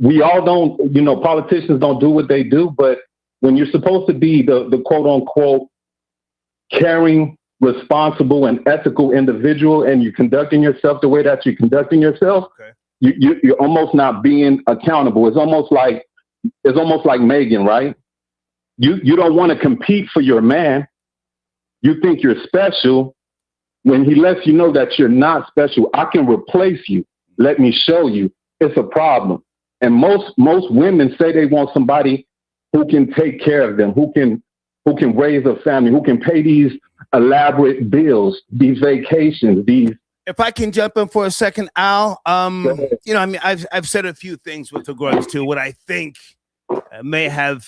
we all don't, politicians don't do what they do, but when you're supposed to be the quote unquote caring, responsible, and ethical individual, and you're conducting yourself the way that you're conducting yourself, okay, you're almost not being accountable. It's almost like Megan, right? You don't want to compete for your man. You think you're special. When he lets you know that you're not special, I can replace you. Let me show you. It's a problem. And most women say they want somebody who can take care of them, who can raise a family, who can pay these elaborate bills, these vacations, these. If I can jump in for a second, Al, I've said a few things with regards to what I think may have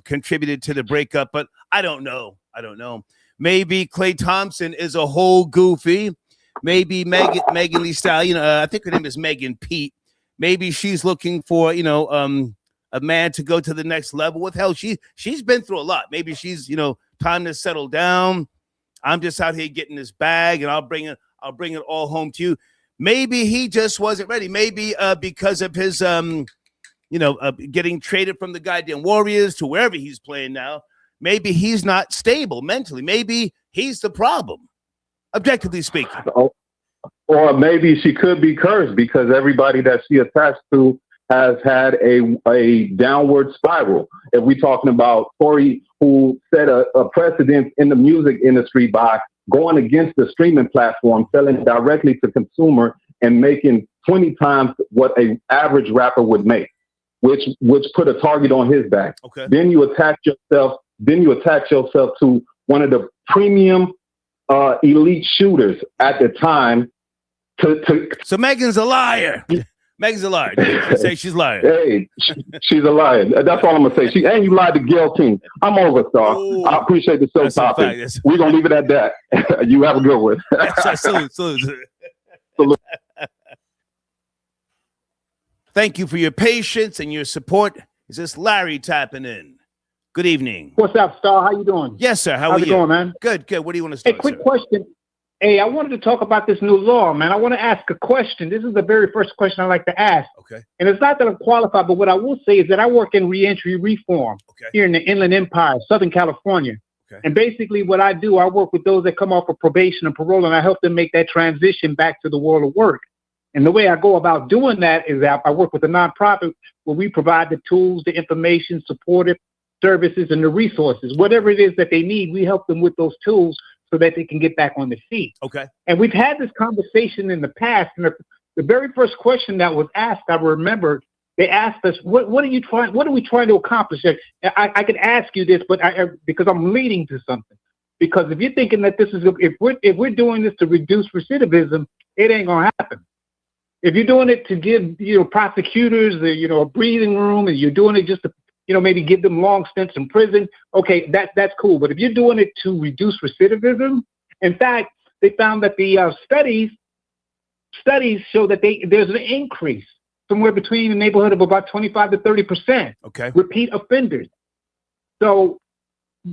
contributed to the breakup, but I don't know. Maybe Klay Thompson is a whole goofy. Maybe Megan Thee Stallion, I think her name is Megan Pete. Maybe she's looking for, a man to go to the next level with. Hell, she's been through a lot. Maybe she's, time to settle down. I'm just out here getting this bag, and I'll bring it all home to you. Maybe he just wasn't ready. Maybe because of his, getting traded from the goddamn Warriors to wherever he's playing now. Maybe he's not stable mentally. Maybe he's the problem, objectively speaking. Or maybe she could be cursed because everybody that she attached to has had a downward spiral. If we're talking about Rory, who set a precedent in the music industry by going against the streaming platform, selling directly to consumer and making 20 times what an average rapper would make, which put a target on his back. Okay. Then you attach yourself to one of the premium elite shooters at the time. So Megan's a liar. Megan's a liar. You say she's lying. Hey, she's a liar. That's all I'm gonna say. And you lied to Gail King. I'm over, Star. Ooh, I appreciate the show topic. We're gonna leave it at that. You have a good one. Salute. Thank you for your patience and your support. Is this Larry tapping in? Good evening. What's up, Star? How you doing? Yes, sir. How are How's you? it going, man? Good, good. What do you want to Hey, start, quick sir? question. Hey, I wanted to talk about this new law, man. I want to ask a question. This is the very first question I like to ask. Okay. And it's not that I'm qualified, but what I will say is that I work in reentry reform here in the Inland Empire, Southern California. Okay. And basically what I do, I work with those that come off of probation and parole, and I help them make that transition back to the world of work. And the way I go about doing that is that I work with a nonprofit where we provide the tools, the information, supportive services, and the resources. Whatever it is that they need, we help them with those tools so that they can get back on their feet. Okay. And we've had this conversation in the past, and the very first question that was asked, I remember, they asked us, what are we trying to accomplish? I could ask you this, but because I'm leading to something. Because if you're thinking that this is, if we're doing this to reduce recidivism, it ain't gonna happen. If you're doing it to give, prosecutors, a breathing room, and you're doing it just to, maybe give them long stints in prison, okay, that's cool. But if you're doing it to reduce recidivism, in fact, they found that the studies show that there's an increase somewhere between the neighborhood of about 25 to 30%. Okay. Repeat offenders. So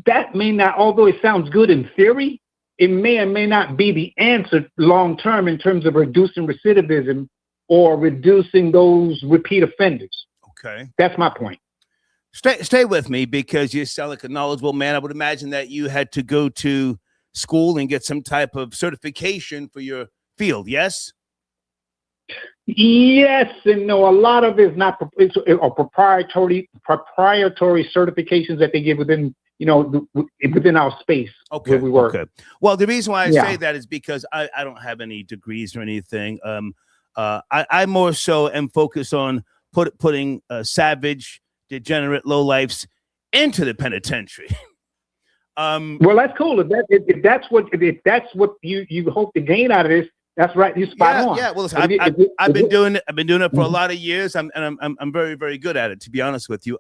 that may not, although it sounds good in theory, it may or may not be the answer long term in terms of reducing recidivism or reducing those repeat offenders. Okay. That's my point. Stay with me because you sound like a knowledgeable man. I would imagine that you had to go to school and get some type of certification for your field, yes? Yes and no. A lot of it is not proprietary certifications that they give within, within our space where we work. Okay. Well, the reason why I say that is because I don't have any degrees or anything. I more so am focused on putting savage, degenerate lowlifes into the penitentiary. Well, that's cool. If that's what you hope to gain out of this, that's right. You're spot on. Yeah. Well, listen, I've been doing it. I've been doing it for a lot of years. I'm very, very good at it, to be honest with you.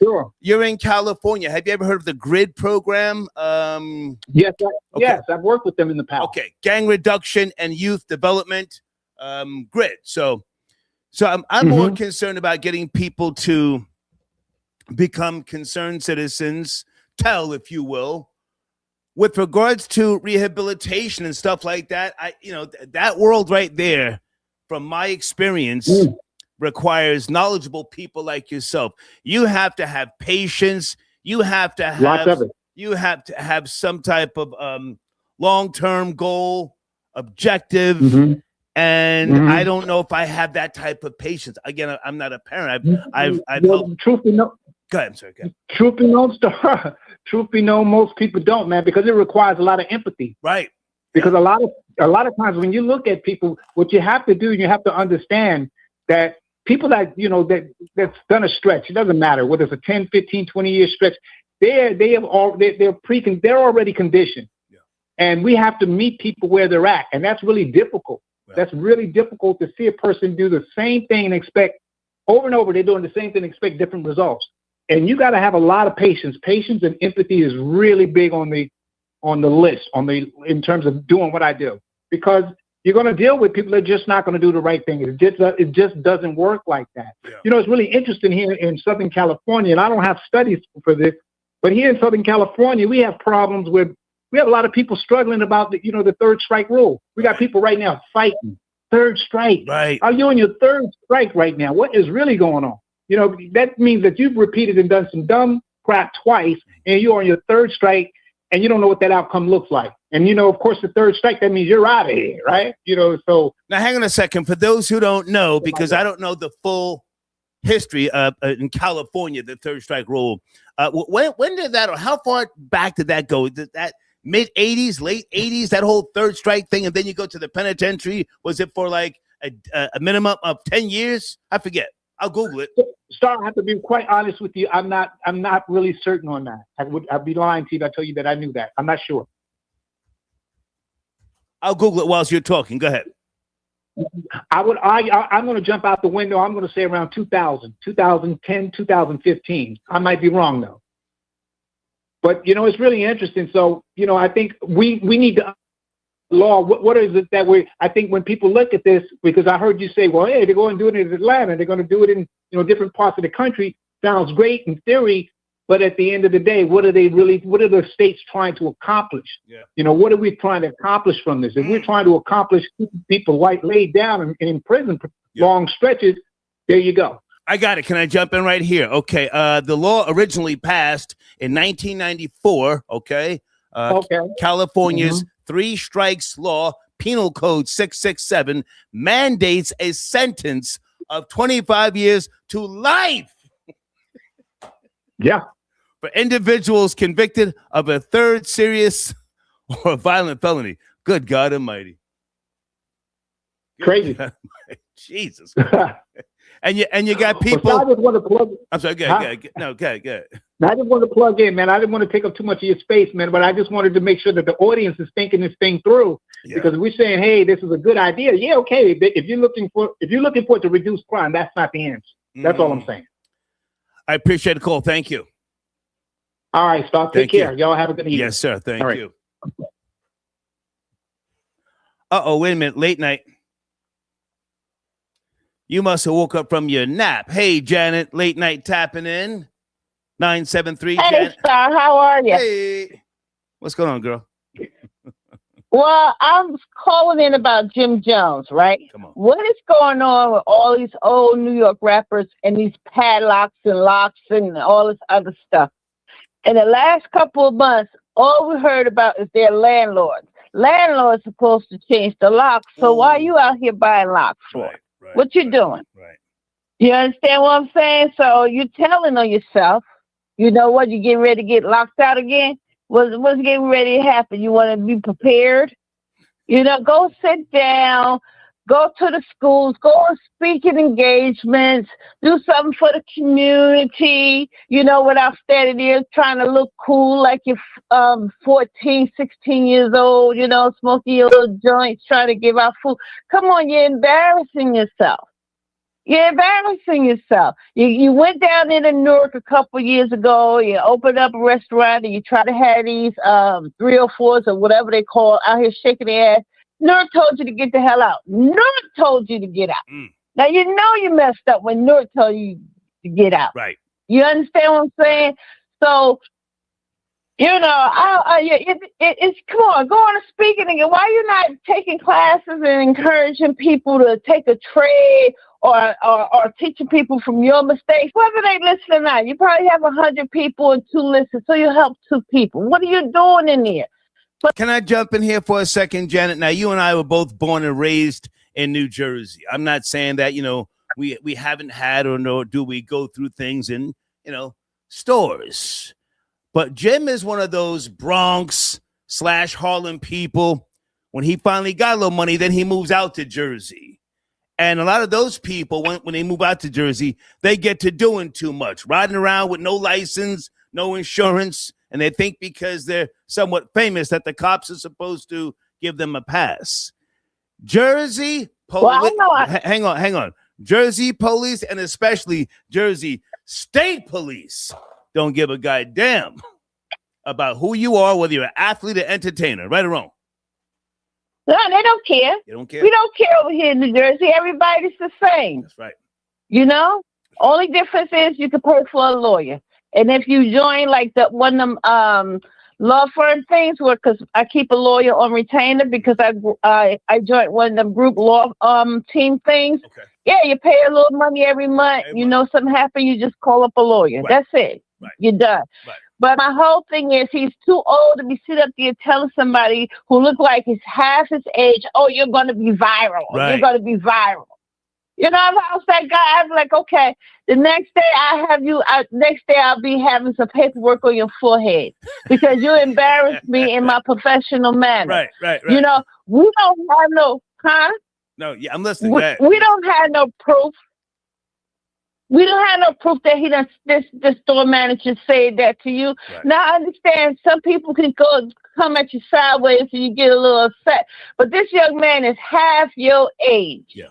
Sure. You're in California. Have you ever heard of the GRID program? Yes. Yes, I've worked with them in the past. Okay. Gang reduction and youth development. GRID. So I'm more concerned about getting people to become concerned citizens, if you will, with regards to rehabilitation and stuff like that. That world right there, from my experience, requires knowledgeable people like yourself. You have to have patience. You have to have some type of long-term goal, objective. And I don't know if I have that type of patience. Again, I'm not a parent. I've helped. Truth be known, go ahead, sir. Go ahead. Truth be known, most people don't, man, because it requires a lot of empathy. Right. Because a lot of times when you look at people, what you have to do, you have to understand that people that that's done a stretch. It doesn't matter whether it's a 10, 15, 20-year stretch. They're already conditioned, and we have to meet people where they're at, and that's really difficult. That's really difficult to see a person do the same thing and expect over and over they're doing the same thing and expect different results. And you got to have a lot of patience. Patience and empathy is really big on the list in terms of doing what I do, because you're going to deal with people that are just not going to do the right thing. It just doesn't work like that. Yeah. It's really interesting here in Southern California, and I don't have studies for this, but here in Southern California, we have problems with. We have a lot of people struggling about the third strike rule. We got people right now fighting third strike. Right. Are you on your third strike right now? What is really going on? That means that you've repeated and done some dumb crap twice, and you're on your third strike, and you don't know what that outcome looks like. And of course, the third strike, that means you're out of here, right? So now, hang on a second. For those who don't know, because I don't know the full history in California, the third strike rule. When did that, or how far back did that go? Did that mid-'80s, late 80s, that whole third strike thing, and then you go to the penitentiary? Was it for like a minimum of 10 years? I forget. I'll Google it. Star, I have to be quite honest with you. I'm not really certain on that. I'd be lying to you if I tell you that I knew that. I'm not sure. I'll Google it whilst you're talking. Go ahead. I'm going to jump out the window. I'm going to say around 2000, 2010, 2015. I might be wrong though. But it's really interesting. So I think we need to law, what is it that I think when people look at this, because I heard you say, well, hey, they're going to do it in Atlanta, they're going to do it in different parts of the country. Sounds great in theory, but at the end of the day, what are the states trying to accomplish? Yeah. What are we trying to accomplish from this? If we're trying to accomplish keeping people laid down and in prison for long stretches, there you go. I got it. Can I jump in right here? Okay. The law originally passed in 1994. Okay. California's Three Strikes Law, Penal Code 667, mandates a sentence of 25 years to life. Yeah. For individuals convicted of a third serious or violent felony. Good God Almighty. Crazy. Jesus. And you got people. I just want to plug. I'm sorry. Good. I just want to plug in, man. I didn't want to take up too much of your space, man. But I just wanted to make sure that the audience is thinking this thing through. Yeah. Because we're saying, hey, this is a good idea. Yeah, okay. If you're looking for it to reduce crime, that's not the answer. That's all I'm saying. I appreciate the call. Thank you. All right, Stock. Take care. Y'all have a good evening. Yes, sir. Thank you. Wait a minute. Late night. You must have woke up from your nap. Hey, Janet, late night tapping in. 973. Hey, Janet. Star, how are you? Hey. What's going on, girl? Well, I'm calling in about Jim Jones, right? Come on. What is going on with all these old New York rappers and these padlocks and locks and all this other stuff? In the last couple of months, all we heard about is their landlords. Landlords are supposed to change the locks, so why are you out here buying locks for? What you doing? Right. You understand what I'm saying? So you're telling on yourself. You know what? You getting ready to get locked out again? What's getting ready to happen? You want to be prepared? Go sit down. Go to the schools. Go on speaking engagements. Do something for the community. Without standing there trying to look cool like you're 14, 16 years old, smoking your little joints, trying to give out food. Come on, you're embarrassing yourself. You're embarrassing yourself. You went down into Newark a couple years ago. You opened up a restaurant and you try to have these 304s or whatever they call out here shaking their ass. Newark told you to get the hell out. Newark told you to get out. Now, you messed up when Newark told you to get out. Right. You understand what I'm saying? So, it's come on, go on a speaking again. Why are you not taking classes and encouraging people to take a trade or teaching people from your mistakes? Whether they listen or not, you probably have 100 people and 2 listen, so you help 2 people. What are you doing in there? Can I jump in here for a second, Janet? Now, you and I were both born and raised in New Jersey. I'm not saying that, we haven't had or nor do we go through things in, stores. But Jim is one of those Bronx/Harlem people. When he finally got a little money, then he moves out to Jersey. And a lot of those people, when they move out to Jersey, they get to doing too much, riding around with no license, no insurance. And they think because they're somewhat famous that the cops are supposed to give them a pass. Jersey police, hang on. Jersey police and especially Jersey State Police don't give a goddamn about who you are, whether you're an athlete or entertainer, right or wrong. No, they don't care. They don't care. We don't care over here in New Jersey. Everybody's the same. That's right. Only difference is you can pay for a lawyer. And if you join like one of them law firm things, because I keep a lawyer on retainer because I joined one of them group law team things. Okay. Yeah, you pay a little money every month. Something happened, you just call up a lawyer. Right. That's it. Right. You're done. Right. But my whole thing is he's too old to be sitting up there telling somebody who look like he's half his age, oh, you're going to be viral. Right. You're going to be viral. If I was that guy, I'd be like, okay, the next day I'll be having some paperwork on your forehead because you embarrassed me in my professional manner. Right. We don't have no, No, yeah, I'm listening. We don't have no proof. We don't have no proof that this store manager said that to you. Right. Now, I understand some people can come at you sideways and you get a little upset. But this young man is half your age. Yeah.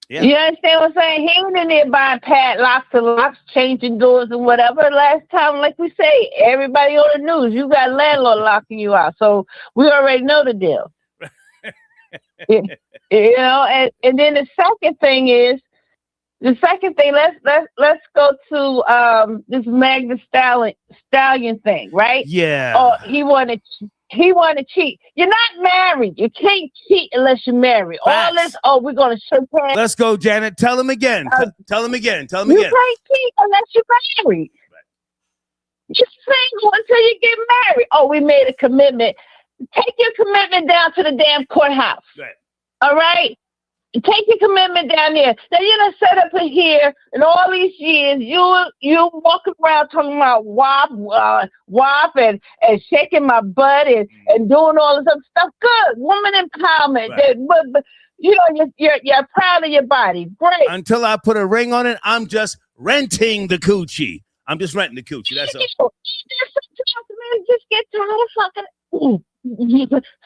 Yeah. You understand what I'm saying? He ain't in there buying padlocks and locks, changing doors and whatever. Last time, like we say, everybody on the news, you got landlord locking you out. So we already know the deal. You know, and then the second thing, let's go to this Magna Stallion thing, right? Yeah. Oh, he wanted to cheat. You're not married. You can't cheat unless you're married. All this, we're gonna shake hands. Let's go, Janet. Tell him again. Tell him again. Tell him You again. can't cheat unless you're married. You're single until you get married. Oh, we made a commitment. Take your commitment down to the damn courthouse. Right. All right? Take your commitment down there. Now you done set up in here and all these years you walking around talking about wop and shaking my butt and doing all this other stuff. Good. Woman empowerment. Right. But you know, you're proud of your body. Great. Until I put a ring on it, I'm just renting the coochie. I'm just renting the coochie. That's all. Sometimes men just get tired of fucking.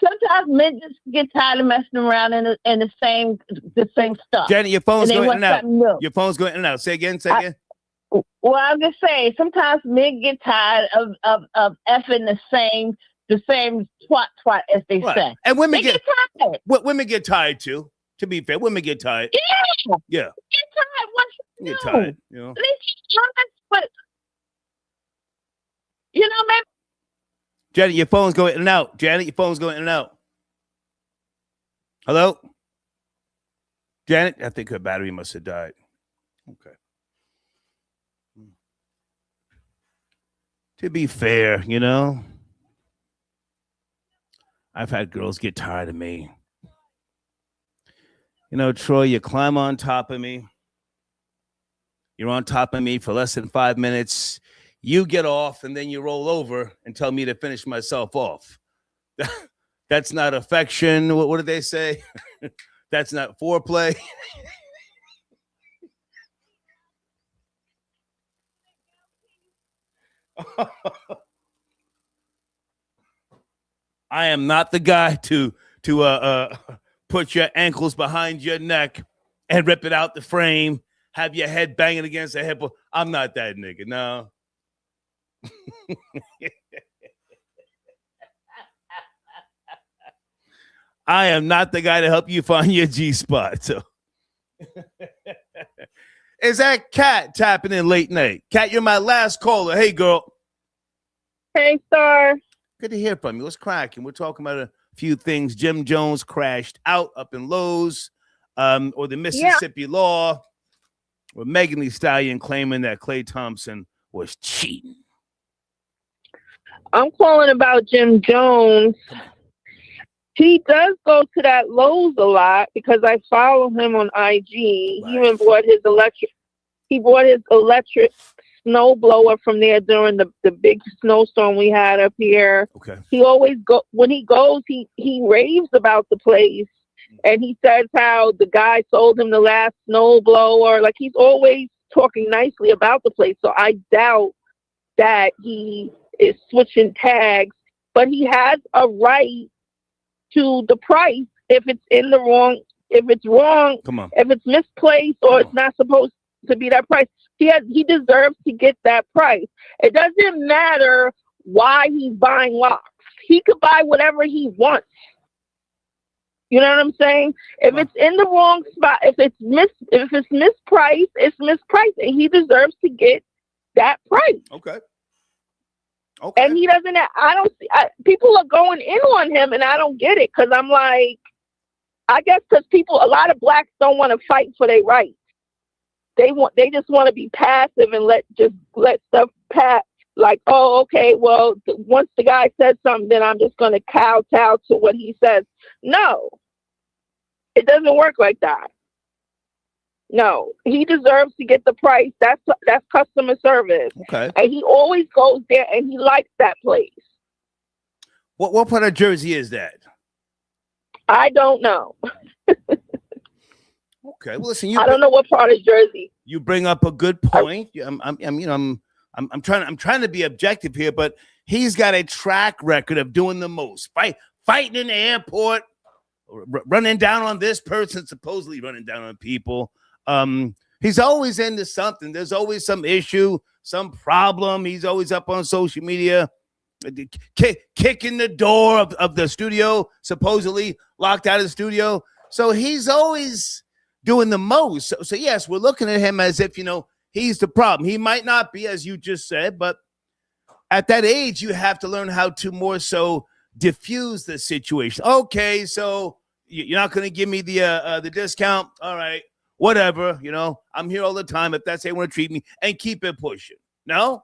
Sometimes men just get tired of messing around in the same stuff. Janet, your phone's going in and out. New. Your phone's going in and out. Say again. Say again. Well, I'm just saying. Sometimes men get tired of effing the same twat as they say. And women get tired. Women get tired too. To be fair, women get tired. Yeah. Yeah. Get tired. What you Get do? tired. You know. At least you're honest, but you know, man. Janet, your phone's going in and out. Janet, your phone's going in and out. Hello? Janet, I think her battery must have died. Okay. To be fair, you know, I've had girls get tired of me. You know, Troy, you climb on top of me. You're on top of me for less than 5 minutes. You get off and then you roll over and tell me to finish myself off. That's not affection. What did they say? That's not foreplay. I am not the guy to put your ankles behind your neck and rip it out the frame, have your head banging against the hip. I'm not that nigga. No. I am not the guy to help you find your G-spot. So is that Kat tapping in late night? Kat, you're my last caller. Hey, girl. Hey, Star. Good to hear from you. What's cracking? We're talking about a few things. Jim Jones crashed out up in Lowe's, or the Mississippi law, or Megan Thee Stallion claiming that Klay Thompson was cheating. I'm calling about Jim Jones. He does go to that Lowe's a lot because I follow him on IG. He even bought his electric snow blower from there during the big snowstorm we had up here. Okay. He always when he goes, he raves about the place, and he says how the guy sold him the last snow blower. Like, he's always talking nicely about the place. So I doubt that he is switching tags, but he has a right to the price if it's wrong, if it's misplaced or it's not supposed to be that price. He deserves to get that price. It doesn't matter why he's buying locks. He could buy whatever he wants. You know what I'm saying? If it's in the wrong spot, if it's mispriced, it's mispriced, and he deserves to get that price. Okay. And he doesn't. People are going in on him, and I don't get it because I'm like, I guess because a lot of blacks don't want to fight for their rights. They just want to be passive and let stuff pass. Like, oh, okay, well, once the guy says something, then I'm just going to kowtow to what he says. No, it doesn't work like that. No, he deserves to get the price. That's customer service. Okay. And he always goes there, and he likes that place. What part of Jersey is that? I don't know. Okay. Well, listen. I don't know what part of Jersey. You bring up a good point. I'm trying to be objective here, but he's got a track record of doing the most. Fighting in the airport, running down on this person, supposedly running down on people. He's always into something. There's always some issue, some problem. He's always up on social media, kicking the door of the studio, supposedly locked out of the studio. So he's always doing the most. So yes, we're looking at him as if, he's the problem. He might not be, as you just said, but at that age, you have to learn how to more so diffuse the situation. Okay, so you're not going to give me the discount. All right, whatever. I'm here all the time. If that's how you want to treat me, and keep it pushing. No?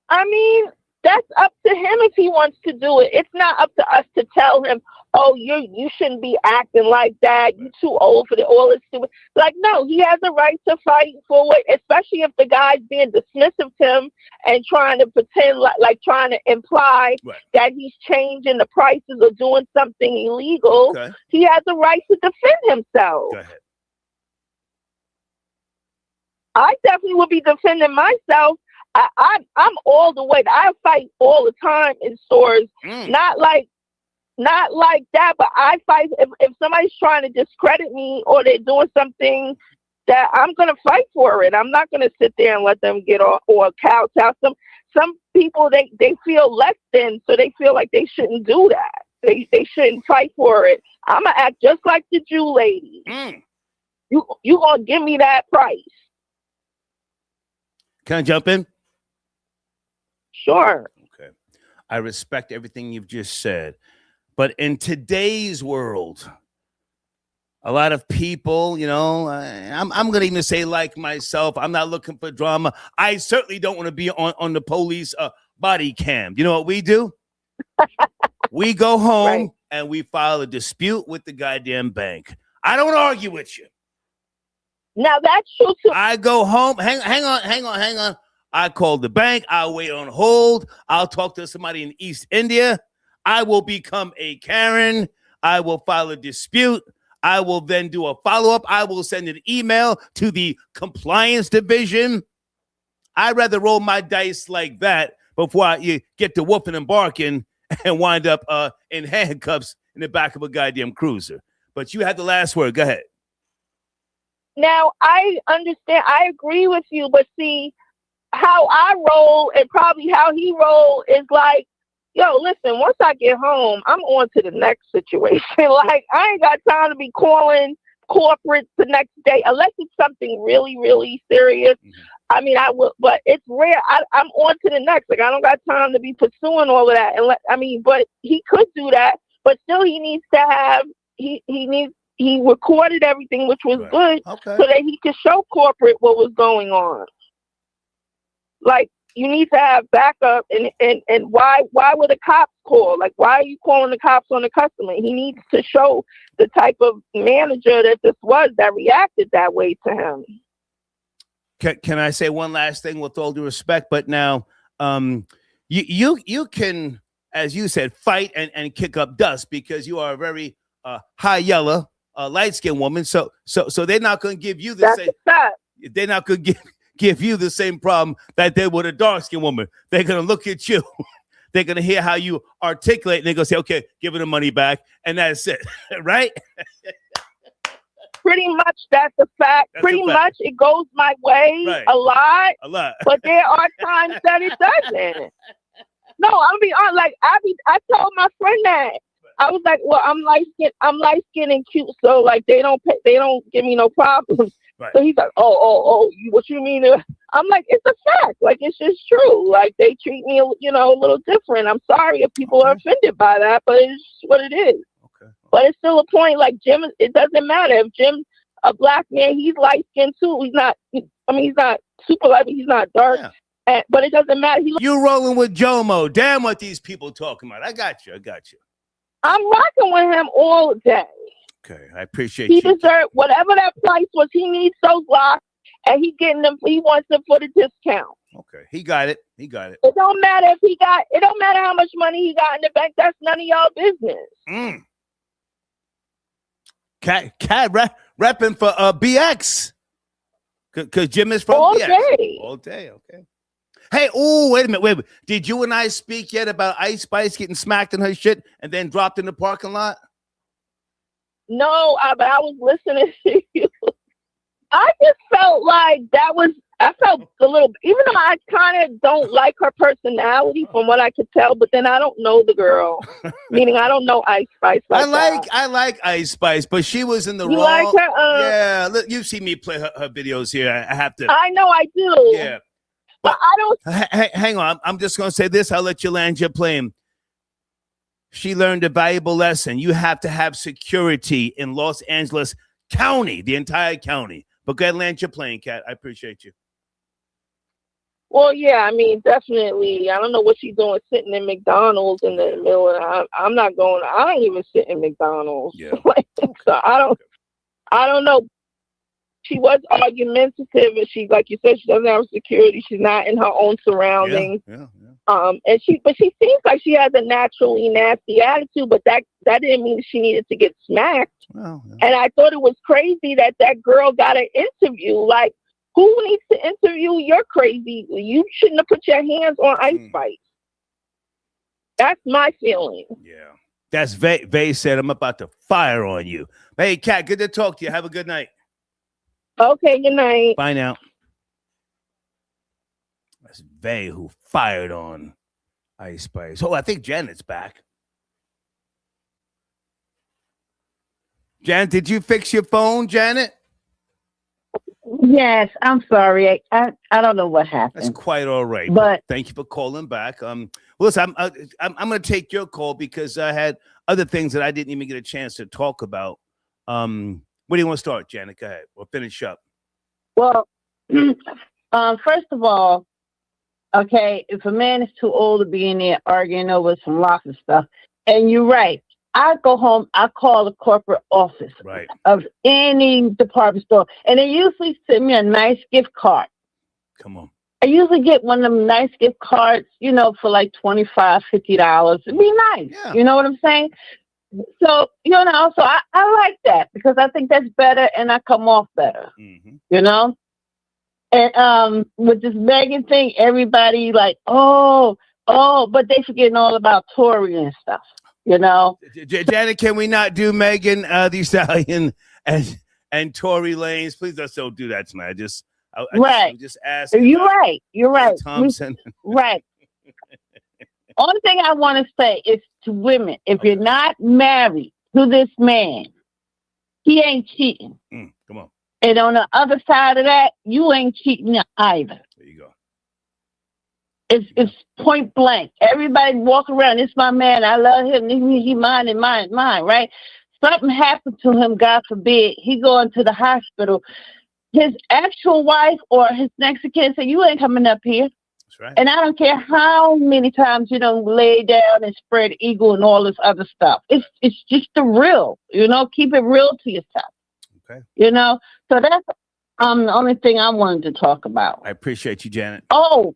I mean, that's up to him if he wants to do it. It's not up to us to tell him, oh, you shouldn't be acting like that. You're too old for all this stupid. Like, no, he has a right to fight for it, especially if the guy's being dismissive to him and trying to pretend like trying to imply that he's changing the prices or doing something illegal. Okay. He has a right to defend himself. Go ahead. I definitely would be defending myself. I'm all the way. I fight all the time in stores. Not like that, but I fight if somebody's trying to discredit me or they're doing something that I'm going to fight for it. I'm not going to sit there and let them get off or kowtow. Some people, they feel less than, so they feel like they shouldn't do that. They shouldn't fight for it. I'm going to act just like the Jew lady. You going to give me that price. Can I jump in? Sure. Okay. I respect everything you've just said. But in today's world, a lot of people, I'm going to even say like myself, I'm not looking for drama. I certainly don't want to be on the police body cam. You know what we do? We go home and we file a dispute with the goddamn bank. I don't argue with you. Now that's true too. I go home. Hang on. I call the bank. I'll wait on hold. I'll talk to somebody in East India. I will become a Karen. I will file a dispute. I will then do a follow-up. I will send an email to the compliance division. I'd rather roll my dice like that before you get to whooping and barking and wind up in handcuffs in the back of a goddamn cruiser. But you had the last word. Go ahead. Now, I understand. I agree with you. But see, how I roll and probably how he roll is like, yo, listen, once I get home, I'm on to the next situation. Like, I ain't got time to be calling corporate the next day unless it's something really, really serious. I mean, I will, but it's rare. I'm on to the next. Like, I don't got time to be pursuing all of that. And but he could do that, but still he needs to have, he recorded everything, which was good, so that he could show corporate what was going on. Like, you need to have backup, and why were the cops called? Like, why are you calling the cops on the customer? He needs to show the type of manager that this was that reacted that way to him. Can I say one last thing with all due respect? But now, you can, as you said, fight and kick up dust because you are a very high yellow, light-skinned woman. So they're not going to give you the same. They're not going to give you the same problem that they would a dark-skinned woman. They're going to look at you. They're going to hear how you articulate, and they're going to say, okay, give her the money back, and that's it, right? Pretty much that's a fact. Pretty much it goes my way a lot. But there are times that it doesn't. No, I'm be honest. Like, I told my friend that. I was like, well, I'm light skinned and cute, so like they don't give me no problems. Right. So he's like, oh, what you mean? I'm like, it's a fact. Like, it's just true. Like, they treat me, a little different. I'm sorry if people are offended by that, but it's what it is. Okay. But it's still a point. Like, Jim, it doesn't matter if Jim, a black man, he's light skinned too. He's not. He's not super light, but he's not dark. Yeah. But it doesn't matter. You rolling with Jomo? Damn, what these people talking about? I got you. I'm rocking with him all day. Okay, I appreciate he you. He deserved whatever that price was. He needs those locks, and he getting them. He wants them for the discount. Okay, he got it. It don't matter if he got. It don't matter how much money he got in the bank. That's none of y'all business. Cat repping for BX, because Jim is from all BX. Day. All day. Okay. Hey, oh, wait a minute. Did you and I speak yet about Ice Spice getting smacked in her shit and then dropped in the parking lot? No, but I was listening to you. I just felt like I felt a little, even though I kind of don't like her personality from what I could tell, but then I don't know the girl. Meaning I don't know Ice Spice. I like Ice Spice, but she was in the You wrong. like her? Yeah, look, you see me play her videos here. I have to. I know I do. Yeah. But I don't. Hang on. I'm just going to say this. I'll let you land your plane. She learned a valuable lesson. You have to have security in Los Angeles County, the entire county. But go ahead and land your plane, Kat. I appreciate you. Well, yeah, I mean, definitely. I don't know what she's doing sitting in McDonald's in the middle. I'm not going. I don't even sit in McDonald's. Yeah. So I don't know. She was argumentative, and she, like you said, she doesn't have security. She's not in her own surroundings. Yeah. And she seems like she has a naturally nasty attitude, but that didn't mean she needed to get smacked. Well, yeah. And I thought it was crazy that girl got an interview. Like, who needs to interview? You're crazy. You shouldn't have put your hands on Ice Spice. That's my feeling. Yeah. That's Vay said, I'm about to fire on you. Hey, Kat, good to talk to you. Have a good night. Okay, good night. Bye now. That's Vay who fired on Ice Spice. Oh, I think Janet's back. Janet, did you fix your phone, Janet? Yes, I'm sorry. I don't know what happened. That's quite all right. But thank you for calling back. Listen, I'm going to take your call because I had other things that I didn't even get a chance to talk about. Where do you want to start, Janet? Go ahead. We'll finish up. Well, first of all, okay, if a man is too old to be in there arguing over some locks and stuff, and you're right, I go home, I call the corporate office of any department store, and they usually send me a nice gift card. Come on. I usually get one of them nice gift cards, for like $25, $50. It'd be nice. Yeah. You know what I'm saying? So, so I like that because I think that's better and I come off better, And with this Megan thing, everybody like, but they forgetting all about Tory and stuff, Janet, can we not do Megan the Stallion and Tory Lanez? Please don't do that tonight. I just ask. You're right. You're right. Thompson. Right. Only thing I want to say is to women, if you're not married to this man, he ain't cheating. Come on. And on the other side of that, you ain't cheating either. There you go. It's point blank. Everybody walk around. It's my man. I love him. He mine and mine, right? Something happened to him, God forbid. He going to the hospital. His actual wife or his next of kin say, you ain't coming up here. That's right. And I don't care how many times you don't lay down and spread eagle and all this other stuff. It's just the real, keep it real to yourself. Okay. So that's the only thing I wanted to talk about. I appreciate you, Janet. Oh.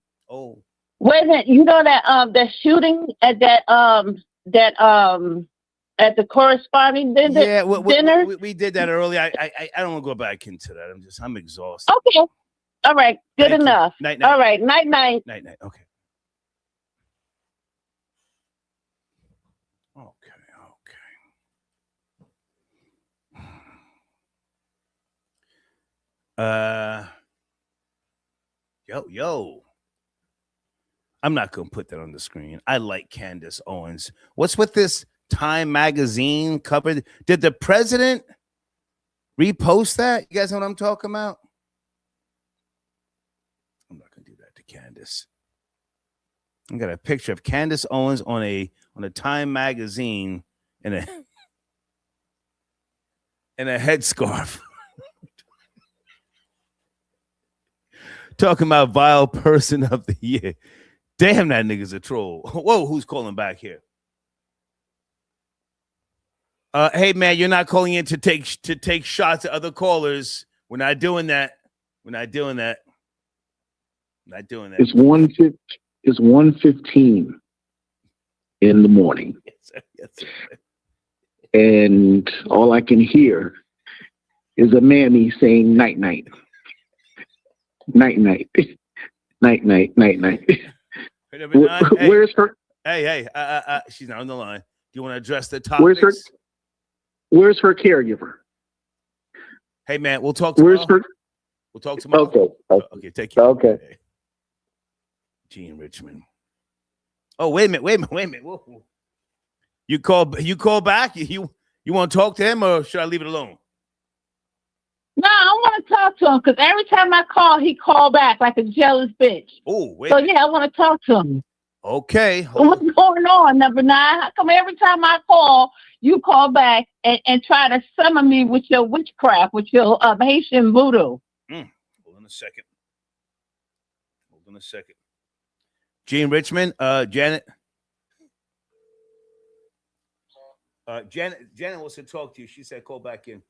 Wait a minute. You know that shooting at that at the corresponding dinner? Yeah, we did that earlier. I don't want to go back into that. I'm exhausted. Okay. All right. Good enough. Night. All right. Night. Night. Okay. Yo. I'm not going to put that on the screen. I like Candace Owens. What's with this Time magazine cover? Did the president repost that? You guys know what I'm talking about? I'm not going to do that to Candace. I got a picture of Candace Owens on a Time magazine in a headscarf. Talking about vile person of the year. Damn, that nigga's a troll. Whoa, who's calling back here? Hey man, you're not calling in to take shots at other callers. We're not doing that. Not doing that. It's 1:15 in the morning. Yes, sir. And all I can hear is a mammy saying night. Night. Number 9. Hey, Where's her? hey, she's not on the line. Do you want to address the topics? Where's her caregiver? Hey, man, we'll talk tomorrow. We'll talk tomorrow. Okay, take care. Okay. Gene Richmond. Oh, wait a minute. Whoa. You call back? You want to talk to him, or should I leave it alone? No, I want to talk to him because every time I call, he call back like a jealous bitch. Oh, wait. So yeah, I want to talk to him. Okay. What's going on, number 9? How come every time I call, you call back and try to summon me with your witchcraft, with your Haitian voodoo? Hold on a second. Gene Richmond, Janet. Janet wants to talk to you. She said call back in.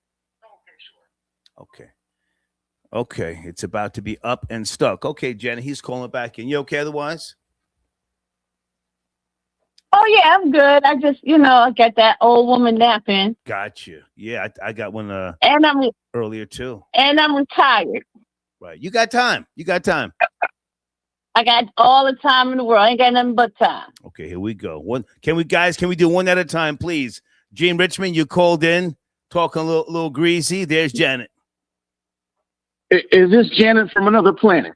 Okay. It's about to be up and stuck. Okay, Janet, he's calling back in. You okay otherwise? Oh, yeah, I'm good. I just, I got that old woman napping. Got you. Yeah, I got one and I'm earlier too. And I'm retired. Right. You got time. I got all the time in the world. I ain't got nothing but time. Okay, here we go. Can we do one at a time, please? Gene Richmond, you called in, talking a little greasy. There's Janet. Is this Janet from another planet?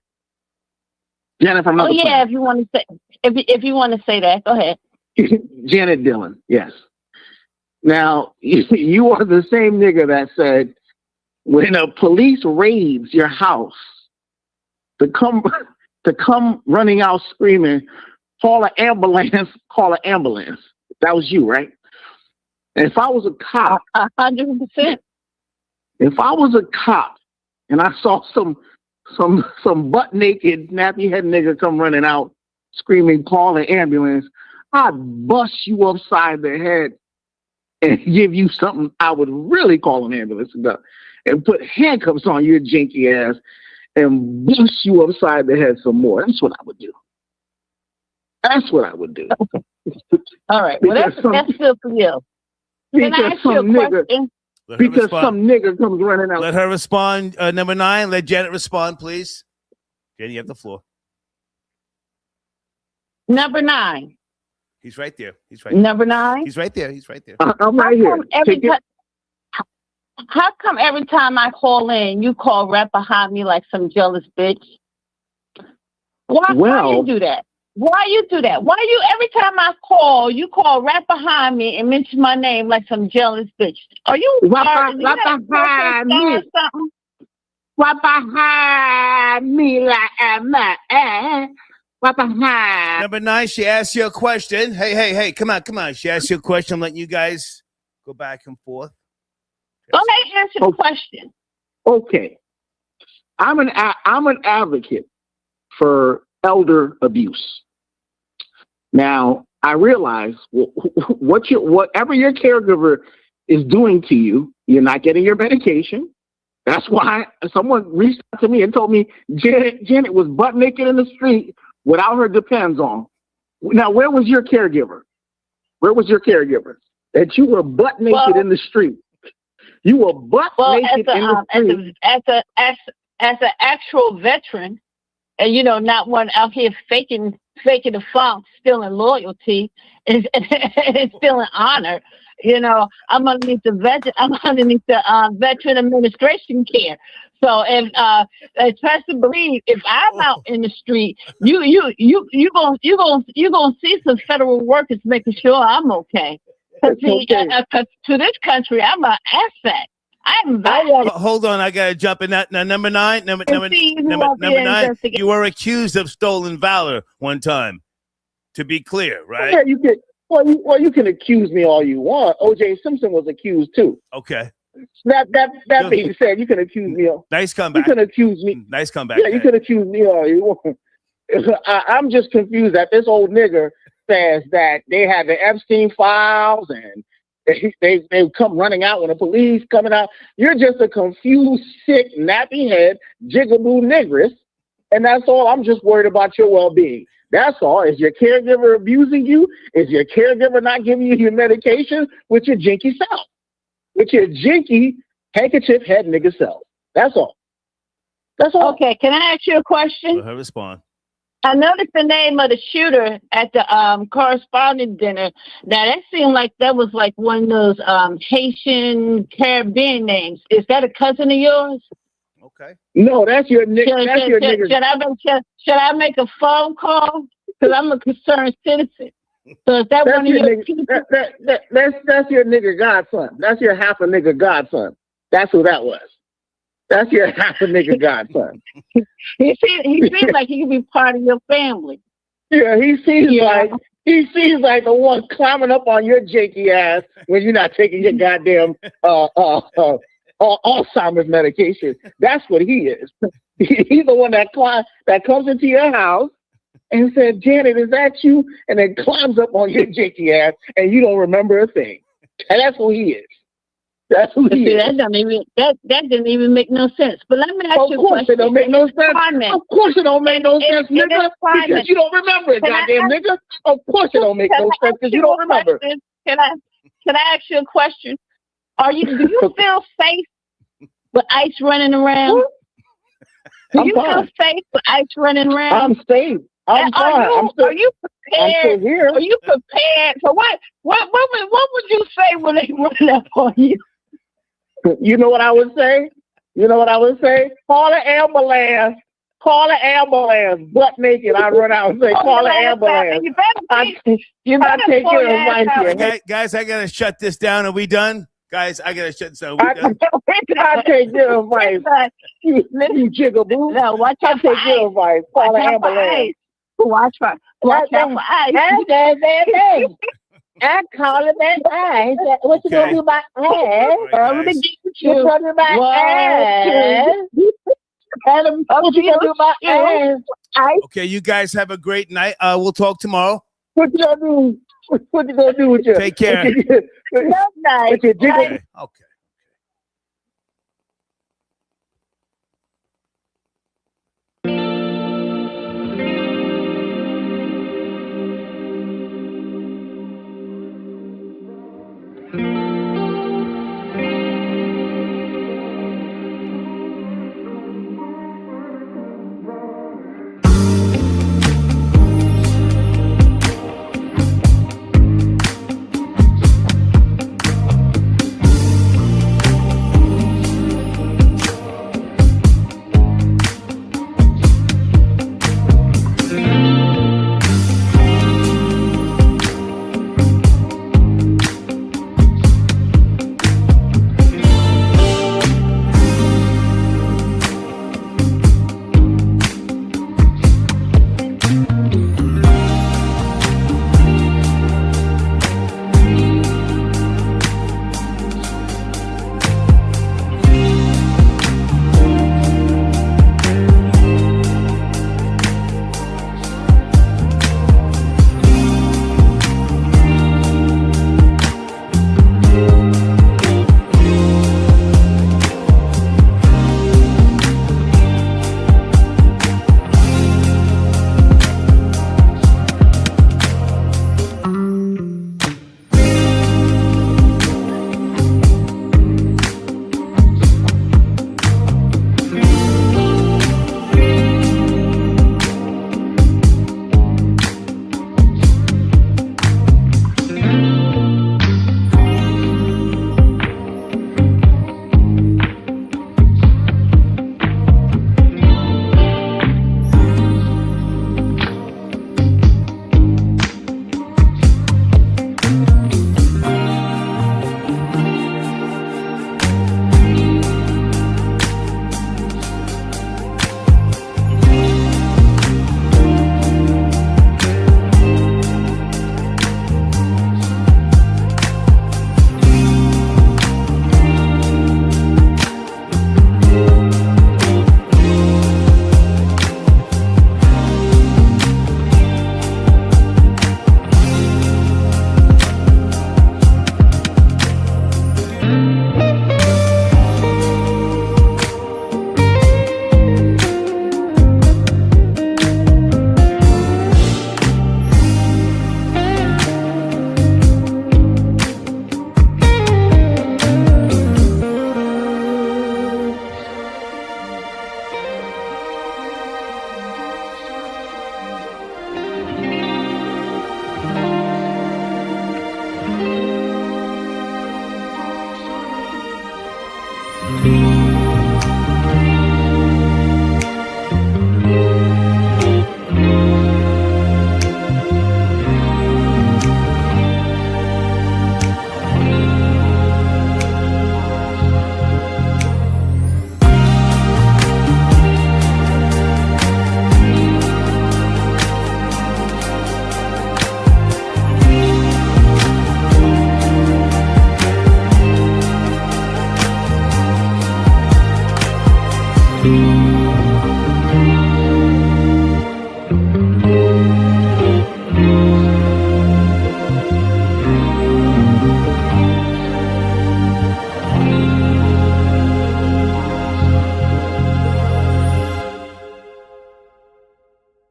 Janet from another planet. If you want to say, if you want to say that, go ahead. Janet Dillon, yes. Now, you are the same nigga that said when a police raids your house to come running out screaming, call an ambulance. That was you, right? And if I was a cop, 100%. If I was a cop and I saw some butt naked nappy head nigga come running out screaming, call an ambulance, I'd bust you upside the head and give you something I would really call an ambulance about, and put handcuffs on your jinky ass and bust you upside the head some more. That's what I would do. All right. Well, that's good for you. Can I ask you a question? Because some nigga comes running out. Let her respond. Number 9, let Janet respond, please. Janet, you have the floor. Number 9. He's right there. Number 9? He's right there. I'm right here. How come every time I call in, you call right behind me like some jealous bitch? Why you do that? Why you every time I call, you call right behind me and mention my name like some jealous bitch? Are you right behind me? Right behind me like right behind. Number 9, she asked you a question. Hey, come on. She asked you a question. I'm letting you guys go back and forth. Go ahead and answer the question. Okay. I'm an advocate for elder abuse. Now, I realize whatever your caregiver is doing to you, you're not getting your medication. That's why someone reached out to me and told me Janet was butt naked in the street without her Depends on. Now, where was your caregiver? That you were butt naked in the street. You were butt naked in the street. As an actual veteran, and not one out here faking the funk, stealing loyalty, and stealing honor. I'm underneath the Veteran Administration care. So if trust and believe, if I'm out in the street, you gonna see some federal workers making sure I'm okay. Cause to this country, I'm an asset. Hold on, I gotta jump in that. Now, number 9, number 9, you were accused of stolen valor one time. To be clear, right? Yeah, you can. Well, you can accuse me all you want. O.J. Simpson was accused too. Okay. That being said, you can accuse me. Nice comeback. You can accuse me. Nice comeback. Yeah, you can accuse me all you want. I'm just confused that this old nigger says that they have the Epstein files and they come running out when the police coming out. You're just a confused, sick, nappy head, jigaboo nigress, and that's all. I'm just worried about your well-being. That's all. Is your caregiver abusing you? Is your caregiver not giving you your medication with your jinky self? With your jinky handkerchief head nigga self. That's all. Okay, can I ask you a question? Let her respond. I noticed the name of the shooter at the correspondent dinner. Now that seemed like that was like one of those Haitian Caribbean names. Is that a cousin of yours? Okay. No, that's your nigga. That's your nigga. Should I make a phone call? Because I'm a concerned citizen. So is that one of your people? That's your nigga godson. That's your half a nigga godson. That's who that was. That's your half a nigga godson. He seems like he could be part of your family. Yeah, he seems like the one climbing up on your janky ass when you're not taking your goddamn Alzheimer's medication. That's what he is. He's the one that comes into your house and said, "Janet, is that you?" And then climbs up on your janky ass and you don't remember a thing. And that's who he is. That's who he is. That didn't even make no sense. But let me ask you a question. Of course it don't make no sense. Of course it don't make no sense, nigga. Because you don't remember it, goddamn nigga. Of course it don't make no sense because you don't remember. Can I ask you a question? Do you feel safe with ICE running around? Do you feel safe with ICE running around? I'm safe. I'm fine. Are you prepared? I'm still here. Are you prepared? So what would you say when they run up on you? You know what I would say? Call an ambulance. Call an ambulance. Butt naked. I run out and say, call an ambulance. You better take your advice here. Guys, I gotta shut this down. Are we done? Guys, I gotta shut this down. I take your advice. You jigaboo. No, watch out for take your advice. Call an ambulance. Watch out for ice. I call it that ass. What you gonna do about ass? I'm gonna get you. What you gonna do about ass? What you gonna do about ass? Okay, you guys have a great night. We'll talk tomorrow. What you gonna do? What you gonna do with your? Take care. Good night. With your jiggle? Okay.